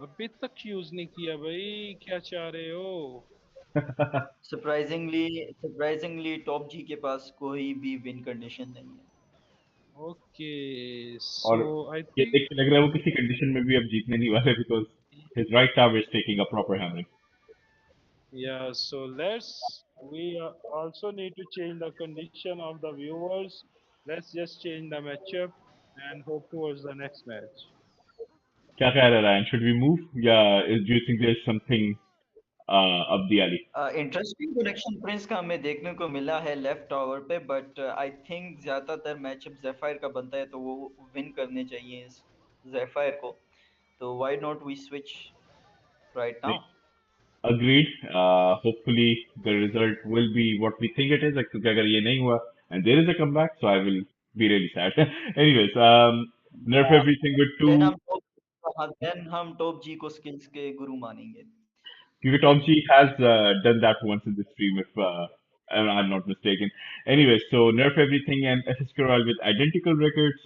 अभी तक use नहीं किया भाई क्या चाह रहे हो. Surprisingly top जी के पास कोई भी विन कंडीशन नहीं है. Okay, और so I ये think देख के लग रहा है वो किसी कंडीशन में भी अब जीतने नहीं वाले because his right tower is taking a proper hammering. yeah. So let's we also need to change the condition of the viewers. Let's just change the matchup and hope towards the next match. क्या कह रहा है Ryan? Should we move? Yeah, do you think there's something up the alley? Interesting connection Prince का हमें देखने को मिला है लेफ्ट टावर पे, बट आई थिंक ज्यादातर मैचअप जेफायर का बनता है, तो वो विन करने चाहिए इस जेफायर को, तो why not we switch right now. Agreed. Hopefully the result will be what we think it is. Like, क्योंकि अगर ये नहीं हुआ and there is a comeback, so I will be really sad. Anyways, nerf everything with then two. हम then हम top जी को skills के गुरु मानेंगे. Because Tom G has done that once in the stream, if I'm not mistaken. Anyway, so nerf everything and SS Corral with identical records.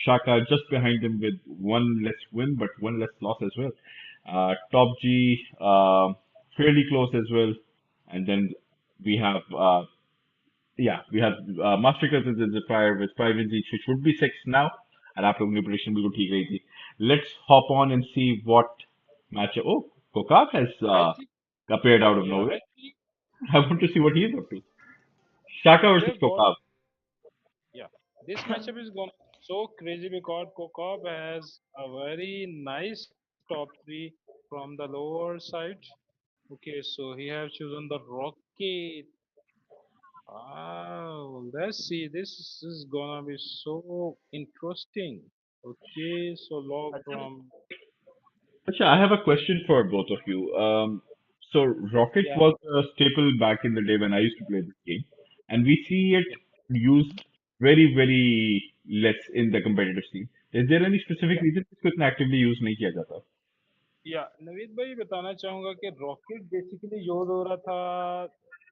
Shaka just behind him with one less win, but one less loss as well. Top G fairly close as well, and then we have we have Master Cousins and Zephyr with 5 wins each, which would be 6 now. And after the prediction, we will take it easy. Let's hop on and see what matchup. Oh, Kokak has I think appeared out of yeah, nowhere. I think I want to see what he's up to. Shaka we versus are going. Kokak. Yeah, this matchup is going so crazy because Kokov has a very nice top three from the lower side. Okay, so he have chosen the rocket. Oh, let's see. This is gonna be so interesting. Okay, so log अच्छा from Acha, I have a question for both of you. So Rocket yeah, was a staple back in the day when I used to play this game, and we see it yeah, used very, very less in the competitive scene. Is there any specific yeah, reason इसको इतना actively use नहीं किया जाता? या नवीद भाई बताना चाहूंगा कि रॉकेट बेसिकली यूज हो रहा था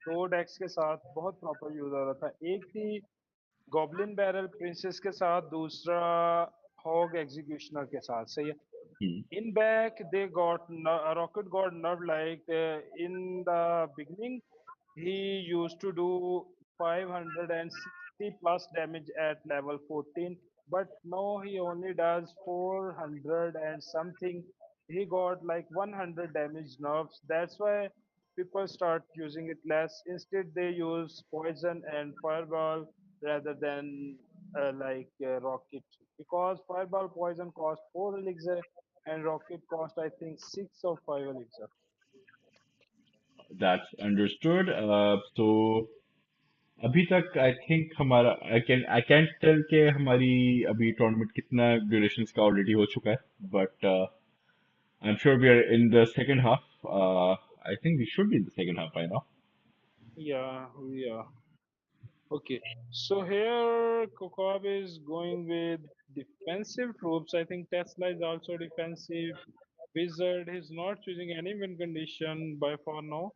दो डेक्स के साथ बहुत प्रॉपर यूज हो रहा था एक थी गॉब्लिन बैरल प्रिंसेस के साथ दूसरा हॉग एग्जीक्यूशनर के साथ सही है Hmm. in back they got rocket got nerfed like in the beginning he used to do 560 plus damage at level 14 but now he only does 400 and something he got like 100 damage nerfs that's why people start using it less instead they use poison and fireball rather than rocket because fireball poison cost 4 elixir and rocket cost I think 6 or 5 elixir. That's understood. So अभी तक I think हमारा I can't tell कि हमारी अभी tournament कितना duration का already हो चुका है, but I'm sure we are in the second half. I think we should be in the second half by now. Yeah, we are. Okay, so here Kokab is going with defensive troops. I think Tesla is also defensive. Wizard is not choosing any win condition by far now.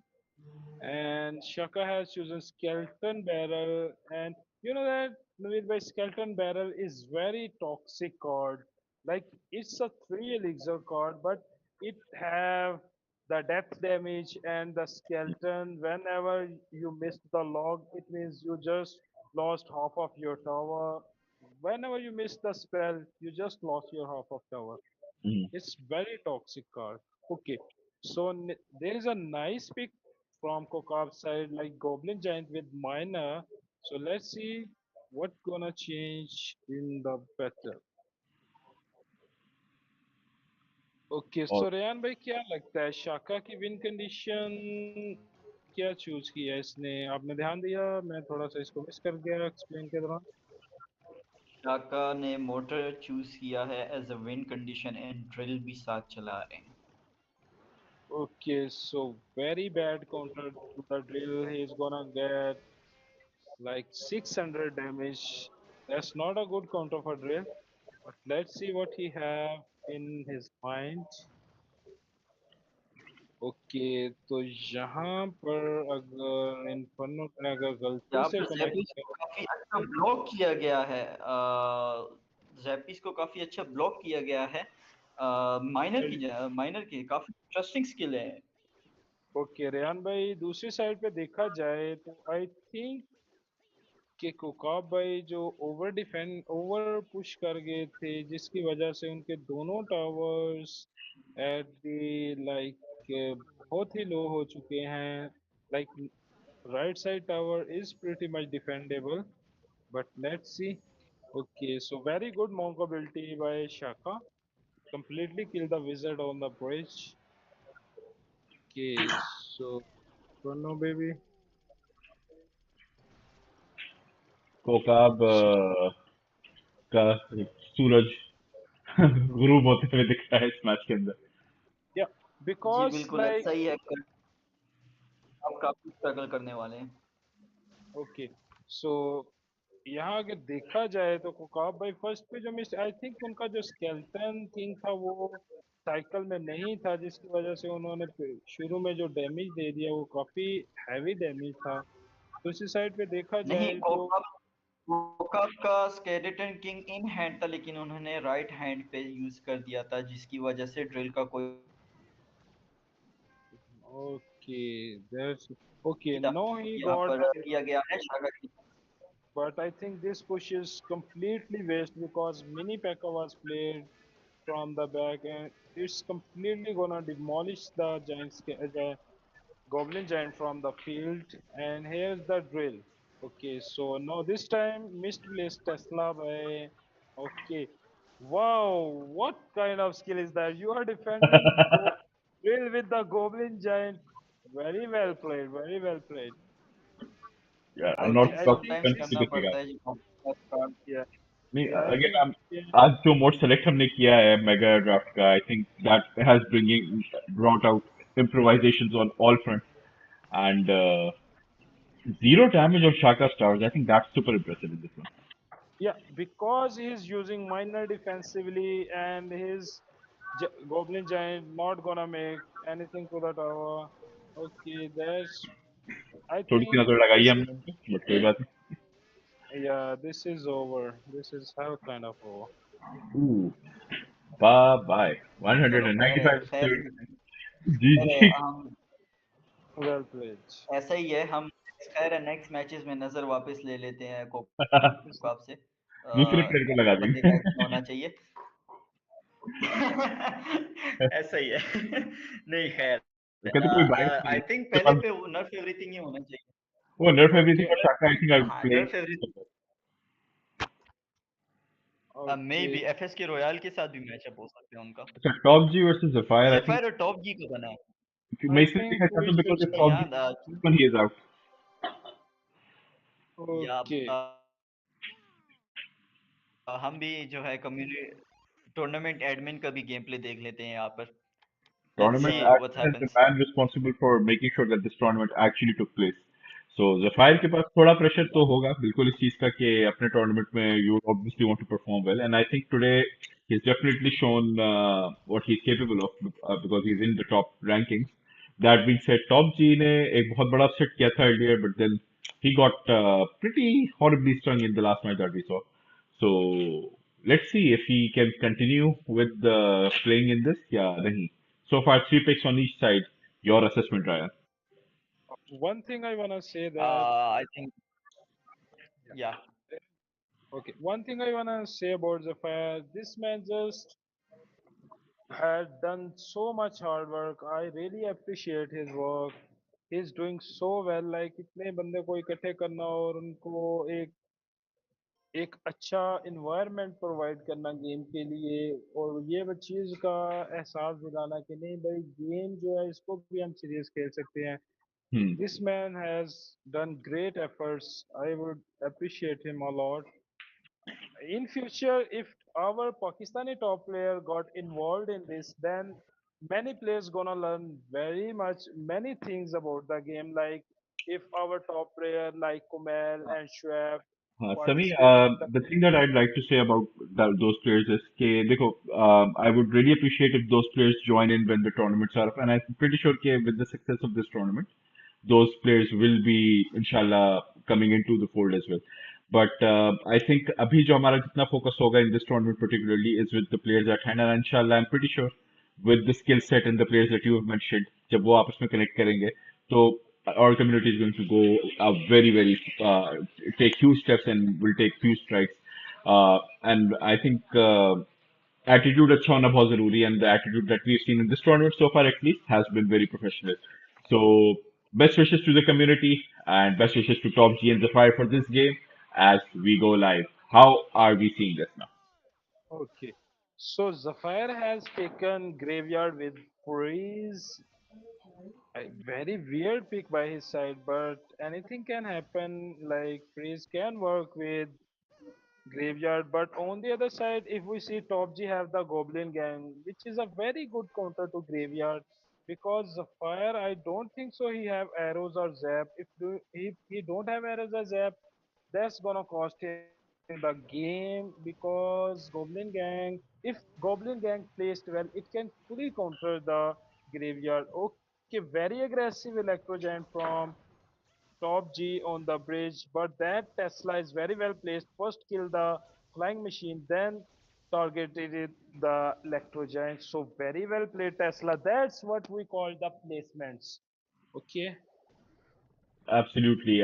And Shaka has chosen Skeleton Barrel. And you know that Naveed by Skeleton Barrel is very toxic card. Like it's a three elixir card, but it have the depth damage and the skeleton. Whenever you missed the log, it means you just lost half of your tower. Whenever you miss the spell, you just lost your half of tower. Mhm. It's very toxic card. Okay, so there is a nice pick from Kokab's side, like Goblin Giant with Miner. So let's see what gonna change in the battle. Okay Or so Rayan भाई क्या लगता है शाका की win condition क्या choose किया इसने आपने ध्यान दिया मैं थोड़ा सा इसको मिस कर गया एक्सप्लेन के दौरान शाका ने मोटर चूज किया है as a win condition and drill भी साथ चला रहे हैं okay so very bad counter to the drill he is gonna get like 600 damage that's not a good counter for drill but let's see what he have in his mind okay तो यहाँ पर अगर inferno ने अगर गलती यहाँ से पर कनेक्ट जेपिस को काफी अच्छा ब्लॉक किया गया है जेपिस को काफी अच्छा ब्लॉक किया गया है माइनर की काफी इंटरेस्टिंग स्किल है ओके रेहान भाई दूसरी साइड पे देखा जाए तो आई थिंक कि कुकाब भाई जो ओवर पुश कर गए थे जिसकी वजह से उनके दोनों टावर्स एट द लाइक बहुत ही लो हो चुके हैं like right side tower is pretty much defendable but let's see okay so very good monk ability by shaka completely kill the wizard on the bridge okay so no baby कोकाब so का सूरज गुरूब होते हुए दिख रहा है इस match के अंदर. yeah ji because बिल्कुल like ऐसा ही है अब काफी स्ट्रगल करने वाले हैं ओके सो यहाँ अगर देखा जाए तो कुकाब भाई फर्स्ट पे जो मिस आई थिंक उनका जो स्केल्टन थिंग था वो साइकिल में नहीं था जिसकी वजह से उन्होंने शुरू में जो डैमेज दे दिया वो काफी हैवी डैमेज था दूसरी साइड पे देखा नहीं जाए तो कोका का स्केलेटन किंग इन हैंड था लेकिन उन्होंने राइट हैंड पे यूज कर दिया था जिसकी वजह से ड्रिल का कोई ओके दैट्स ओके नहीं था नो ही यहाँ गॉट पर किया गया है शागा की but I think this push is completely waste because mini P.E.K.K.A was played from the back and it's completely gonna demolish the the Goblin Giant from the field. And here's the drill. Okay, so now this time misplaced Tesla by. Okay, wow, what kind of skill is that? You are defending drill with the Goblin Giant. Very well played, very well played. Yeah, I'm I not think I think sometimes confident करना दिखेगा. पड़ता है जो start। yeah, नहीं, yeah, I again, think I'm yeah, आज जो mode select हमने किया है मेगा ड्राफ्ट का, I think that has bringing brought out improvisations on all fronts and zero damage on Shaka stars. I think that's super impressive in this one. yeah, because he's using minor defensively and his goblin giant not gonna make anything to the tower. Okay, that's I थोड़ी सी think नजर लगाई है this is हमने उनको, but कोई बात yeah, this is over. This is how kind of over. नहीं. Ooh, bye bye. चलो खैर है 195 खैर खैर है GG. हम Well played. ऐसा ही है हम खैर है नेक्स्ट मैचेस में नजर वापस ले लेते हैं कोकॉप से दूसरे प्लेयर को लगा बंदे देंगे. का अच्छा होना चाहिए ऐसा ही है नहीं खैर कहते कोई बायस नहीं आई है. थिंक तो पहले अब पे वो नर्फ एवरीथिंग ही होना चाहिए वो नर्फ Okay, एवरीथिंग और शाका आई थिंक आई हाँ playing. Nerf everything may be okay. FS के रॉयल के साथ भी मैचअप हो सकते हैं उनका अच्छा, top G versus Zephyr. I think Zephyr और टॉप जी को बना है मैं I इसलिए think देखना चाहता we हूँ should because if start. Top G यहाँ when he is out. या Okay. हम भी जो है कम्युनिटी टूर्नामेंट एडमिन का भी गेम प्ले देख लेते हैं यहाँ पर let's see Tournament what admin is the happens man responsible for making sure that this tournament actually took place. So Zephyr के पास थोड़ा प्रेशर तो होगा बिल्कुल इस चीज का कि अपने टूर्नामेंट में you obviously want to perform well and I think today he's definitely shown what he's capable of because he's in the top rankings. That being said, Top G ने एक बहुत बड़ा upset किया था earlier but then he got pretty horribly stung in the last match that we saw. So let's see if he can continue with playing in this या नहीं. So far, three picks on each side. Your assessment, Ryan. One thing I wanna say that I think या okay. One thing I wanna say about the fire. This man just had done so much hard work. I really appreciate his work. He's doing so well. Like इतने बंदे को इकट्ठे करना और उनको एक अच्छा इन्वायरमेंट प्रोवाइड करना गेम के लिए और ये वो चीज़ का एहसास दिलाना कि नहीं भाई गेम जो है इसको भी हम सीरियस खेल सकते हैं. Hmm. This man has done great efforts. I would appreciate him a lot. In future, if our Pakistani top player got involved in this, then many players gonna learn very much many things about the game. Like if our top player like Kumail and Shoaib Sami, participate in the the thing that I'd like to say about those players is कि देखो, I would really appreciate if those players join in when the tournaments are up, and I'm pretty sure कि with the success of this tournament, those players will be inshallah coming into the fold as well. But I think अभी जो हमारा जितना focus होगा in this tournament particularly is with the players at hand, and inshallah I'm pretty sure with the skill set and the players that you have mentioned, जब वो आपस में connect करेंगे, तो our community is going to go very take huge steps and will take few strides. And I think attitude अच्छा होना बहुत जरूरी है and the attitude that we've seen in this tournament so far at least has been very professional. So best wishes to the community and best wishes to Top G and Zephyr for this game as we go live. How are we seeing this now? okay. So Zafir has taken graveyard with freeze. A very weird pick by his side, but anything can happen. Like freeze can work with graveyard, but on the other side, if we see top G have the goblin gang, which is a very good counter to graveyard, because the fire I don't think so he have arrows or zap. If he don't have arrows or zap, that's gonna cost him the game because goblin gang, if goblin gang placed well, it can fully counter the graveyard. Okay, very aggressive electro giant from top G on the bridge, but that Tesla is very well placed. First kill the flying machine, then targeted the electro giant. So very well played Tesla. That's what we call the placements. Okay. Absolutely.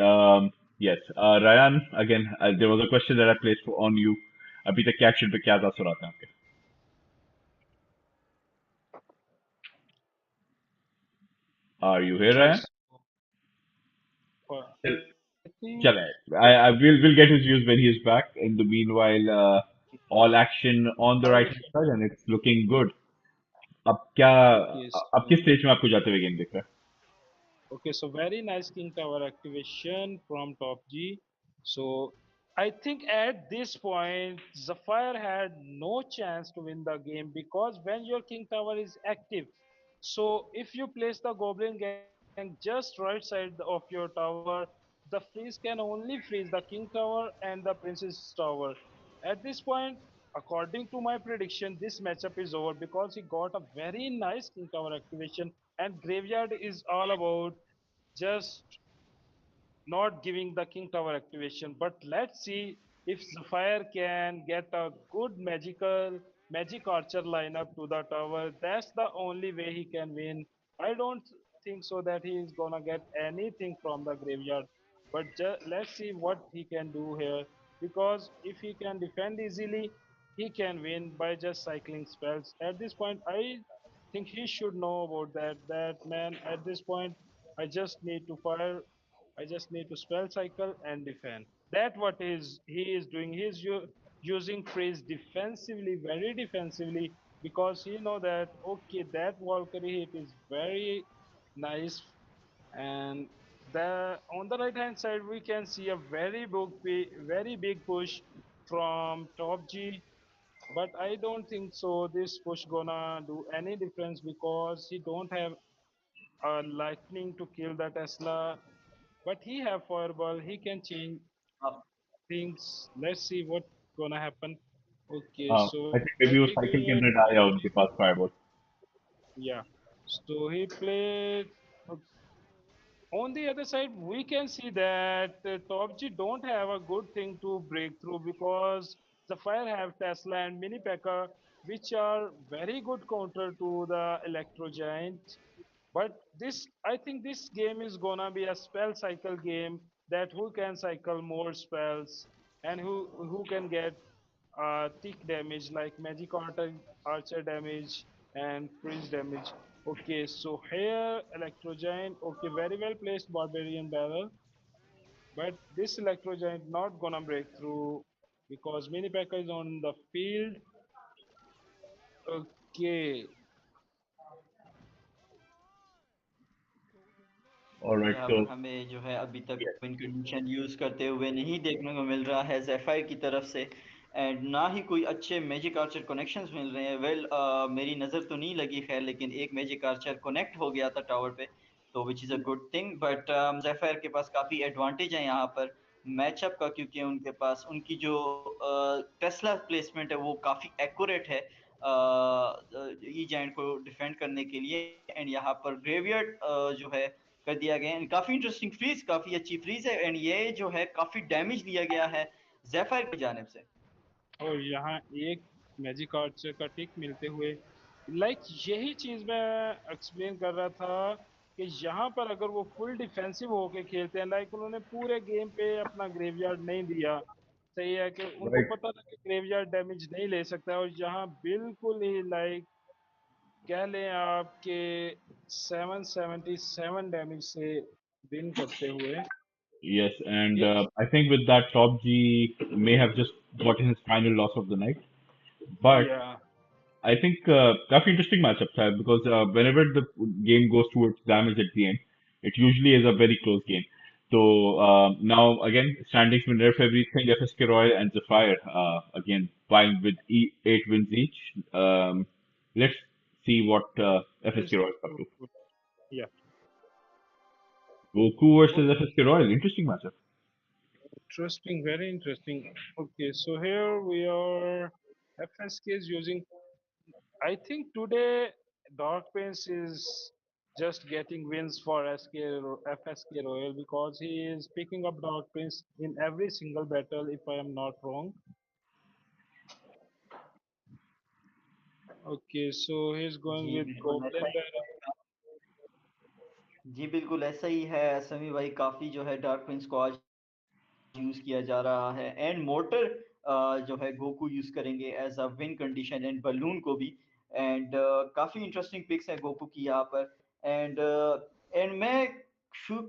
Yes. Ryan, again, there was a question that I placed on you. अभी तक क्या action पे क्या था सुना था आपके? Are you here, Okay. Ryan? So I think चले. I will get his views when he is back. In the meanwhile, all action on the right I hand side and it's looking good. अब क्या okay. अब किस So stage में आपको जाते हुए game दिख रहा Okay, so very nice King Tower activation from top G. So I think at this point, Zephyr had no chance to win the game because when your King Tower is active, so if you place the Goblin Gang just right side of your tower, the freeze can only freeze the King Tower and the Princess Tower. At this point, according to my prediction, this matchup is over because he got a very nice King Tower activation, and Graveyard is all about just not giving the King Tower activation. But let's see if Zephyr can get a good magic archer lineup to the tower. That's the only way he can win. I don't think so that he is gonna get anything from the graveyard. But let's see what he can do here. Because if he can defend easily, he can win by just cycling spells. At this point, I think he should know about that. That man, at this point, I just need to fire I just need to spell cycle and defend. That what is he is doing. He is using phrase defensively, very defensively, because he know that okay, that Valkyrie hit is very nice, and the on the right hand side we can see a very big push from top G. But I don't think so. This push gonna do any difference because he don't have a lightning to kill the Tesla, but he have fireball. He can change things. Let's see what gonna happen. Okay, I so think maybe वो magic cycle के grenade. अंदर डालेगा उनके पास fireball. Yeah. So he played. On the other side, we can see that Top G don't have a good thing to break through because the Fire have Tesla and Mini P.E.K.K.A, which are very good counter to the Electro Giant. But I think this game is gonna be a spell cycle game that who can cycle more spells and who can get thick damage like magic archer damage and freeze damage. Okay, so here Electro Giant, okay, very well placed Barbarian Barrel, but this Electro Giant not gonna break through because Mini P.E.K.K.A is on the field. Okay, All right, यहाँ पर so हमें जो है अभी तक yes, win condition use करते हुए नहीं देखने को मिल रहा है ज़ेफायर की तरफ से एंड ना ही कोई अच्छे मैजिक आर्चर कनेक्शंस मिल रहे हैं वेल मेरी नज़र तो नहीं लगी खैर लेकिन एक मैजिक आर्चर कनेक्ट हो गया था टावर पे तो which is a good thing but Zephyr के पास काफ़ी एडवांटेज है यहाँ पर मैचअप का क्योंकि उनके पास उनकी जो टेस्ला प्लेसमेंट है वो काफ़ी एक्यूरेट है ई जाइंट को डिफेंड करने के लिए एंड यहाँ पर ग्रेवियर्ड जो है कर दिया गया है काफी इंटरेस्टिंग फ्रीज काफी अच्छी फ्रीज है एंड ये जो है काफी डैमेज लिया गया है ज़ेफायर की जानिब से और यहाँ एक मैजिक आर्चर का टिक मिलते हुए यही चीज मैं एक्सप्लेन कर रहा था कि यहाँ पर अगर वो फुल डिफेंसिव होके खेलते हैं उन्होंने पूरे गेम पे अपना ग्रेवयार्ड नहीं दिया सही है कि उनको right. पता था कि ग्रेवयार्ड डैमेज नहीं ले सकता और यहाँ बिल्कुल ही कह लें आपके 777 डैमेज से विन करते हुए Yes, and ये I think with that, Top G may have just gotten his final loss of the night. But या I think काफी interesting matchup था because whenever the game goes towards damage at the end, it usually is a very close game. So now again, standings will nerf everything. FSK Royal and Zephyr again vying with 8 wins each. Let's see what FSK Royal is up to. या Goku versus FSK Royal, interesting matchup. Interesting, very interesting. Okay, so here we are. FSK is using. I think today Dark Prince is just getting wins for FSK Royal because he is picking up Dark Prince in every single battle, if I am not wrong. Okay, so he's going ji with बिल्कुल ऐसा Goblin ही Barrel. जी बिल्कुल ऐसा ही है समी भाई काफी जो है dark Prince को आज यूज किया जा रहा है एंड मोटर जो है गोकू यूज करेंगे as a win condition and balloon को भी एंड काफी इंटरेस्टिंग पिक्स है गोकू की यहाँ पर एंड एंड मैं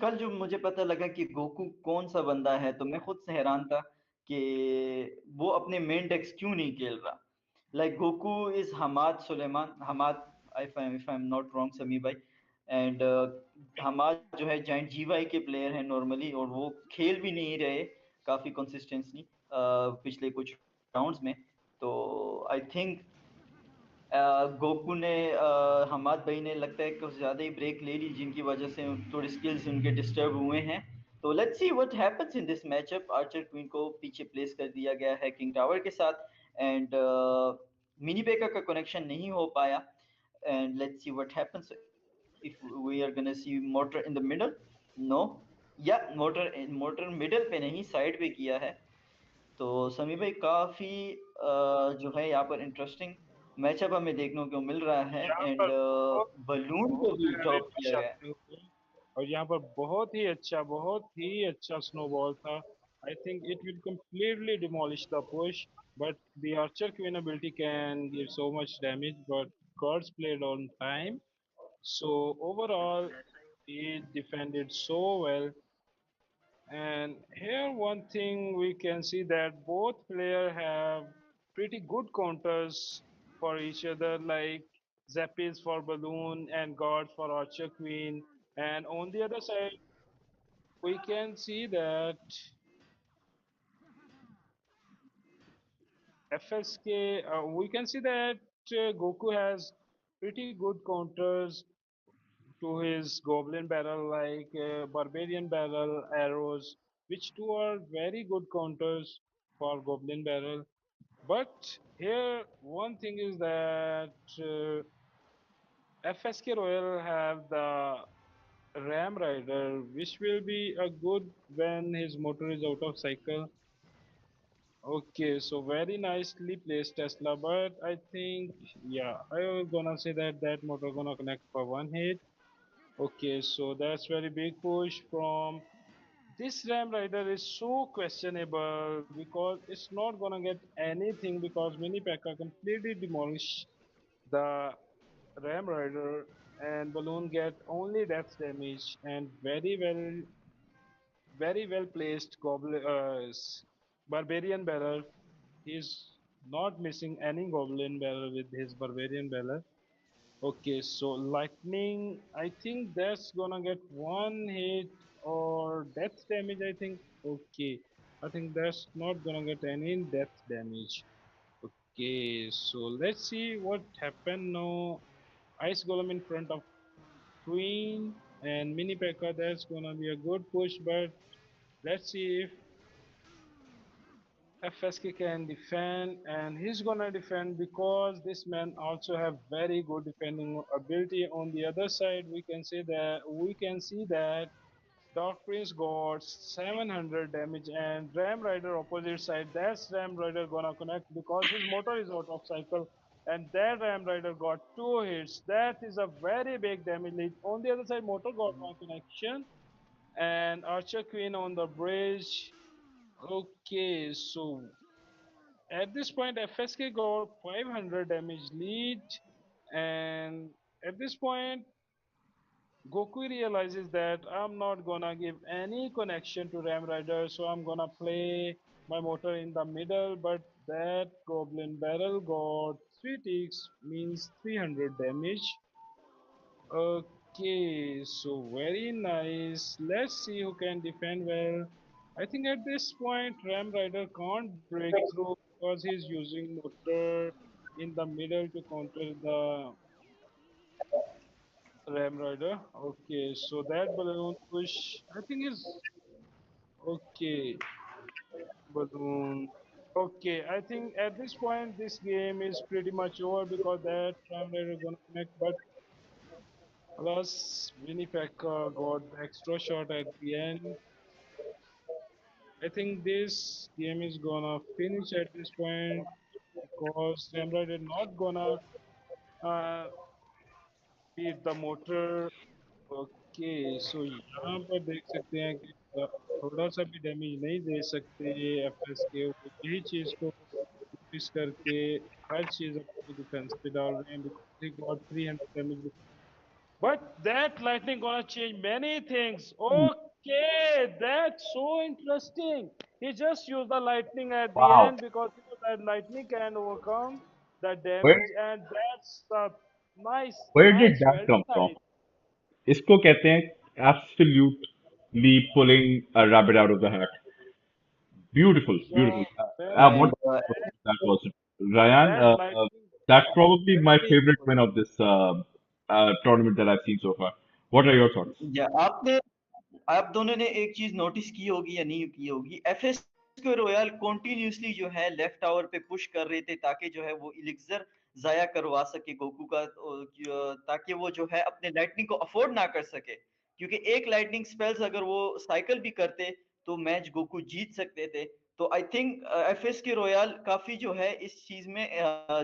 कल जो मुझे पता लगा कि गोकू कौन सा बंदा है तो मैं खुद से हैरान था कि वो अपने मेन डेक्स क्यों नहीं खेल रहा like Goku is Hamad Suleman Hamad if I'm not wrong समी भाई एंड हमाद जो है जाइंट जीवाई के प्लेयर हैं नॉर्मली, और वो खेल भी नहीं रहे काफ़ी कंसिस्टेंटली पिछले कुछ राउंड्स में। तो आई थिंक गोकू ने हमाद भाई ने लगता है कुछ ज़्यादा ही ब्रेक ले ली, जिनकी वजह से थोड़ी स्किल्स उनके डिस्टर्ब हुए हैं। तो let's see what happens in this matchup. Archer queen को पीछे प्लेस कर दिया गया है किंग टावर के साथ, एंड मिनी पेका का कनेक्शन नहीं हो पाया। And let's see what happens if we are gonna see motor in the middle. No, या मोटर मिडल पे नहीं, साइड पे किया है। तो समी भाई काफी जो है यहाँ पर इंटरेस्टिंग मैचअप हमें देखने को मिल रहा है, यहाँ एंड पर बहुत बलून को बहुत भी एवरेज ड्रॉप किया गया है। शाट हुए, और यहाँ पर बहुत ही अच्छा स्नोबॉल था. I think it will completely demolish the push, but the Archer Queen ability can give so much damage, but Gods played on time. So overall, he defended so well. And here one thing we can see that both players have pretty good counters for each other, like Zephyr for Balloon and God for Archer Queen. And on the other side, we can see that FSK, we can see that Goku has pretty good counters to his Goblin Barrel, like Barbarian Barrel, Arrows, which two are very good counters for Goblin Barrel. But here, one thing is that FSK Royal have the Ram Rider, which will be a good when his motor is out of cycle. Okay, so very nicely placed Tesla, but I think, yeah, I was gonna say that that motor gonna connect for one hit. Okay, so that's very big push from this Ram Rider is so questionable because it's not gonna get anything because Mini P.E.K.K.A completely demolish the Ram Rider, and Balloon get only death damage, and very well placed Goblin Barbarian Barrel. He's not missing any Goblin Barrel with his Barbarian Barrel. Okay, so lightning, I think that's gonna get one hit or death damage, I think. Okay, I think that's not gonna get any death damage. Okay, so let's see what happened now. Ice Golem in front of Queen and Mini P.E.K.K.A. That's gonna be a good push, but let's see if FSK can defend, and he's gonna defend because this man also have very good defending ability. On the other side, we can see that Dark Prince got 700 damage, and Ram Rider opposite side. That's Ram Rider gonna connect because his motor is out of cycle, and that Ram Rider got two hits. That is a very big damage lead. On the other side, motor got one connection, and Archer Queen on the bridge. Okay, so at this point, FSK got 500 damage lead, and at this point, Goku realizes that I'm not gonna give any connection to Ram Rider, so I'm gonna play my motor in the middle. But that Goblin Barrel got 3 ticks, means 300 damage. Okay, so very nice. Let's see who can defend well. I think at this point Ram Rider can't break through because he's using motor in the middle to counter the Ram Rider. Okay, so that balloon push I think is okay. Balloon. Okay, I think at this point this game is pretty much over because that Ram Rider gonna connect, but plus Winnipeg got the extra shot at the end. I think this game is gonna finish at this point because Ramrod is not gonna uh, beat the motor. Okay, so यहाँ पर देख सकते हैं कि थोड़ा सा भी damage नहीं दे सकते एफएस के, वो यही चीज को नोटिस करके हर चीज अपनी डिफेंस पे डाल रहे हैं because he got 300 damage. But that lightning gonna change many things. Okay, that's so interesting. He just used the lightning at the Wow. end because you know that lightning can overcome the Where damage, and that's nice, where did nice, that very come from? nice. इसको कहते हैं absolutely pulling a rabbit out of the hat. Beautiful, beautiful. Yeah, well, What And that was, Ryan. that lightning That's probably my very favorite good. win of this tournament that I've seen so far. What are your thoughts? या आपने आप दोनों ने एक चीज notice की होगी या नहीं की होगी, एफएस को रॉयल कॉन्टिन्यूसली जो है लेफ्ट टावर पे पुश कर रहे थे ताकि जो है वो इलिक्सर जाया करवा सके गोकू का, ताकि वो जो है अपने लाइटनिंग को अफोर्ड ना कर सके, क्योंकि एक लाइटनिंग स्पेल्स अगर वो साइकिल भी करते तो मैच गोकू जीत सकते थे। तो आई थिंक एफएस के रॉयल काफी जो है इस चीज में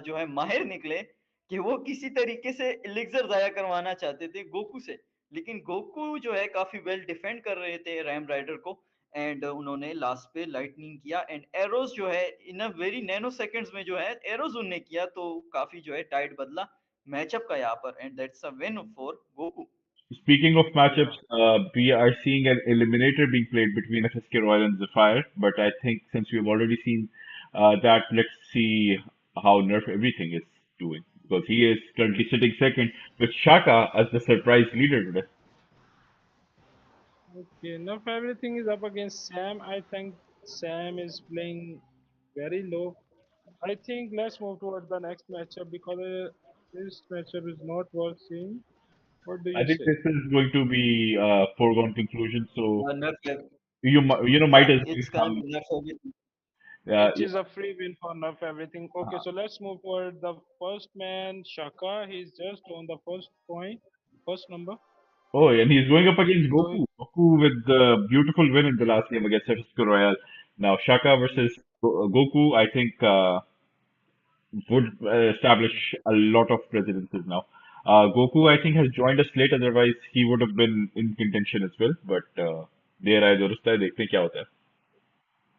जो है माहिर निकले कि वो किसी तरीके से इलिक्सर जाया करवाना चाहते थे गोकू से, लेकिन गोकू जो है काफी वेल डिफेंड कर रहे थे रैम राइडर को, एंड उन्होंने लास्ट पे लाइटनिंग किया एंड एरोज जो है इन अ वेरी नैनो सेकंड्स में जो है एरोज उनने किया, तो काफी जो है टाइट बदला मैचअप का यहाँ पर, and that's a win for Goku. Speaking of Yeah. matchups, we are seeing an eliminator being played between FSK Royal and Zephyr, but I think since we've already seen that, let's see how Nerf Everything is doing, because he is currently sitting second with Shaka as the surprise leader today. Okay, now if everything is up against Sam, I think Sam is playing very low. I think let's move toward the next matchup because this matchup is not worth seeing. What do I you think say? this is going to be foregone conclusion, so नर्फ, might या as well it's have. Gonna be नर्फ। It Yeah. is a free win for Nerf everything. Okay, so let's move toward the first man, Shaka. He's just on the first point, first number. Oh, and he's going up against So Goku. Goku with the beautiful win in the last game against FSK Royal. Now Shaka versus Goku, I think. Would establish a lot of precedences now. Goku, I think, has joined us late. Otherwise, he would have been in contention as well. But देर आए दुरुस्त है देखते हैं क्या होता है.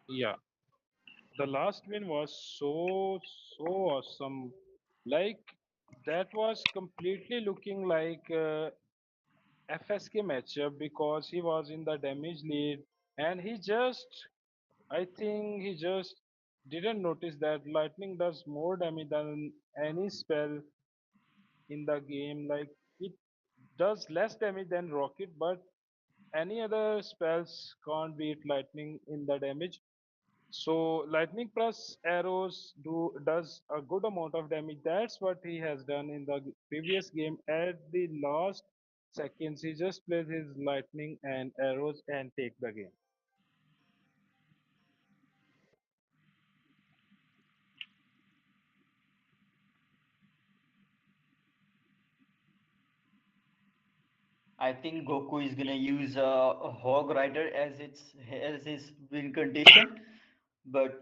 yeah, the last win was so awesome. Like that was completely looking like FSK matchup because he was in the damage lead and he just I think he just didn't notice that lightning does more damage than any spell in the game. Like it does less damage than rocket, but any other spells can't beat lightning in the damage. So lightning plus arrows does a good amount of damage. That's what he has done in the previous game. At the last seconds, he just plays his lightning and arrows and take the game. I think Goku is gonna use a Hog Rider as its as his win condition, but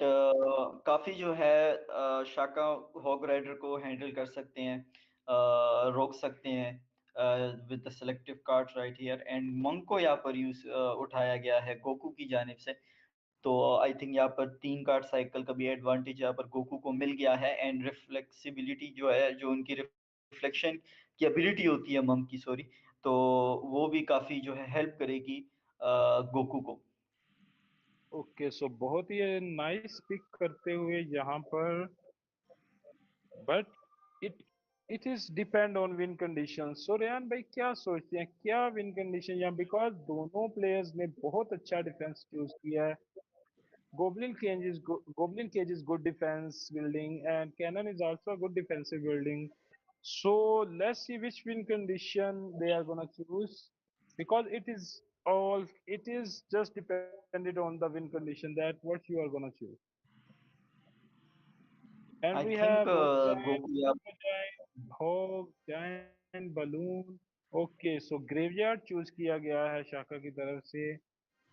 काफी जो है शाका hog rider को handle कर सकते हैं, रोक सकते हैं with the selective card right here, and monk को यहाँ पर यूज उठाया गया है गोकू की जानिब से। तो आई थिंक यहाँ पर 3 कार्ड साइकिल का भी एडवांटेज यहाँ पर गोकू को मिल गया है, एंड रिफ्लेक्सिबिलिटी जो है, जो उनकी रिफ्लेक्शन की एबिलिटी होती है मंक की, सॉरी, तो वो भी काफी जो है हेल्प करेगी गोकू को। ओके सो बहुत ही नाइस पिक करते हुए यहाँ पर but it it is depend on win condition. So Rehan भाई क्या सोचते हैं क्या विन कंडीशन यहाँ बिकॉज दोनों प्लेयर्स ने बहुत अच्छा डिफेंस चूज किया है। Goblin Cage is good defense building, and Cannon is also a good defensive building. So let's see which win condition they are gonna choose, because it is just dependent on the win condition that what you are gonna choose. And I we think have octane, Goku या super giant, hog, giant balloon. Okay, so graveyard choose किया गया है शाखा की तरफ से।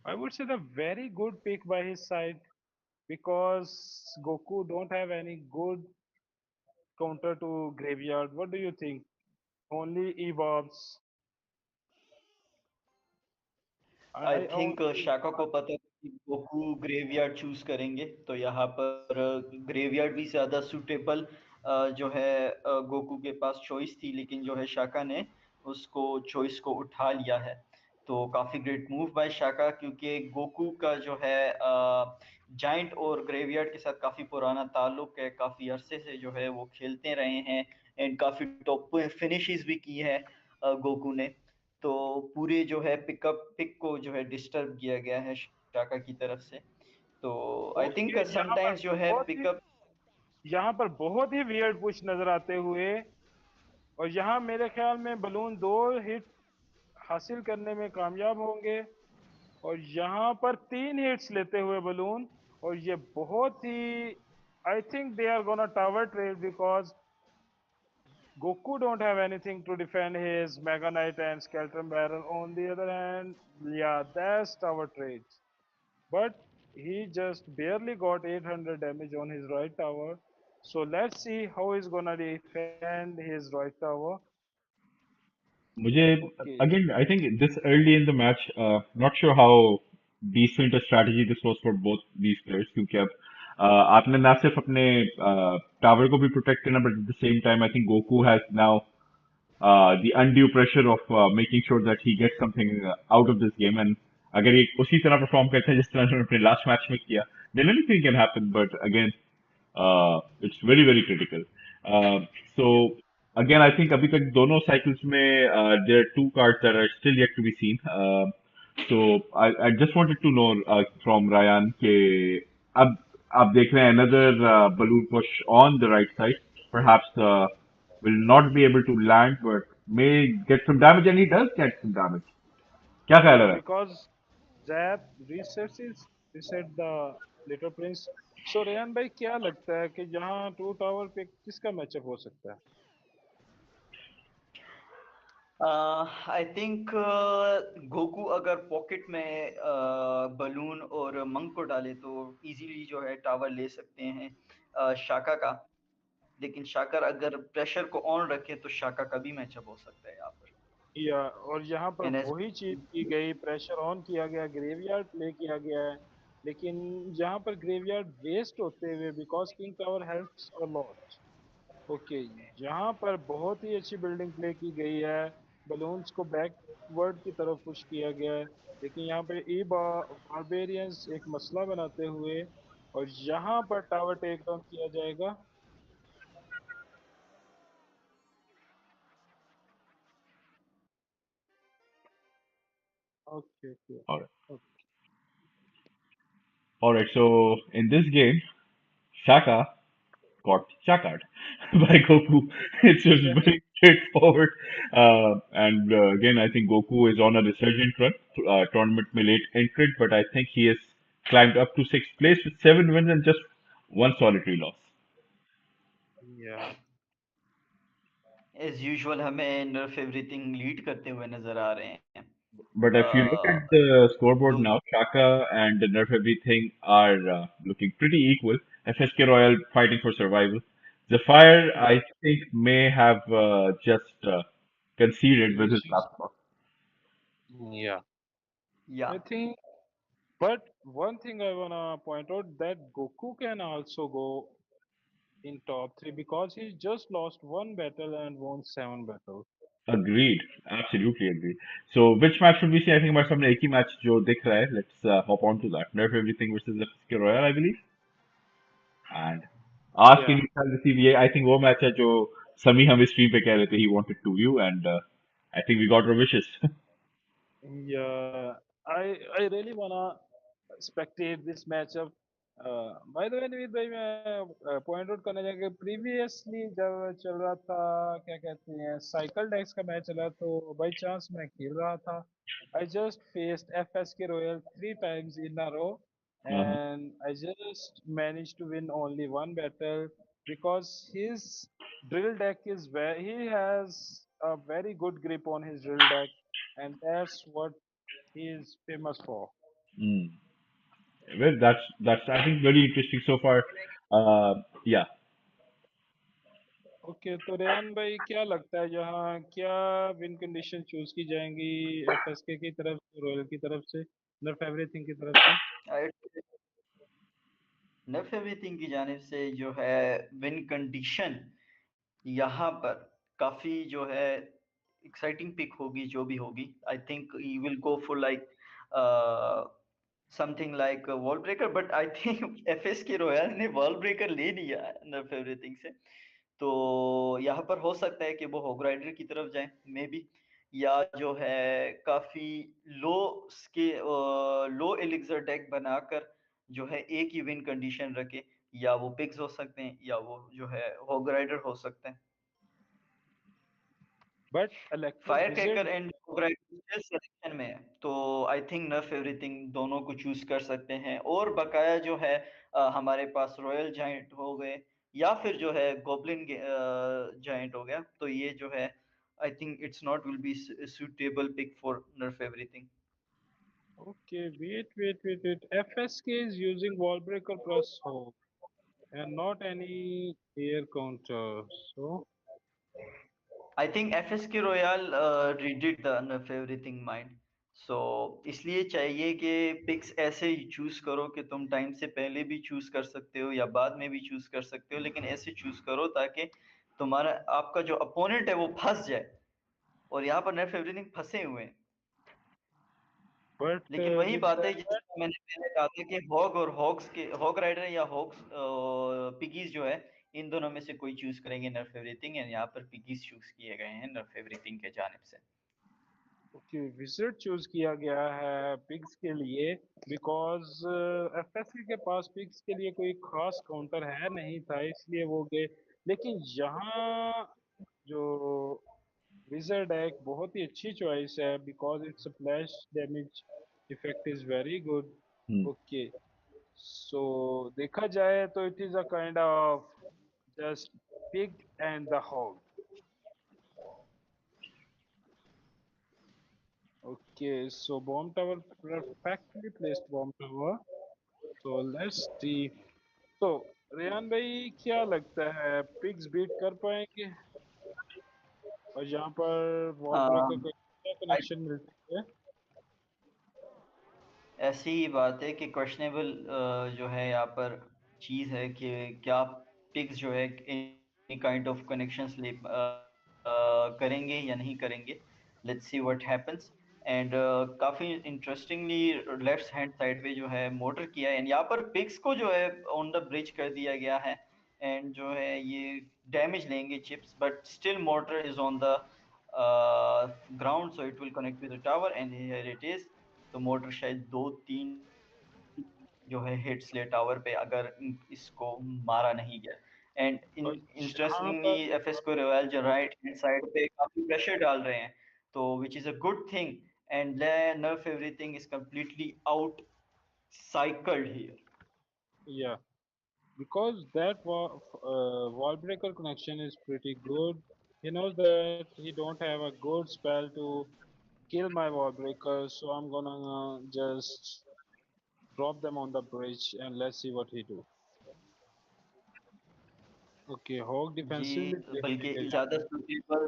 I would say the very good pick by his side because Goku don't have any good counter to graveyard. What do you think? Only evolves. I I think only शाका को पता है कि गोकू ग्रेवयार्ड चूज करेंगे, तो यहाँ पर graveyard भी ज्यादा सूटेबल जो है गोकू के पास चॉइस थी, लेकिन जो है शाका ने उसको चॉइस को उठा लिया है। तो काफी ग्रेट मूव बाय शाका, क्योंकि गोकू का जो है जाइंट और ग्रेवयार्ड के साथ काफी पुराना ताल्लुक है, काफी अरसे से जो है वो खेलते रहे हैं, एंड काफी टॉप फिनिशेस भी की है गोकू ने। तो पूरे जो है पिक को जो है डिस्टर्ब किया गया है शाका की तरफ से। तो आई थिंक ओके, समटाइम्स जो है पिकअप। यहाँ पर बहुत ही वियर्ड पुश नजर आते हुए, और यहाँ मेरे ख्याल में बलून 2 हिट हासिल करने में कामयाब होंगे, और यहाँ पर 3 हिट्स लेते हुए बलून, और ये बहुत ही, I think they are gonna tower trade because Goku don't have anything to defend his Mega Knight and Skeleton Barrel. On the other hand, yeah, that's tower trades. But he just barely got 800 damage on his right tower. So let's see how he's gonna defend his right tower. मुझे Okay. again, I think this early in the match, not sure how decent a strategy this was for both these players क्योंकि अब आपने ना सिर्फ अपने tower को भी protect करना but at the same time I think Goku has now the undue pressure of making sure that he gets something out of this game and अगर ये उसी तरह परफॉर्म करते हैं जिस तरह उन्होंने अपने लास्ट मैच में किया then anything can happen but again it's very very critical. So again, I think अभी तक दोनों cycles में there are two cards that are still yet to be seen. So I just wanted to know from Ryan कि अब आप देख रहे हैं another balloon push on the right side, perhaps will not be able to land but may get some damage and he does get some damage. क्या ख्याल है Yeah, Ryan? because Zap reset the Little Prince. So Rayan भाई क्या लगता है कि यहाँ 2 tower पे किसका मैचअप हो सकता है? आई थिंक गोकू अगर पॉकेट में बलून और मंक को डाले तो इजीली जो है टावर ले सकते हैं शाका का। लेकिन शाकर अगर प्रेशर को ऑन रखे तो शाका का भी मैचअप हो सकता है यहाँ पर। या और यहाँ पर एंड एज वही चीज की गई, प्रेशर ऑन किया गया, ग्रेवयार्ड प्ले किया गया है, लेकिन यहाँ पर ग्रेवयार्ड वेस्ट होते हुए because king tower helps a lot. Okay, यहाँ पर बहुत ही अच्छी बिल्डिंग प्ले की गई है, बलून्स को बैकवर्ड की तरफ पुश किया गया है, लेकिन यहाँ पे ई बारबेरियंस एक मसला बनाते हुए, और यहाँ पर टावर टेक डाउन किया जाएगा। Okay okay All right. Okay. All right. So in this game, Shaka got shakad by Goku. It's just very straightforward. And again, I think Goku is on a resurgent run. Tournament में late entrant, but I think he has climbed up to sixth place with 7 wins and just one solitary loss. या as usual हमें नर्फ everything lead करते हुए नजर आ रहे हैं। But if you look uh, at the scoreboard दो now, Shaka and Nerf Everything are looking pretty equal. FSK Royal fighting for survival. Zephyr, या I think, may have just conceded with his finish. last spot. या या I think, but one thing I wanna point out that Goku can also go in top 3 because he just lost one battle and won 7 battles. Agreed. Absolutely agreed. So, which match should we see? I think हमारे सामने एक ही match जो दिख रहा है. Let's hop on to that. Nerf Everything versus FSK Royal, I believe. And आज के Yeah, news receive ये I think वो मैच है जो समी हम स्ट्रीम पे कह रहे थे he wanted to view and I think we got our wishes. yeah. I really wanna spectate this matchup. By the way, Naveed भाई मैं पॉइंट आउट करना चाहूँगा, प्रीवियसली जब चल रहा था, क्या कहते हैं, साइकिल डेक्स का मैच चला, तो बाई चांस मैं खेल रहा था, I just faced FSK Royal 3 times in a row, Uh-huh. and I just managed to win only one battle because his drill deck is very, he has a very good grip on his drill deck, and that's what he is famous for. Mm. Well, that's I think very interesting so far. Yeah, okay, तो रेहान भाई क्या लगता है यहाँ क्या win condition choose की जाएंगी, FSK की तरफ से, रॉयल की तरफ से, नर्फ एवरीथिंग की तरफ से? नर्फ एवरीथिंग की जानिब से जो है विन कंडीशन यहाँ पर काफी जो है एक्साइटिंग पिक होगी जो भी होगी। आई think he will go for like something like wall breaker, but I think FSK royal ने वॉल ब्रेकर ले लिया है नर्फ एवरीथिंग से। तो यहाँ पर हो सकता है कि वो होग राइडर की तरफ जाए मे बी, या जो है काफी लो के लो एलिक्सर डेक बनाकर जो है एक ही विन कंडीशन रखे, या वो पिग्स हो सकते हैं या वो जो है हॉग राइडर हो सकते हैं। But electric firecracker visit. And hog rider selection में है, तो आई थिंक नर्फ एवरीथिंग दोनों को चूज कर सकते हैं। और बकाया जो है हमारे पास रॉयल जाइंट हो गए या फिर जो है गोब्लिन जाइंट हो गया, तो ये जो है I think it's not will be suitable pick for nerf everything. Okay, wait. FSK is using wall breaker plus hope and not any air counter. So, I think F S K Royal rated the Nerf everything mind, so इसलिए चाहिए कि pics ऐसे ही choose करो कि तुम time से पहले भी चूज कर सकते हो या बाद में भी चूज कर सकते हो, लेकिन ऐसे चूज करो ताकि तुम्हारा आपका जो अपोनेंट है वो फंस जाए। और यहाँ पर नफ एवरीथिंग फंसे हुए हैं। but लेकिन वही with बात है that, जिसका मैंने पहले कहा था कि हॉग और हॉग्स के हॉग राइडर या हॉग्स पिगीज जो है, इन दोनों में से कोई चूज करेंगे नर्फ एवरीथिंग, एंड यहाँ पर पिगीज चूज किए गए हैं नर्फ एवरीथिंग के जानिब से। okay, विजिट चूज किया गया है पिग्स के लिए बिकॉज एफएसके के पास पिग्स के लिए कोई खास काउंटर है नहीं था, इसलिए वो गए। लेकिन यहाँ जो विजर्ड है एक बहुत ही अच्छी चॉइस है because it's flash damage effect is very good. Hmm. Okay, so देखा जाए तो it is a kind of just pig and the hog. Okay, so bomb tower, perfectly placed bomb tower. So let's see. तो रेहान भाई क्या लगता है pigs beat कर पाएंगे? और यहाँ पर वॉल ब्रेकर को क्या कनेक्शन मिलती है? ऐसी ही बात है कि क्वेश्चनेबल जो है यहाँ पर चीज़ है कि क्या पिग्स जो है एनी काइंड ऑफ कनेक्शंस ले करेंगे या नहीं करेंगे। Let's see what happens. And काफ़ी इंटरेस्टिंगली लेफ्ट हैंड साइड पे जो है मोटर किया है, एंड यहाँ पर पिग्स को जो है ऑन द ब्रिज कर दिया गया है। एंड जो है ये डैमेज लेंगे chips, but still motor is on the ground, so it will connect with the tower and here it is. तो मोटर शायद 2-3 जो है हिट्स ले टावर पे, अगर इसको मारा नहीं गया। एंड और यहाँ इंटरेस्टिंगली पर एफएस को रॉयल जो राइट हैंड साइड पे काफी प्रेशर डाल रहे हैं, तो which is a good thing. And नर्फ everything is completely out cycled here. या because that wall breaker connection is pretty good. He knows that he don't have a good spell to kill my wall breakers, so I'm gonna just drop them on the bridge and let's see what he do. Okay, hog जी, defensively बल्कि placing it. ज्यादा suitable,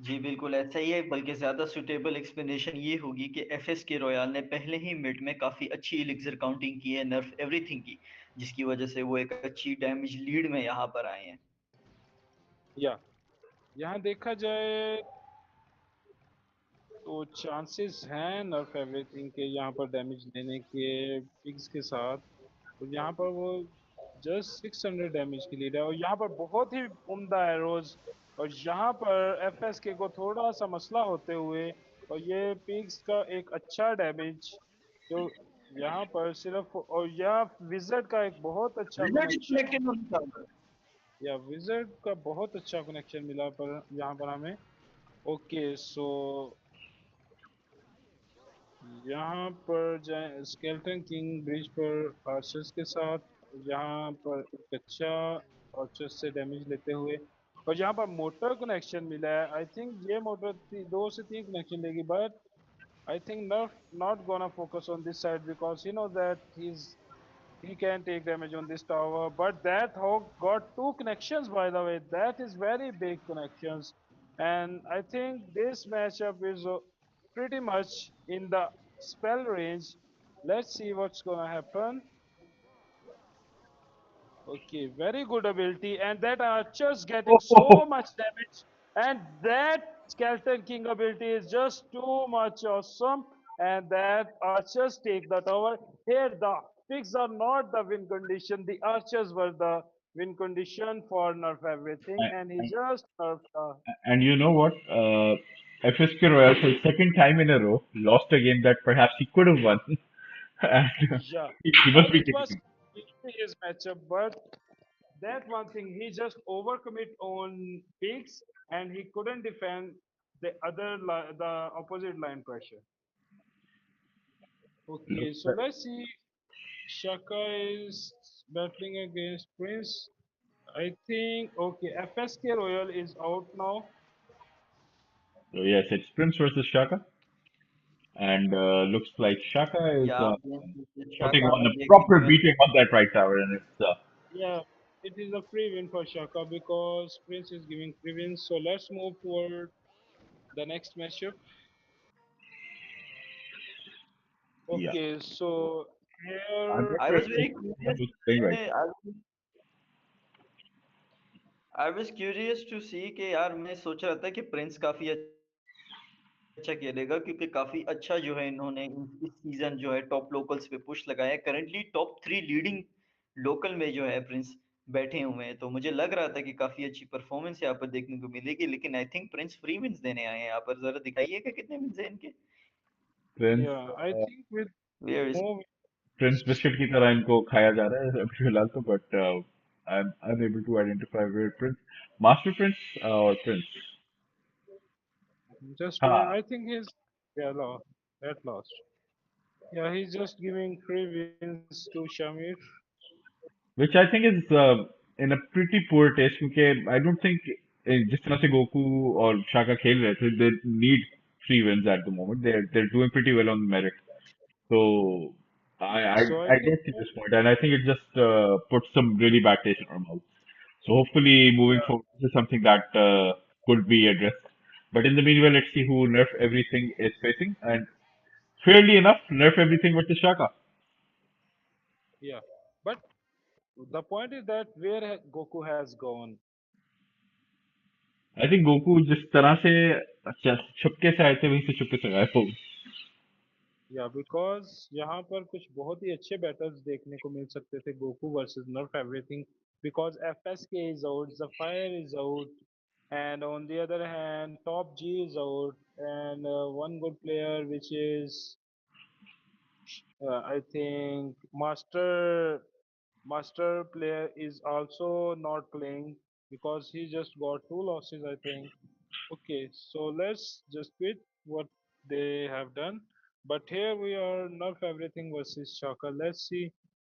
जी बिल्कुल ऐसा ही है, बल्कि ज़्यादा suitable explanation ये होगी कि एफएस के रॉयल ने पहले ही मिड में काफ़ी अच्छी एलिक्सर काउंटिंग की है नर्फ एवरीथिंग की, जिसकी वजह से वो एक अच्छी डैमेज लीड में यहाँ पर आए हैं। या यहाँ देखा जाए तो चांसेस हैं नर्फ एवरीथिंग के यहाँ पर डैमेज लेने के पिग्स के साथ। तो यहाँ पर वो जस्ट 600 डैमेज की लीड है और यहाँ पर बहुत ही उम्दा एरोज। और यहाँ पर एफएसके को थोड़ा सा मसला होते हुए और ये पिग्स का एक अच्छा डैमेज जो यहाँ पर सिर्फ, और यहाँ विजर्ड का एक बहुत अच्छा विजय कनेक्शन, डिस्कनेक्टेड होने का होगा। या विजर्ड का बहुत अच्छा कनेक्शन मिला पर यहाँ पर हमें। ओके, सो यहाँ पर जाए स्केल्टन किंग ब्रिज पर आर्चर्स के साथ, यहाँ पर एक अच्छा आर्चर्स से डैमेज लेते हुए। और यहाँ पर मोटर कनेक्शन मिला है, आई थिंक ये मोटर 2 से 3 कनेक्शन लेगी, but I think not gonna focus on this side because he know that he can take damage on this tower. But that hawk got 2 connections, by the way. That is very big connections, and I think this matchup is pretty much in the spell range. Let's see what's gonna happen. Okay, very good ability, and that archer's getting so much damage, and that skeleton king ability is just too much awesome, and that archers take the tower. Here, the pigs are not the win condition, the archers were the win condition for nerf everything, And, and he and, just nerfed and you know what? FSK Royal for the second time in a row lost a game that perhaps he could have won, and yeah, he must and be it was thinking. completely his matchup, but that one thing he just overcommit on peaks, and he couldn't defend the opposite line pressure. Okay, Looks so like, let's see. Shaka is battling against Prince. I think okay, FSK Royal is out now. so yes, it's Prince versus Shaka, and looks like Shaka is Yeah, Prince versus putting Shaka on मैं a देखने proper को मिल beating on that right tower, and it's Yeah, it is a free win for Shaka because Prince is giving free wins. So let's move toward the next matchup. yeah. Okay, so I'm here, going I to was explain very to someone curious. who's playing right मैं- now. I was I was curious to see कि यार मैं सोच रहा था कि Prince काफी अच्छा खेलेगा क्योंकि काफी अच्छा जो है इन्होंने इस सीजन जो है टॉप लोकल्स पे पुश लगाया है करंटली टॉप 3 लीडिंग लोकल में जो है प्रिंस बैठे हुए हैं तो मुझे लग रहा था कि काफी अच्छी परफॉर्मेंस यहाँ पर देखने को मिलेगी लेकिन I think prince free wins देने आए हैं यहाँ पर जरा दिखाइएगा कितने विंस हैं इनके prince yeah, I think with where is more prince wins, biscuit की तरह इनको खाया जा रहा है अभी फिलहाल तो but I am unable to identify where prince master prince और प्रिंस just wait. हाँ I think he's yeah, lost. That lost. Yeah, he's just giving free wins to Shamir. which I think is in a pretty poor taste क्योंकि I don't think जिस तरह से Goku और शाका खेल रहे थे they need 3 wins at the moment they're doing pretty well on merit so I I, So I I think get to this point and I think it just puts some really bad taste in our mouth. So hopefully moving yeah, forward, this is something that could be addressed. But in the meanwhile, let's see who Nerf everything is facing. And fairly enough, Nerf everything versus Shaka. yeah. But the point is that where Goku has gone. I think Goku जिस तरह से अच्छा छुपके से आए थे वहीं से छुपके से गायब हो गए. या बिकॉज यहाँ पर कुछ बहुत ही अच्छे बैटल्स देखने को मिल सकते थे Goku versus Nerf everything because FSK is out Zafire is out and on the other hand top G is out and one good player which is I think master player is also not playing because he just got two losses I think. Okay, so let's just quit what they have done. But here we are, nerf everything versus Shaka. Let's see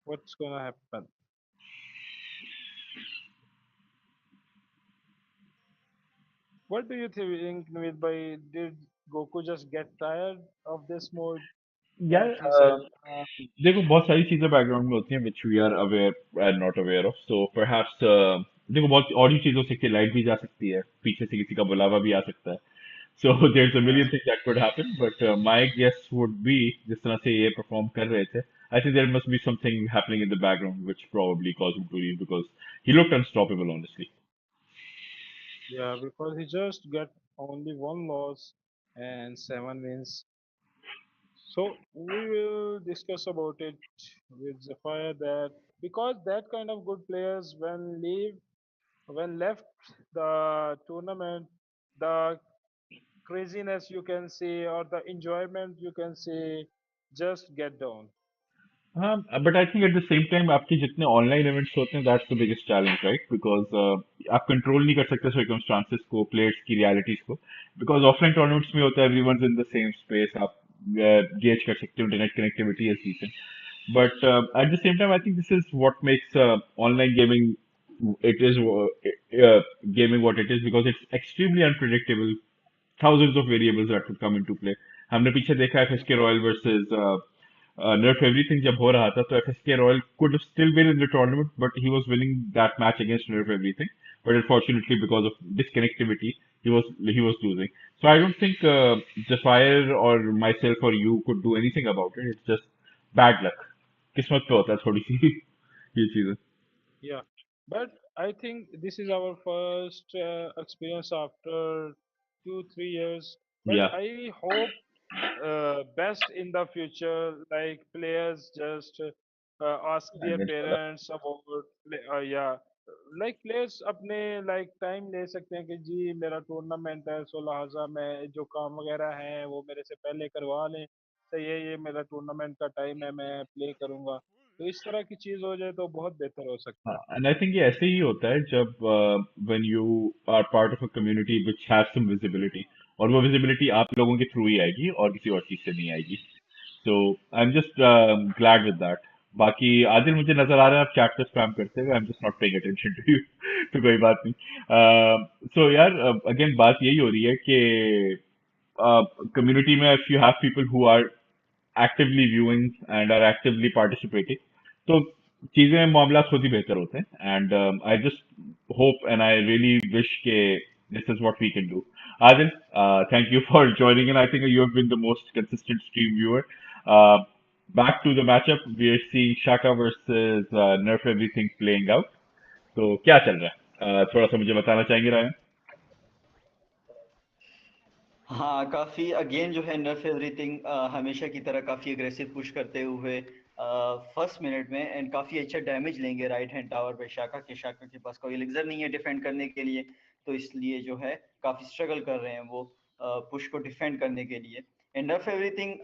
what's gonna happen. What do you think, Naveed bhai? Did Goku just get tired of this mode यार that he said, देखो बहुत सारी चीजें background में होती हैं which we are aware and not aware of. So perhaps देखो बहुत और ही चीजों से लाइट भी जा सकती है पीछे से किसी का बुलावा भी आ सकता है. So there's a yeah, million things that could happen, but my guess would be जिस तरह से ये perform कर रहे थे, I think there must be something happening in the background which probably caused him to leave because he looked unstoppable, honestly. yeah, because he just got only one loss and seven wins. So we will discuss about it with Zephyr that because that kind of good players when left the tournament, the craziness you can see or the enjoyment you can see just get down. हाँ, but I think at the same time आपके जितने online events होते हैं that's the biggest challenge, right? Because आप control नहीं कर सकते circumstances को, players की realities को. Because offline tournaments में होता है everyone's in the same space, आप gauge कर सकते हो, internet connectivity is decent. But at the same time, I think this is what makes online gaming it is gaming what it is because it's extremely unpredictable. Thousands of variables that would come into play. हमने पीछे देखा है FSK Royal versus Nerf Everything जब हो रहा था तो FSK Royal could have still been in the tournament, but he was winning that match against Nerf Everything. But unfortunately, because of disconnectivity, he was losing. So I don't think Zephyr or myself or you could do anything about it. It's just bad luck. किस्मत पे होता है थोड़ी सी ये चीजें. Yeah, but I think this is our first experience after 2 3 years. But Yeah, I hope best in the future, like players just ask and their inshallah. parents about, yeah, like players अपने like time ले सकते हैं कि जी मेरा tournament है, सो लिहाजा मैं जो काम वगैरह हैं वो मेरे से पहले करवा लें, तो ये मेरा टूर्नामेंट का टाइम है, मैं प्ले करूंगा। तो इस तरह की चीज हो जाए तो बहुत बेहतर हो सकता हाँ, है। एंड आई थिंक ये ऐसे ही होता है जब when you are part of a community which have some visibility, और वो विजिबिलिटी आप लोगों के थ्रू ही आएगी और किसी और चीज से नहीं आएगी। So I am just glad with that. बाकी आदिल मुझे नजर आ रहा है आप चैट पे स्पैम करते हुए, I am just not paying attention to you. तो कोई बात नहीं। सो यार अगेन बात यही हो रही है कि community में if you have people who are actively viewing and are actively participating, तो चीजें मामला खुद ही बेहतर होते हैं। And I just hope and I really wish के this is what we can do. Adil, thank you for joining in. I think you have been the most consistent stream viewer. Back to the matchup, we are seeing Shaka versus Nerf everything playing out. तो क्या चल रहा है, थोड़ा सा मुझे बताना चाहेंगे रायन? हाँ, काफ़ी अगेन जो है नर्फ एवरीथिंग हमेशा की तरह काफ़ी अग्रेसिव पुश करते हुए फर्स्ट मिनट में, एंड काफ़ी अच्छा डैमेज लेंगे राइट हैंड टावर पे। शाका के पास कोई एलिक्सर नहीं है डिफेंड करने के लिए, तो इसलिए जो है काफ़ी स्ट्रगल कर रहे हैं वो पुश को डिफेंड करने के लिए। And नर्फ everything,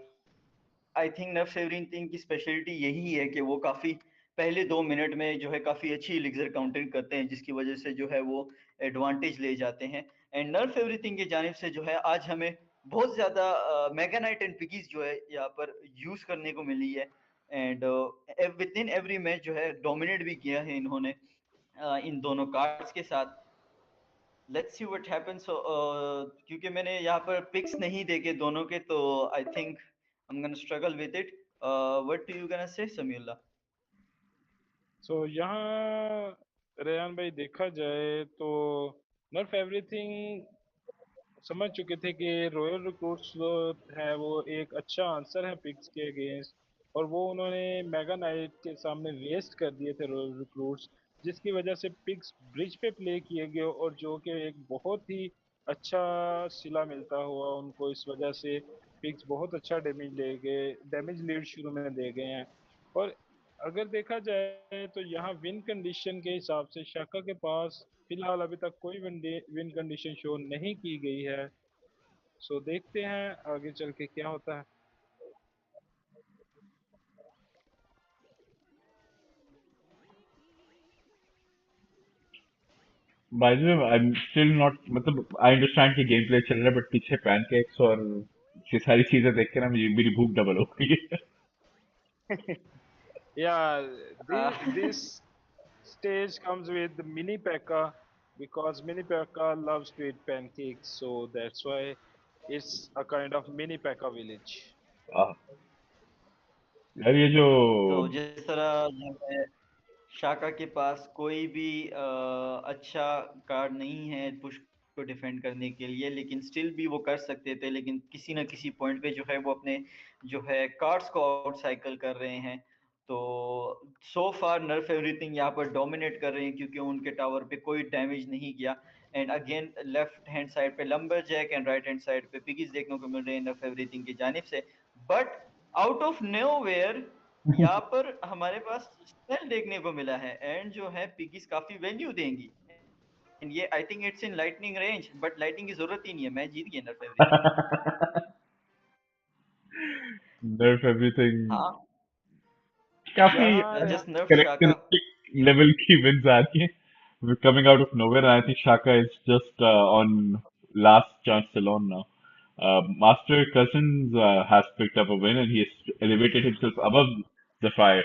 I think नर्फ everything की स्पेशलिटी यही है कि वो काफ़ी पहले 2 मिनट में जो है काफ़ी अच्छी एलिक्सर काउंटिंग करते हैं, जिसकी वजह से जो है वो एडवांटेज ले जाते हैं। एंड नर्फ एवरीथिंग की जानिब से जो है आज हमें बहुत ज़्यादा मेगा नाइट एंड पिकीज जो है यहाँ पर यूज़ करने को मिली है। And with in every match जो है डोमिनेट भी किया है इन्होंने इन दोनों कार्ड्स के साथ। Let's see what happens. क्योंकि मैंने यहाँ पर पिक्स नहीं देखे दोनों के, तो I think I am gonna struggle with it. What do you gonna say Samiullah? सो यहाँ रेहान भाई देखा जाए तो नर्फ एवरीथिंग समझ चुके थे कि रॉयल रिक्रूट्स जो है वो एक अच्छा आंसर है पिग्स के अगेंस्ट, और वो उन्होंने मेगा नाइट के सामने वेस्ट कर दिए थे रॉयल रिक्रूट्स, जिसकी वजह से पिग्स ब्रिज पे प्ले किए गए और जो कि एक बहुत ही अच्छा सिला मिलता हुआ उनको, इस वजह से पिग्स बहुत अच्छा डैमेज ले गए, डैमेज लीड शुरू में दे गए हैं। और अगर देखा जाए तो यहाँ विन कंडीशन के हिसाब से शाका के पास फिलहाल अभी तक कोई विन कंडीशन शो नहीं की गई है। सो देखते हैं आगे चल के क्या होता है। By the way I am still not, मतलब आई अंडरस्टैंड कि गेम प्ले चल रहा है, बट पीछे पैनकेक्स और ये सारी चीजें देख के ना मुझे मेरी भूख डबल हो गई है। Yeah, this stage comes with mini Pekka because mini Pekka loves to eat pancakes, so that's why it's a kind of mini Pekka village. आह, यार ये जो तो जिस तरह जो है शाका के पास कोई भी अच्छा कार्ड नहीं है पुश को डिफेंड करने के लिए, लेकिन स्टिल भी वो कर सकते थे, लेकिन किसी ना किसी पॉइंट पे जो है वो अपने जो है कार्ड्स को आउट साइकिल कर रहे हैं। तो सो फार नर्फ एवरीथिंग यहाँ पर डोमिनेट कर रहे हैं क्योंकि उनके टावर पे कोई डैमेज नहीं किया। And again left hand side पे lumberjack and right hand side पे पिगीज देखने को मिल रहे हैं नर्फ एवरीथिंग की जानिब से। बट आउट ऑफ नोवेयर यहाँ पर हमारे पास स्पेल देखने को मिला है, एंड जो है पिगीज काफी वैल्यू देंगी। एंड ये आई think it's in lightning range, but lightning की जरूरत ही नहीं है, मैं जीत गया नर्फ एवरीथिंग। नर्फ एवरीथिंग हाँ, काफी यहाँ रेहान जस्ट नर्फ शाका। करेक्टरिस्टिक लेवल की विंस आ रही है coming out of nowhere. I think Shaka is just on last chance alone now. Master Cousins has picked up a win and he has elevated himself above Zephyr.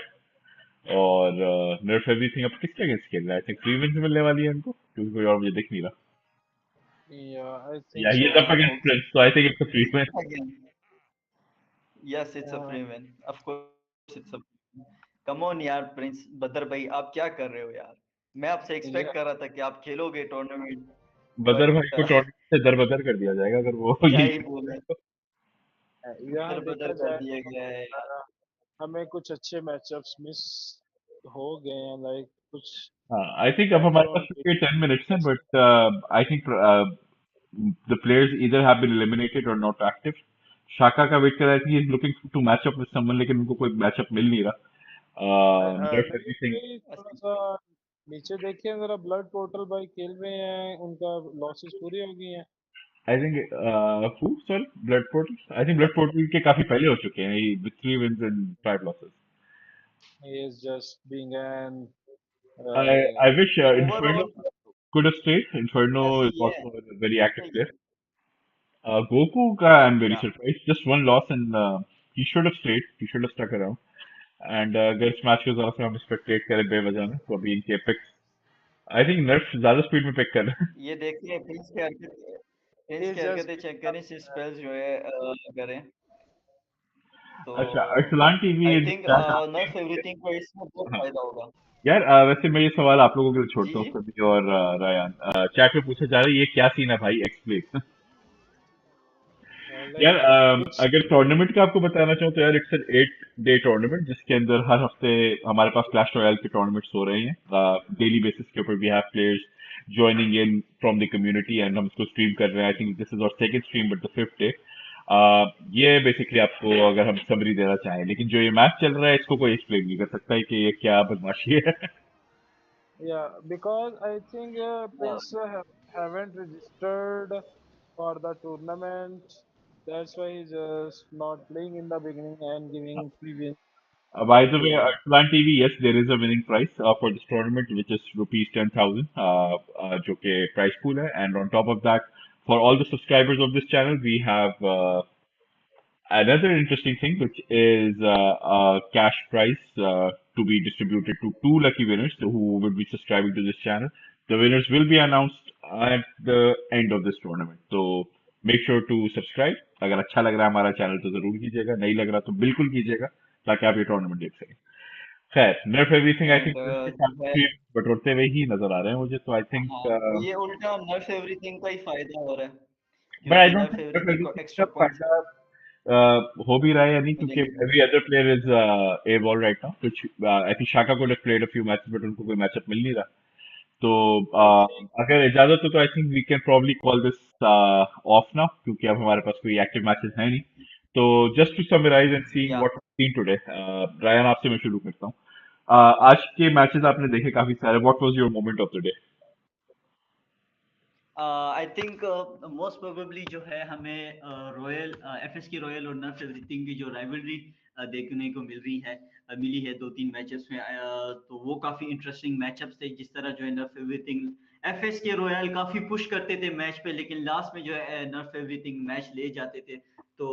और नर्फ everything अब किसके against खेल रहा है? I think free wins मिलने वाली है इनको, क्योंकि कोई और मुझे दिख नहीं रहा। या आई थिंक या ही सो इज अप हाँ अगेंस्ट होगी। प्रिंस, तो I think it's a free win. Again yes, it's a यहाँ free win, of course it's a. Come on यार प्रिंस बदर भाई, आप क्या कर रहे हो यार? मैं आपसे एक्सपेक्ट या कर रहा था कि आप खेलोगे टूर्नामेंट, बदर बट भाई को टूर्नामेंट से दरबदर कर दिया जाएगा अगर वो क्या यही ही बोले, करेगा तो। यहाँ दर देखा बदर कर जाए दिया तो गया है यार। हमें कुछ अच्छे मैचअप्स मिस हो गए हैं, लाइक कुछ हाँ, आई थिंक अब टाइम हमारे जोन पास पे 10 minutes हैं, जैसे but I think the players either have been eliminated or not active. शाका का वेट कर रहा है कि he is looking to match up with someone, लेकिन उनको कोई मैचअप मिल नहीं रहा। Naveed There's everything. भाई थोड़ा ऐसे सा नीचे देखिए जरा, ब्लड पोर्टल भाई खेल रहे हैं, उनका लॉसेस पूरी हो गई हैं। I think who sorry Blood Portal, I think Blood Portal के काफी पहले हो चुके हैं, with 3 wins and 5 losses. He is just being an I wish Inferno overall could have stayed. Inferno ऐसे is ही है, also a very active सही player. है। Goku, I'm very या surprised. Just one loss, and he should have stayed. He should have stuck around. And अगर इस match के ज़रा से हम स्पेक्टेट करें बेवजह में, तो अभी इनके पिक्स आई थिंक नर्फ ज़्यादा स्पीड में पिक कर रहे हैं. ये देखिए प्रिंस he की just हरकतें चेक करें, स्पेल्स जो है करें तो अच्छा, Arsalan TV I in think chat. नर्फ everything को इसमें बहुत हाँ फायदा होगा। यार, वैसे मैं ये सवाल आप लोगों के लिए जी छोड़ता हूँ, जी। सभी और रायान. चैट में पूछा जा रहा है ये क्या सीन है भाई, एक्सप्लेन. यार, like कुछ अगर टूर्नामेंट का आपको बताना चाहूँ तो यार इट्स एन 8 डे टूर्नामेंट, जिसके अंदर हर हफ्ते हमारे पास क्लैश रॉयल के टूर्नामेंट्स हो रहे हैं. डेली बेसिस के ऊपर we have players joining in from the community, and हम इसको स्ट्रीम कर रहे हैं. I think this is our second stream but the 5th day. ये बेसिकली आपको अगर हम समरी देना चाहें, लेकिन जो ये मैच चल रहा है इसको कोई एक्सप्लेन नहीं कर सकता है कि ये क्या बदमाशी है. yeah, because I think Prince haven't registered for the tournament. That's why he's just not playing in the beginning and giving free win By for the way, players. Atlan TV, yes, there is a winning prize for this tournament, which is rupees 10,000, जो कि prize pool है. And on top of that, for all the subscribers of this channel, we have another interesting thing, which is a cash prize to be distributed to 2 lucky winners who will be subscribing to this channel. The winners will be announced at the end of this tournament. So make sure to subscribe. अगर अच्छा लग रहा है हमारा channel तो जरूर कीजिएगा, नहीं लग रहा तो बिल्कुल कीजिएगा, ताकि आप ये टूर्नामेंट देख सकें. खैर, नर्फ एवरीथिंग आई थिंक एंड के जो साथ है भी बटोरते हुए ही नजर आ रहे हैं मुझे, तो आई थिंक. हाँ, तो ये उल्टा नर्फ एवरीथिंग का ही फायदा हो रहा है, बट आई क्योंकि डोंट नर्फ थिंक नर्फ एवरीथिंग को एवरीथिंग का एक्स्ट्रा पॉइंट्स फायदा हो भी रहा है या नहीं, क्योंकि मिलेंगे। Every other player is a ball right now, कुछ आई थिंक शाका को played a few matches but उनको कोई मैचअप मिल नहीं रहा. तो I think अगर इजाजत हो तो I think we can probably call this off now, क्योंकि अब हमारे पास कोई एक्टिव मैचेस है नहीं. तो just to summarise and seeing या व्हाट सीन टुडे, रायन आपसे मैं शुरू करता हूँ. आज के मैचेस आपने देखे काफी सारे. What was your moment of the day? I think most probably जो है हमें रॉयल एफएस की रॉयल और नर्फ एवरीथिंग की जो राइवलरी देखने को मिली है 2-3 मैचेस में, तो वो काफी इंटरेस्टिंग मैचअप्स थे। जिस तरह जो है नर्फ एवरीथिंग एफएस के रॉयल काफी पुश करते थे मैच पे, लेकिन लास्ट में जो है नर्फ एवरीथिंग मैच ले जाते थे, तो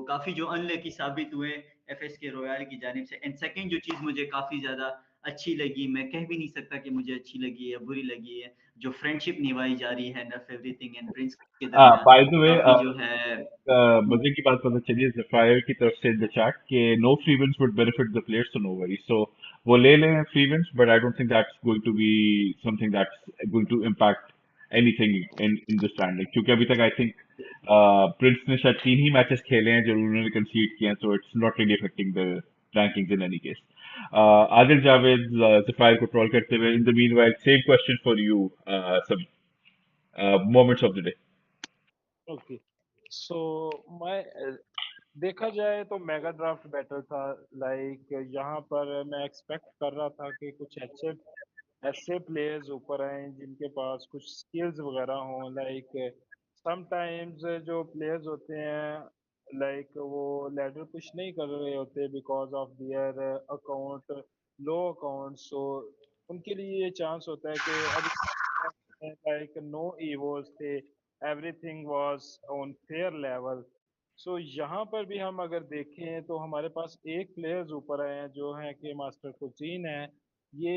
काफी जो अनलकी साबित हुए एफएस के रॉयल की जानिब से। एंड सेकंड जो चीज मुझे काफी ज्यादा अच्छी लगी, मैं कह भी नहीं सकता कि मुझे अच्छी लगी है या बुरी लगी है, जो फ्रेंडशिप निभाई जा रही है नर्फ एवरीथिंग एंड प्रिंस के दरमियान, बाय द वे, काफी जो है मजे की बात पता चली है ज़फ़ायर की तरफ से इन द चैट कि no free wins would benefit the players, तो नो वरी. सो वो ले लें free wins, but I don't think that's going to be something that's going to impact anything in the standing, क्योंकि अभी तक आई think Prince ने शायद 3 ही matches खेले हैं जो उन्होंने कंसीड किए हैं, तो it's not really affecting the rankings in any case. Adil Javed Zafire को ट्रोल करते हुए, in the meanwhile same question for you, सभी moments of the day. okay. So my देखा जाए तो मेगा ड्राफ्ट बेटर था। लाइक यहाँ पर मैं एक्सपेक्ट कर रहा था कि कुछ अच्छे ऐसे प्लेयर्स ऊपर आए जिनके पास कुछ स्किल्स वगैरह हों। लाइक समटाइम्स जो प्लेयर्स होते हैं, लाइक वो लैडर पुश नहीं कर रहे होते because of their account, low account. So उनके लिए ये चांस होता है कि अभी लाइक नो ईवोस थे, everything was on fair level. So यहाँ पर भी हम अगर देखें तो हमारे पास एक प्लेयर्स ऊपर आए हैं जो हैं कि मास्टर कुजीन है। ये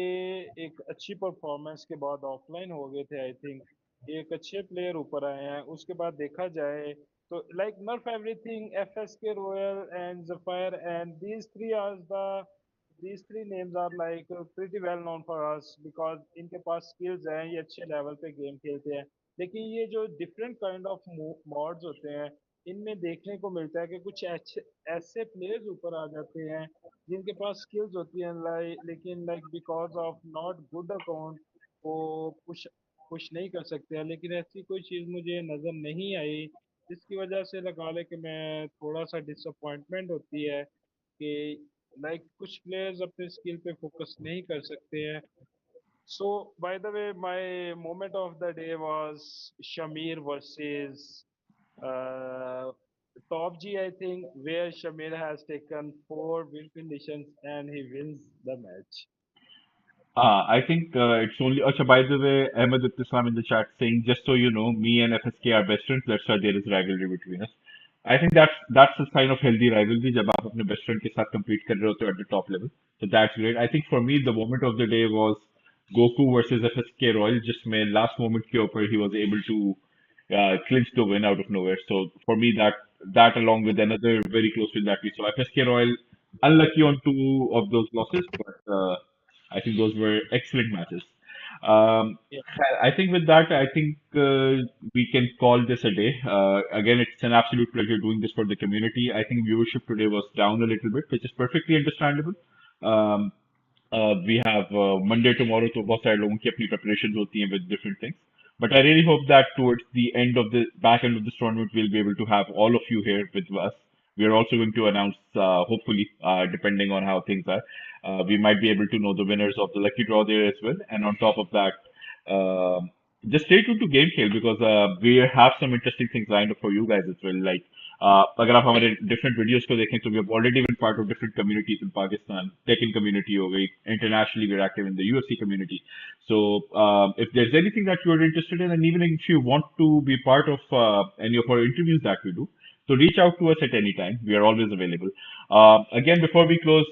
एक अच्छी परफॉर्मेंस के बाद ऑफलाइन हो गए थे आई थिंक। एक अच्छे प्लेयर ऊपर आए हैं। उसके बाद देखा जाए तो लाइक नर्फ एवरीथिंग, एफएस के Royal and Zafire and these three names are like pretty well known for us because इनके पास skills हैं, ये अच्छे लेवल पे गेम खेलते हैं। लेकिन ये जो डिफरेंट काइंड ऑफ मॉड्स होते हैं, इनमें देखने को मिलता है कि कुछ अच्छे ऐसे प्लेयर्स ऊपर आ जाते हैं जिनके पास स्किल्स होती हैं, लेकिन like because of not good account वो पुश पुश नहीं कर सकते हैं। लेकिन ऐसी कोई चीज़ मुझे नज़र नहीं आई, जिसकी वजह से लगा ले कि मैं थोड़ा सा डिसअपॉइंटमेंट होती है कि लाइक कुछ प्लेयर्स अपने स्किल पे फोकस नहीं कर सकते हैं। So, by the way, my moment of the day was Shamir versus uh, Top G, I think, where Shamir has taken 4 win conditions and he wins the match. I think it's only. Acha, by the way, Ahmed Islam in the chat saying, just so you know, me and FSK are best friends. That's why there is rivalry between us. I think that's a sign of healthy rivalry जब आप अपने best friend के साथ compete कर रहे होते हो at the top level. So that's great. I think for me the moment of the day was Goku versus FSK Royal. Just my last moment के ऊपर he was able to clinch the win out of nowhere. So for me that along with another very close win that we saw. FSK Royal unlucky on two of those losses, but I think those were excellent matches. Um, Yeah. I think with that, I think we can call this a day. Again, it's an absolute pleasure doing this for the community. I think viewership today was down a little bit, which is perfectly understandable. Um, we have Monday tomorrow, तो बहुत सारे लोगों की अपनी preparations होती हैं with different things. But I really hope that towards the end of the back end of this tournament, we'll be able to have all of you here with us. We are also going to announce, hopefully, depending on how things are, we might be able to know the winners of the lucky draw there as well. And on top of that, just stay tuned to GameKheyl because we have some interesting things lined up for you guys as well. Like अगर आप हमारे different videos को देखें तो we have already been part of different communities in Pakistan. Tekken community हो गई, internationally we're active in the UFC community. So if there's anything that you're interested in, and even if you want to be part of any of our interviews that we do, so reach out to us at any time. We are always available. Again, before we close,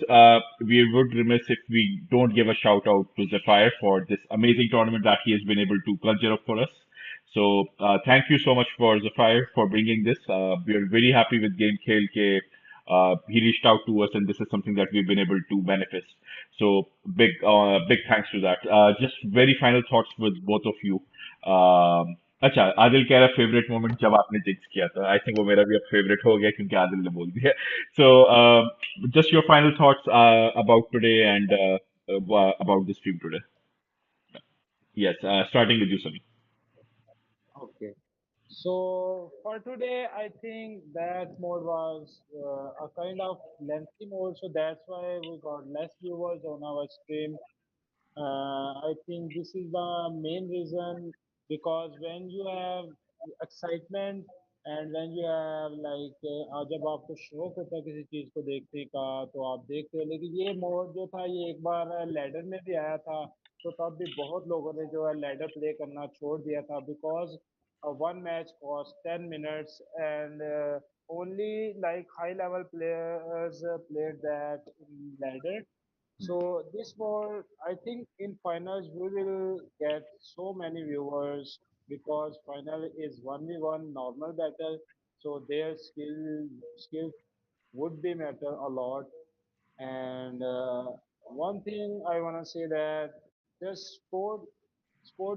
we would remiss if we don't give a shout out to Zephyr for this amazing tournament that he has been able to conjure up for us. So thank you so much for Zephyr for bringing this. We are very happy with GameKheyl. He reached out to us, and this is something that we've been able to manifest. So big thanks to that. Just very final thoughts with both of you. अच्छा आदिल कह रहा favourite moment जब आपने जिक्स किया था I think वो मेरा भी अब फेवरेट हो गया क्योंकि आदिल ने बोल दिया so just your final thoughts about today and about the stream today. Yes, starting with you, Sunny. Okay. So for today, I think that mode was a kind of lengthy mode, so that's why we got less viewers on our stream. I think this is the main reason because when you have excitement and when you have like जब आपको शौक होता है किसी चीज को देखने का तो आप देखते हो लेकिन ये मोड जो था ये एक बार लैडर में भी आया था तो तब भी बहुत लोगों ने जो है लैडर प्ले करना छोड़ दिया था because one match cost 10 minutes and only like high level players played that in ladder so this mode, I think in finals we will get so many viewers because final is 1v1 normal battle. So their skills would be matter a lot. And one thing I wanna say that just support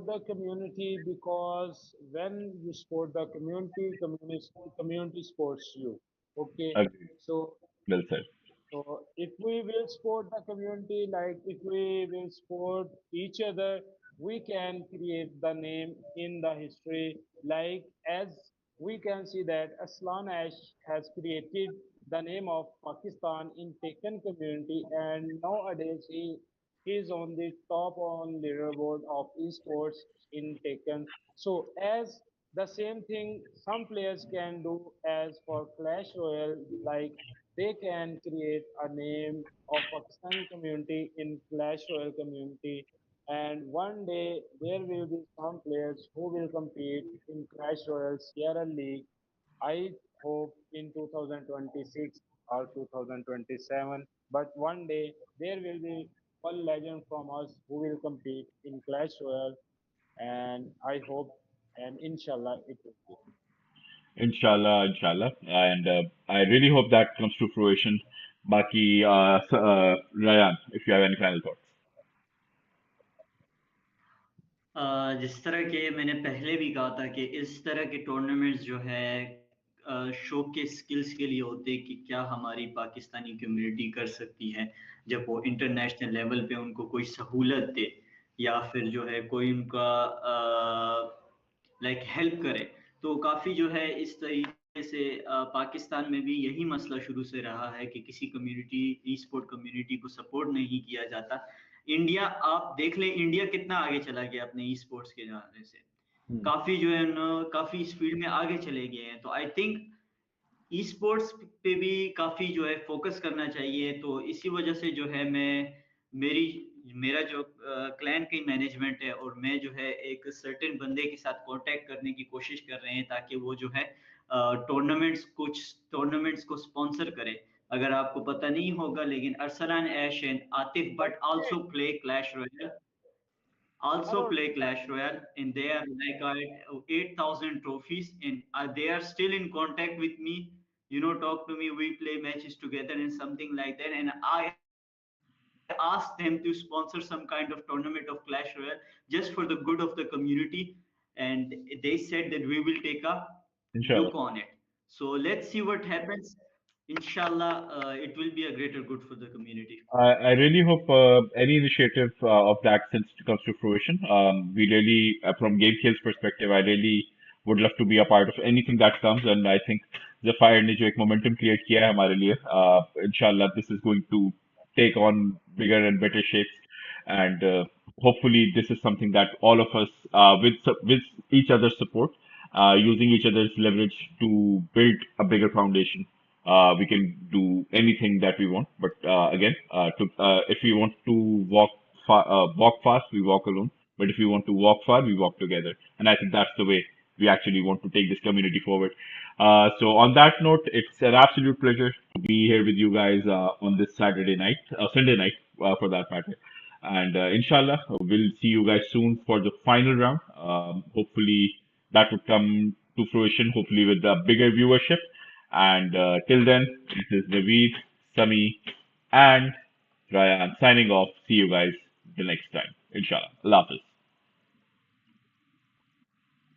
the community because when you support the community supports you. Okay, Agreed. so Well said. so if we will support the community, like if we will support each other, we can create the name in the history. Like as we can see that Aslan Ash has created the name of Pakistan in Taken community, and nowadays he is on the top on leaderboard of esports in Taken. So as the same thing some players can do as for Clash Royale, like they can create a name of Pakistani community in Clash Royale community. And one day there will be some players who will compete in Clash Royale Sierra League. I hope in 2026 or 2027. But one day there will be one legend from us who will compete in Clash Royale, and I hope and inshallah it will be. Inshallah, inshallah. And I really hope that comes to fruition. Baki, Ryan, if you have any final thoughts. जिस तरह के मैंने पहले भी कहा था कि इस तरह के टूर्नामेंट्स जो है शो के स्किल्स के लिए होते कि क्या हमारी पाकिस्तानी कम्युनिटी कर सकती है जब वो इंटरनेशनल लेवल पे उनको कोई सहूलत दे या फिर जो है कोई उनका लाइक हेल्प करे तो काफ़ी जो है इस तरीके से पाकिस्तान में भी यही मसला शुरू से रहा है कि किसी कम्युनिटी ई स्पोर्ट कम्युनिटी को सपोर्ट नहीं किया जाता इंडिया, आप देख लें इंडिया कितना आगे चला गया अपने ई स्पोर्ट्स के जाने से, Hmm. काफी जो है ना काफी इस फील्ड में आगे चले गए हैं। तो आई थिंक ई स्पोर्ट्स पे भी काफी जो है फोकस करना चाहिए। तो इसी वजह से जो है मेरी मेरा जो क्लैन की मैनेजमेंट है और मैं जो है एक सर्टेन बंदे के साथ कांटेक्ट करने की कोशिश कर रहे हैं ताकि वो जो है कुछ टूर्नामेंट्स को स्पॉन्सर करे। अगर आपको पता नहीं होगा लेकिन Arsalan Ash and Atif but also play Clash Royale, I also don't. play Clash Royale, and they are like 8,000 trophies, and they are still in contact with me. You know, talk to me. We play matches together and something like that. And I asked them to sponsor some kind of tournament of Clash Royale just for the good of the community, and they said that we will take a look on it. Inshallah. So let's see what happens. Inshallah, it will be a greater good for the community. I really hope any initiative of that sense comes to fruition. We really, from GameKhey's perspective, I really would love to be a part of anything that comes, and I think Zephyr ने जो एक momentum create किया है हमारे लिए, inshallah this is going to take on bigger and better shapes, and hopefully this is something that all of us, with each other's support, using each other's leverage to build a bigger foundation, we can do anything that we want. But again, if we want to walk fast, we walk alone. But if we want to walk far, we walk together. And I think that's the way we actually want to take this community forward. So on that note, it's an absolute pleasure to be here with you guys on this Saturday night, Sunday night, for that matter. And inshallah, we'll see you guys soon for the final round. Hopefully, that would come to fruition, hopefully with a bigger viewership. And till then, this is Naveed, Sami, and Ryan signing off. See you guys the next time. Inshallah. Allah Hafiz.